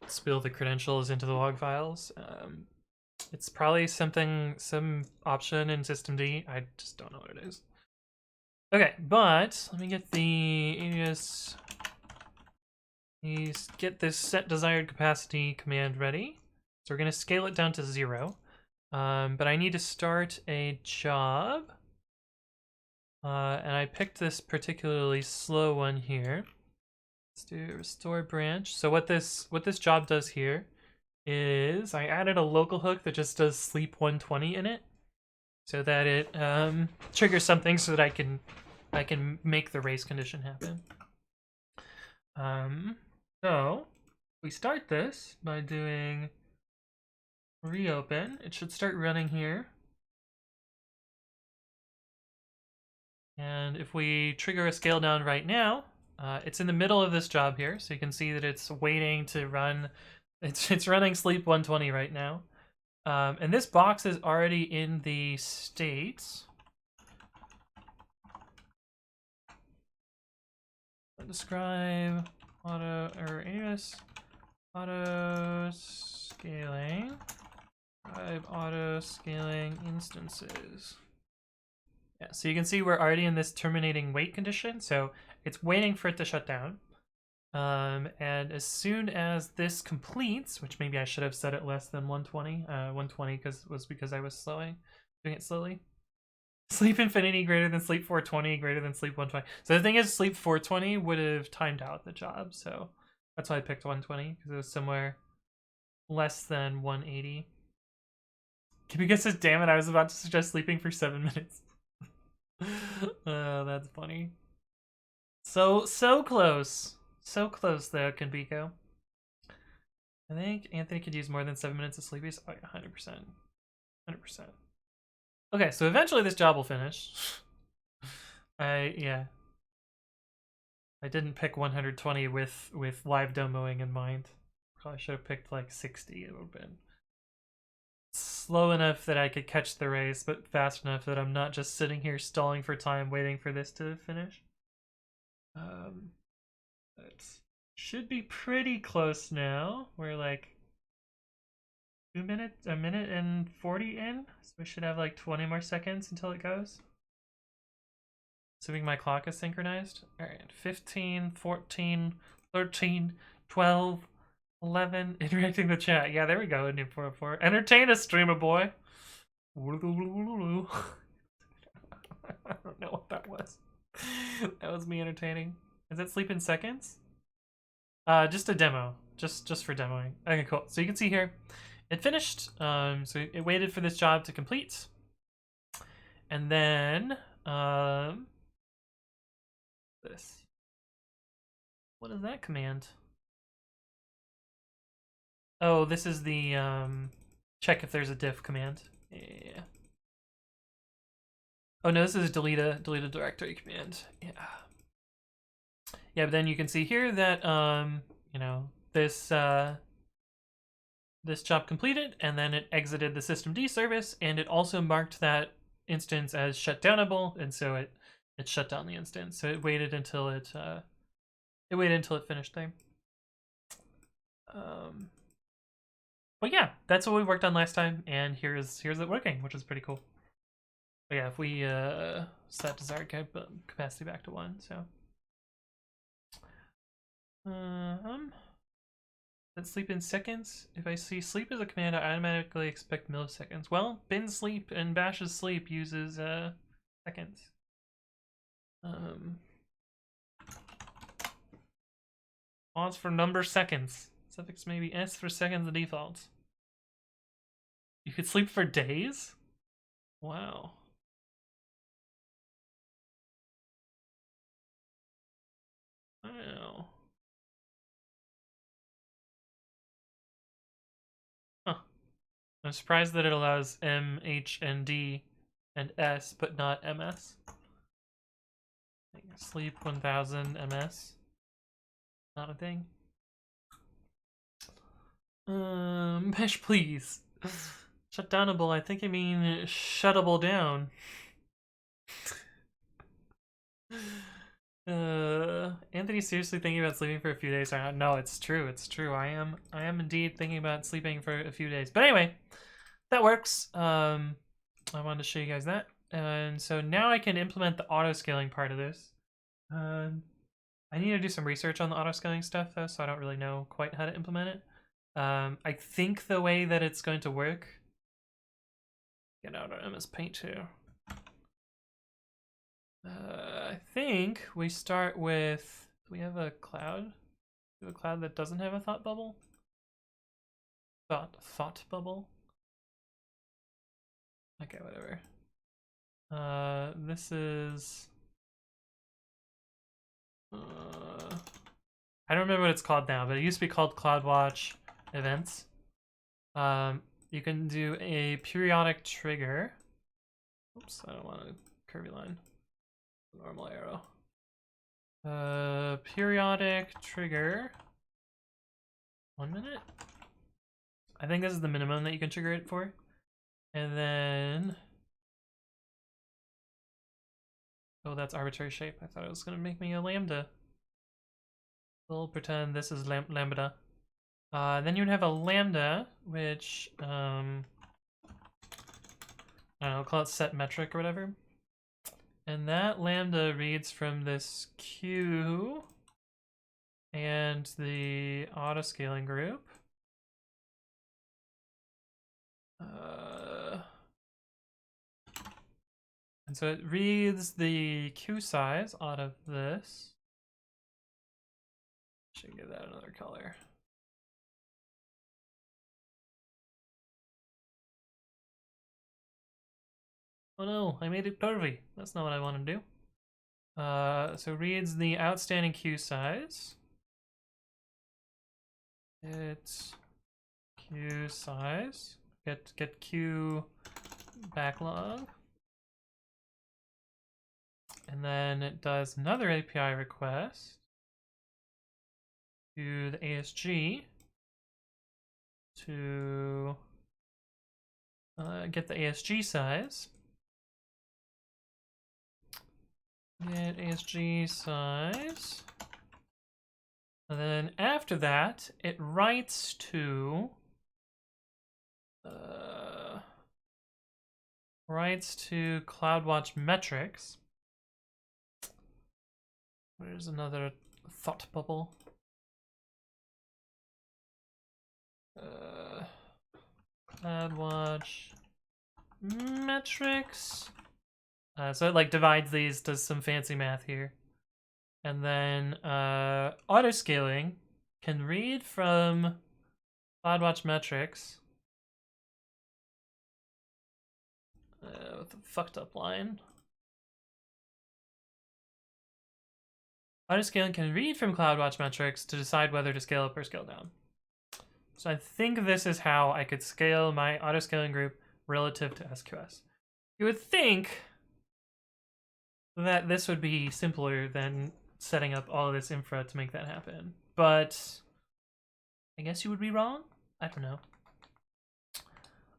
spill the credentials into the log files. It's probably some option in systemd. I just don't know what it is. Okay, but let me get the alias. Get this set desired capacity command ready. So we're gonna scale it down to 0. But I need to start a job. And I picked this particularly slow one here. Let's do restore branch. So what this job does here is I added a local hook that just does sleep 120 in it, so that it triggers something so that I can make the race condition happen. So we start this by doing reopen. It should start running here. And if we trigger a scale down right now, it's in the middle of this job here, so you can see that it's waiting to run. It's running sleep 120 right now. And this box is already in the states. Describe auto or alias auto scaling. Describe auto scaling instances. Yeah, so you can see we're already in this terminating wait condition, so it's waiting for it to shut down. And as soon as this completes, which maybe I should have set it less than 120, 120 was because I was doing it slowly. Sleep infinity greater than sleep 420 greater than sleep 120. So the thing is, sleep 420 would have timed out the job, so that's why I picked 120, because it was somewhere less than 180. Kibika says, damn it, I was about to suggest sleeping for 7 minutes. That's funny. So close. So close though, Kanbiko. I think Anthony could use more than 7 minutes of sleepies. Oh yeah, 100%. 100%. Okay, so eventually this job will finish. Yeah. I didn't pick 120 with live demoing in mind. Probably should have picked like 60. It would have been slow enough that I could catch the race, but fast enough that I'm not just sitting here stalling for time waiting for this to finish. It should be pretty close now. We're like a minute and 40 in, so we should have like 20 more seconds until it goes. Assuming my clock is synchronized. All right, 15, 14, 13, 12, 11. Interacting the chat. Yeah, there we go. New 404. Entertain us, streamer boy. I don't know what that was. That was me entertaining. Is that sleep in seconds? Just a demo. Just for demoing. Okay, cool. So you can see here, it finished. So it waited for this job to complete. And then, this. What is that command? Oh, this is the, check if there's a diff command. Yeah. Oh no, this is delete a directory command. Yeah. Yeah, but then you can see here that, you know, this job completed, and then it exited the systemd service, and it also marked that instance as shutdownable, and so it shut down the instance. So it waited until it finished there. But yeah, that's what we worked on last time, and here's it working, which is pretty cool. But yeah, if we set desired capacity back to 1, so let's sleep in seconds. If I see sleep as a command, I automatically expect milliseconds. Well, bin sleep and bash's sleep uses seconds. Pause for number seconds. Suffix maybe S for seconds the default. You could sleep for days? Wow. Wow. Huh. I'm surprised that it allows M, H, and D and S, but not MS. Sleep 1000 MS. Not a thing. Mesh, please. Shutdownable, I think I mean shuttable down. Anthony's seriously thinking about sleeping for a few days right now. No, it's true. It's true. I am indeed thinking about sleeping for a few days. But anyway, that works. I wanted to show you guys that. And so now I can implement the auto scaling part of this. I need to do some research on the auto scaling stuff though, so I don't really know quite how to implement it. I think the way that it's going to work. Get out of MS Paint too. I think we start with. Do we have a cloud? Do we have a cloud that doesn't have a thought bubble? Thought bubble? Okay, whatever. This is. I don't remember what it's called now, but it used to be called CloudWatch Events. You can do a periodic trigger. Oops, I don't want a curvy line. Normal arrow. Periodic trigger. 1 minute? I think this is the minimum that you can trigger it for. And then... Oh, that's arbitrary shape. I thought it was gonna make me a lambda. We'll pretend this is lambda. Then you would have a lambda, which, I don't know, call it set metric or whatever. And that lambda reads from this queue and the auto scaling group. And so it reads the queue size out of this. Should give that another color. Oh no, I made it curvy. That's not what I want to do. So reads the outstanding queue size. It's queue size. Get queue backlog. And then it does another API request to the ASG to get the ASG size. Get ASG size. And then after that, it writes to CloudWatch metrics. Where's another thought bubble? CloudWatch metrics. So it like divides these, does some fancy math here. And then auto scaling can read from CloudWatch metrics with a fucked up line. Auto scaling can read from CloudWatch metrics to decide whether to scale up or scale down. So I think this is how I could scale my auto scaling group relative to SQS. You would think that this would be simpler than setting up all of this infra to make that happen, but I guess you would be wrong. I don't know.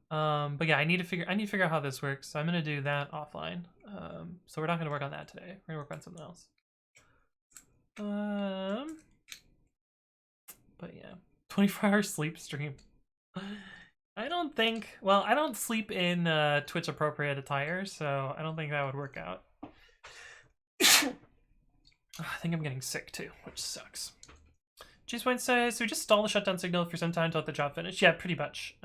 But yeah, I need to figure out how this works. So I'm gonna do that offline. So we're not gonna work on that today. We're gonna work on something else. But yeah, 24-hour sleep stream. I don't think. Well, I don't sleep in Twitch appropriate attire, so I don't think that would work out. I think I'm getting sick too, which sucks. Cheese Point says, so we just stall the shutdown signal for some time to let the job finish. Yeah, pretty much.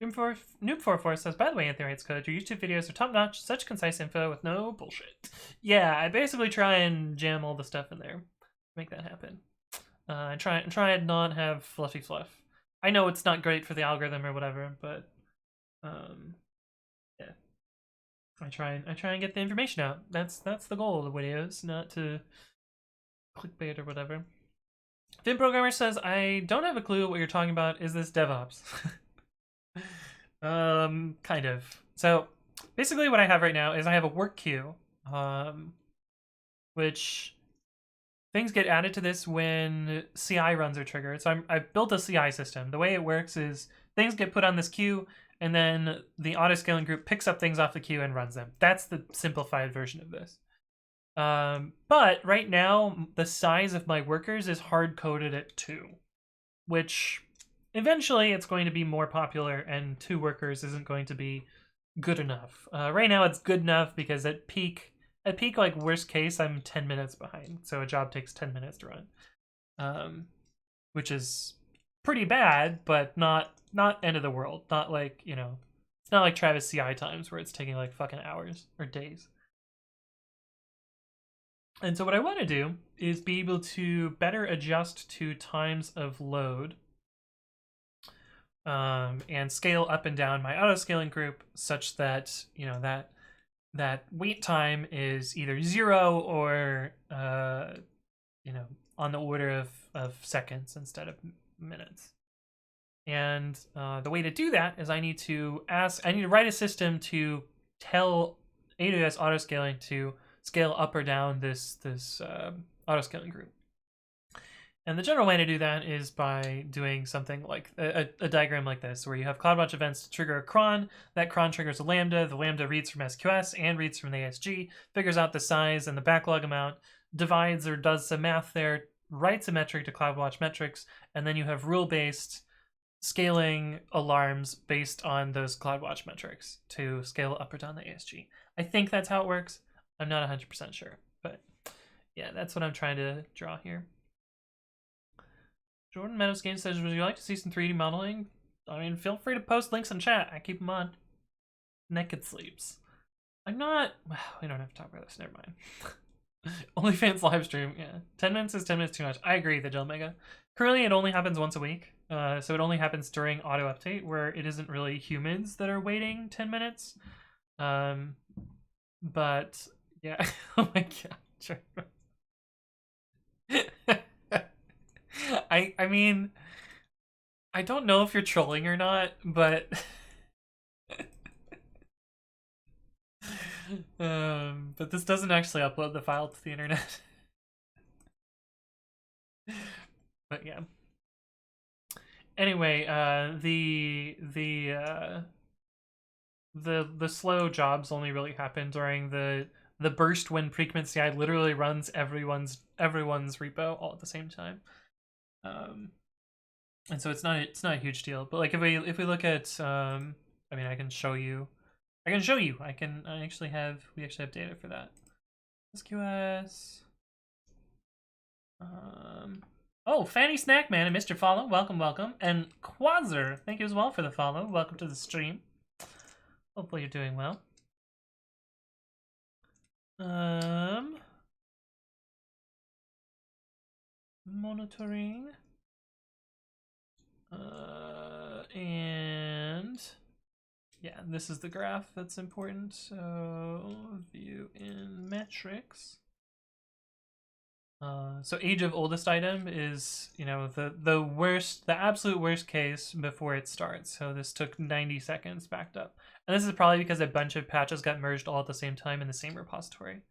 Noob44 says, by the way, Anthony writes code. Your YouTube videos are top notch, such concise info with no bullshit. Yeah, I basically try and jam all the stuff in there, make that happen. I try and not have fluffy fluff. I know it's not great for the algorithm or whatever, but yeah. I try and get the information out. That's the goal of the videos, not to clickbait or whatever. Fin Programmer says, I don't have a clue what you're talking about. Is this DevOps? Kind of. So basically what I have right now is I have a work queue, which things get added to this when CI runs are triggered. So I've built a CI system. The way it works is things get put on this queue, and then the auto-scaling group picks up things off the queue and runs them. That's the simplified version of this. But right now, the size of my workers is hard-coded at 2, which eventually it's going to be more popular, and 2 workers isn't going to be good enough. Right now it's good enough because at peak, like worst case, I'm 10 minutes behind. So a job takes 10 minutes to run, which is pretty bad, but not end of the world. Not like, you know, it's not like Travis CI times where it's taking like fucking hours or days. And so what I want to do is be able to better adjust to times of load, and scale up and down my auto scaling group such that, you know, that wait time is either 0 or you know, on the order of seconds instead of minutes. And the way to do that is I need to write a system to tell AWS autoscaling to scale up or down this autoscaling group. And the general way to do that is by doing something like a diagram like this, where you have CloudWatch events to trigger a cron. That cron triggers a lambda. The lambda reads from SQS and reads from the ASG, figures out the size and the backlog amount, divides or does some math there, writes a metric to CloudWatch metrics, and then you have rule-based scaling alarms based on those CloudWatch metrics to scale up or down the ASG. I think that's how it works. I'm not 100% sure, but yeah, that's what I'm trying to draw here. Jordan Meadows Game says, would you like to see some 3D modeling? I mean, feel free to post links in chat. I keep them on. Naked Sleeps. I'm not... We don't have to talk about this. Never mind. OnlyFans live stream. Yeah. 10 minutes is 10 minutes too much. I agree, the Jill Mega. Currently, it only happens once a week. So it only happens during auto update, where it isn't really humans that are waiting 10 minutes. But, yeah. Oh my god. Sure. I mean, I don't know if you're trolling or not, but but this doesn't actually upload the file to the internet. But yeah. Anyway, the slow jobs only really happen during the burst when pre-commit.ci literally runs everyone's repo all at the same time. And so it's not a huge deal. But like if we look at I mean, I can show you. We actually have data for that. SQS. Oh, Fanny Snackman and Mr. Follow, welcome. And Quazer, thank you as well for the follow. Welcome to the stream. Hopefully you're doing well. Monitoring. And yeah, this is the graph that's important. So view in metrics. So age of oldest item is, you know, the absolute worst case before it starts. So this took 90 seconds backed up. And this is probably because a bunch of patches got merged all at the same time in the same repository.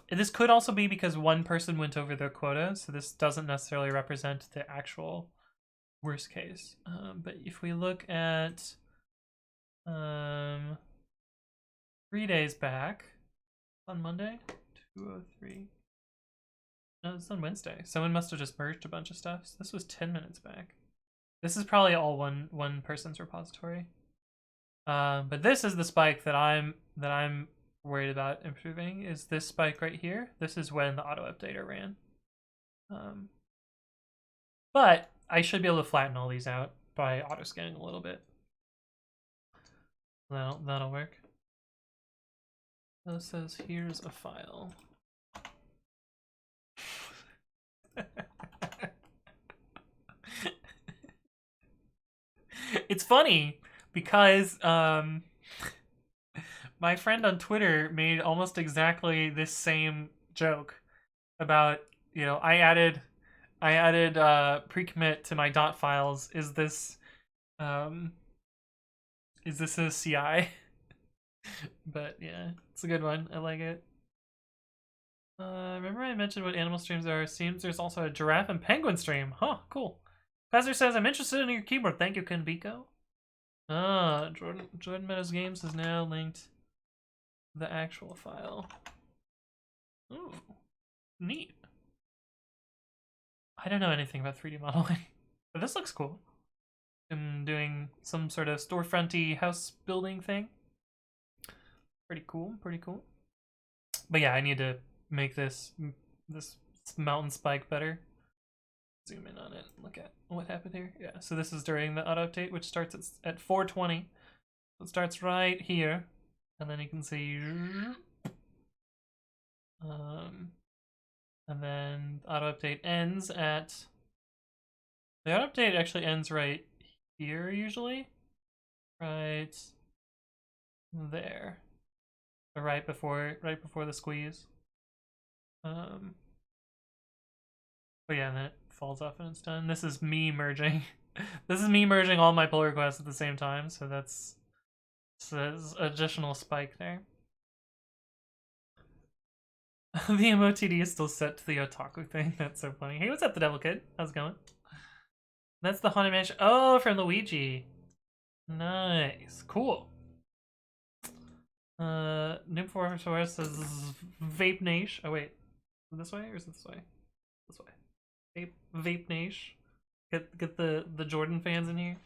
This could also be because one person went over their quota, so this doesn't necessarily represent the actual worst case. But if we look at 3 days back, on Monday, 2:03. No, it's on Wednesday. Someone must have just merged a bunch of stuff. So this was 10 minutes back. This is probably all one person's repository. But this is the spike that I'm worried about improving, is this spike right here. This is when the auto updater ran. But I should be able to flatten all these out by auto scanning a little bit. That'll work. It says here's a file. It's funny because my friend on Twitter made almost exactly this same joke about, you know, I added pre-commit to my dot files. Um is this a CI? But yeah, it's a good one. I like it. Remember I mentioned what animal streams are? Seems there's also a giraffe and penguin stream. Huh, cool. Pastor says, I'm interested in your keyboard. Thank you, Kenbiko. Ah, Jordan Meadows Games is now linked to the actual file. Ooh, neat. I don't know anything about 3D modeling, but this looks cool. I'm doing some sort of storefronty house building thing. Pretty cool, pretty cool. But yeah, I need to make this mountain spike better. Zoom in on it. Look at what happened here. Yeah, so this is during the auto update, which starts at 420. So it starts right here, and then you can see, and then the auto update ends at. The auto update actually ends right here usually, right there, so right before the squeeze. But yeah, and then it falls off and it's done. This is me merging. This is me merging all my pull requests at the same time, so that's there's additional spike there. The MOTD is still set to the otaku thing. That's so funny. Hey, what's up, the Devil Kid? How's it going? That's the Haunted Mansion. Oh, from Luigi. Nice. Cool. New Performance says Vape Nation. Oh, wait. Is it this way or is it this way? This way. Vape Nation. Get the Jordan fans in here.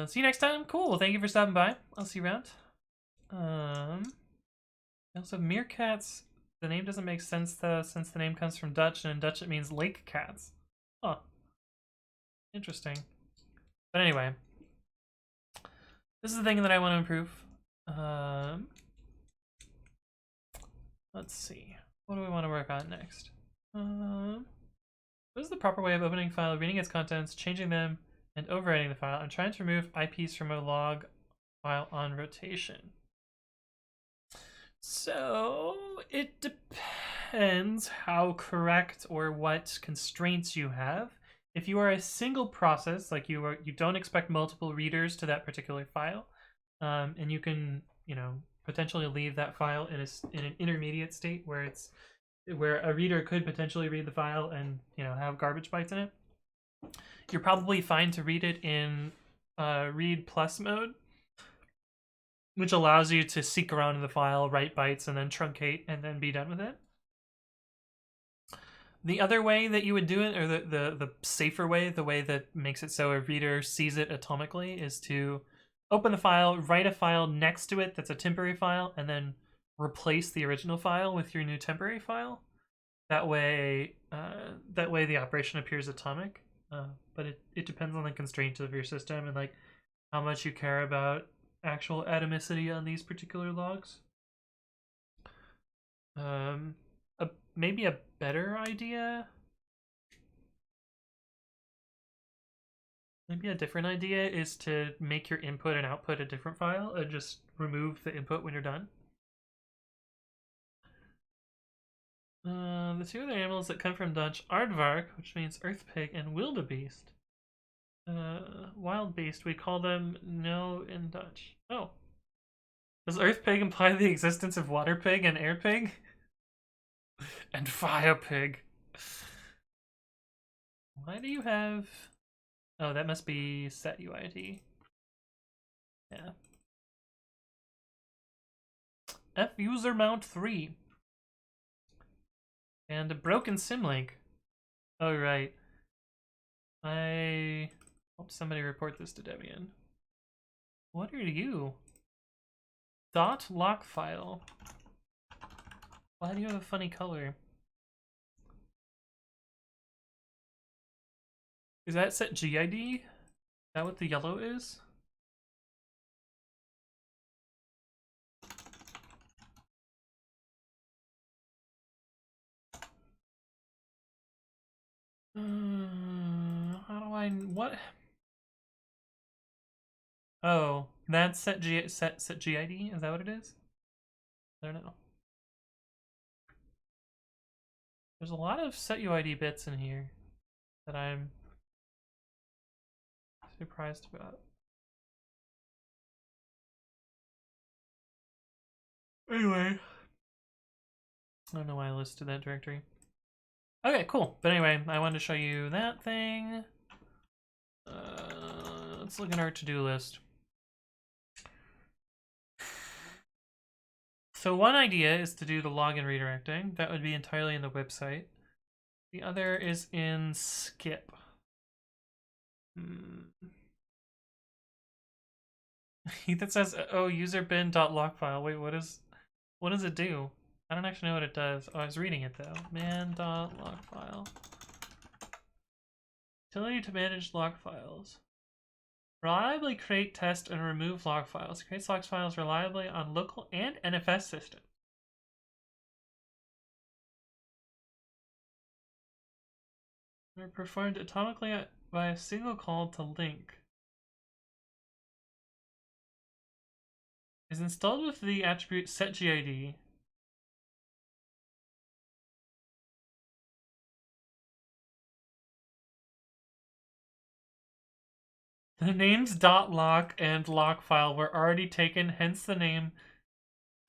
See you next time. Cool. Well, thank you for stopping by. I'll see you around. Also, meerkats. The name doesn't make sense though, since the name comes from Dutch, and in Dutch it means lake cats. Huh. Interesting. But anyway, this is the thing that I want to improve. Let's see. What do we want to work on next? What is the proper way of opening a file, reading its contents, changing them, and overwriting the file? I'm trying to remove IPs from a log file on rotation. So it depends how correct or what constraints you have. If you are a single process, like you don't expect multiple readers to that particular file, and you can, you know, potentially leave that file in an intermediate state where a reader could potentially read the file and, you know, have garbage bytes in it. You're probably fine to read it in read plus mode, which allows you to seek around in the file, write bytes, and then truncate, and then be done with it. The other way that you would do it, or the safer way, the way that makes it so a reader sees it atomically, is to open the file, write a file next to it that's a temporary file, and then replace the original file with your new temporary file. That way the operation appears atomic. But it depends on the constraints of your system and like how much you care about actual atomicity on these particular logs. Maybe a better idea. Maybe a different idea is to make your input and output a different file and just remove the input when you're done. The two other animals that come from Dutch, aardvark, which means earth pig, and wildebeest. Wild beast, we call them no in Dutch. Oh. Does earth pig imply the existence of water pig and air pig? And fire pig. Why do you have... Oh, that must be set UID. Yeah. F user mount 3. And a broken symlink. Oh, right. I hope somebody report this to Debian. What are you? Dot lock file. Why do you have a funny color? Is that set GID? Is that what the yellow is? How do I... What? Oh, that's set GID? Is that what it is? I don't know. There's a lot of setuid bits in here that I'm surprised about. Anyway, I don't know why I listed that directory. Okay, cool. But anyway, I wanted to show you that thing. Let's look at our to-do list. So one idea is to do the login redirecting. That would be entirely in the website. The other is in Skip. Ethan says, "Oh, user bin.lockfile." Wait, what does it do? I don't actually know what it does. Oh, I was reading it though. Man.lockfile. Utility to manage log files. Reliably create, test, and remove log files. Creates log files reliably on local and NFS systems. They're performed atomically by a single call to link. Is installed with the attribute setGID. The names .lock and lockfile were already taken, hence the name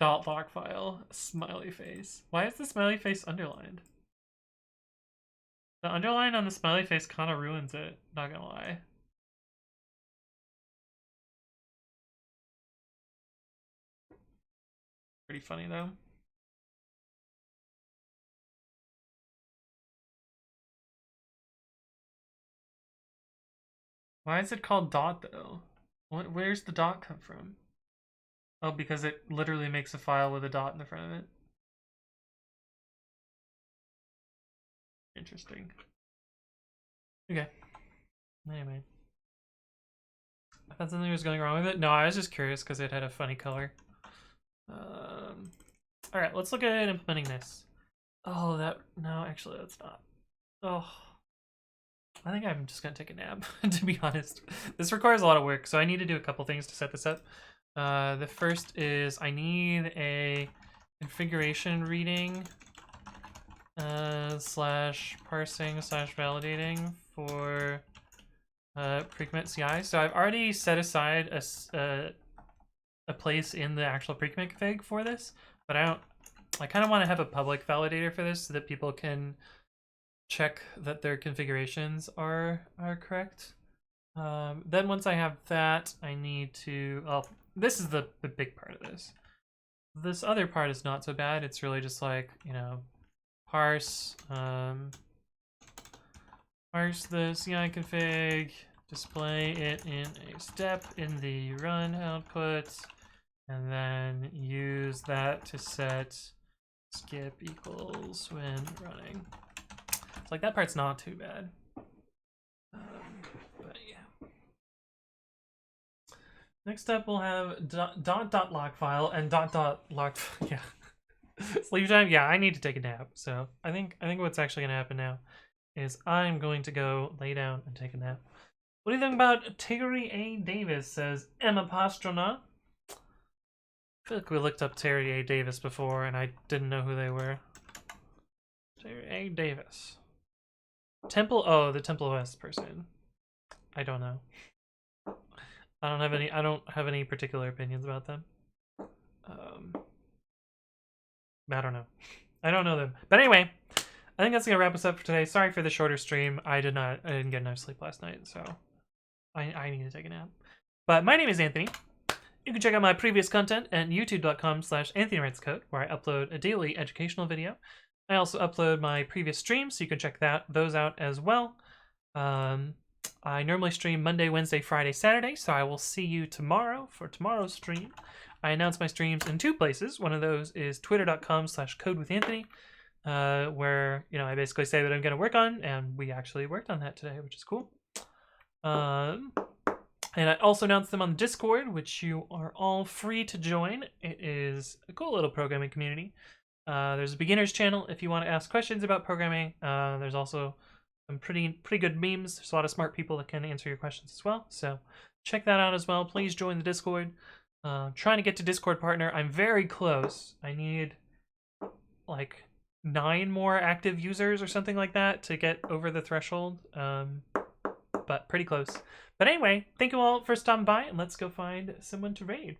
.lockfile. Smiley face. Why is the smiley face underlined? The underline on the smiley face kind of ruins it, not gonna lie. Pretty funny though. Why is it called dot though? Where's the dot come from? Oh, because it literally makes a file with a dot in the front of it. Interesting. Okay. Anyway. I thought something was going wrong with it. No, I was just curious because it had a funny color. Alright, let's look at implementing this. Oh, no, actually, that's not. Oh. I think I'm just gonna take a nap, to be honest. This requires a lot of work, so I need to do a couple things to set this up. The first is I need a configuration reading slash parsing slash validating for pre-commit.ci. So I've already set aside a place in the actual pre-commit config for this, but I kind of want to have a public validator for this so that people can check that their configurations are correct. Then once I have that, I need to, well, this is the big part of this. This other part is not so bad. It's really just like, you know, parse the CI config, display it in a step in the run output, and then use that to set skip equals when running. It's like that part's not too bad. But yeah. Next up, we'll have dot.lock file and dot.lock. Yeah. Sleep time. Yeah, I need to take a nap. So I think what's actually gonna happen now is I'm going to go lay down and take a nap. What do you think about Terry A. Davis? Says Emma Pastrana. I feel like we looked up Terry A. Davis before and I didn't know who they were. Terry A. Davis. Temple, oh, the Temple West person. I don't know. I don't have any particular opinions about them. I don't know. I don't know them. But anyway, I think that's gonna wrap us up for today. Sorry for the shorter stream. I didn't get enough sleep last night, so I need to take a nap. But my name is Anthony. You can check out my previous content at youtube.com/AnthonyWritesCode, where I upload a daily educational video. I also upload my previous streams, so you can check those out as well. I normally stream Monday, Wednesday, Friday, Saturday, so I will see you tomorrow for tomorrow's stream. I announce my streams in two places. One of those is twitter.com/codewithanthony, where, you know, I basically say what I'm going to work on, and we actually worked on that today, which is cool. And I also announced them on the Discord, which you are all free to join. It is a cool little programming community. There's a beginners channel if you want to ask questions about programming. There's also some pretty good memes. There's a lot of smart people that can answer your questions as well. So check that out as well. Please join the Discord. Trying to get to Discord partner. I'm very close. I need like 9 more active users or something like that to get over the threshold. But pretty close. But anyway, thank you all for stopping by, and let's go find someone to raid.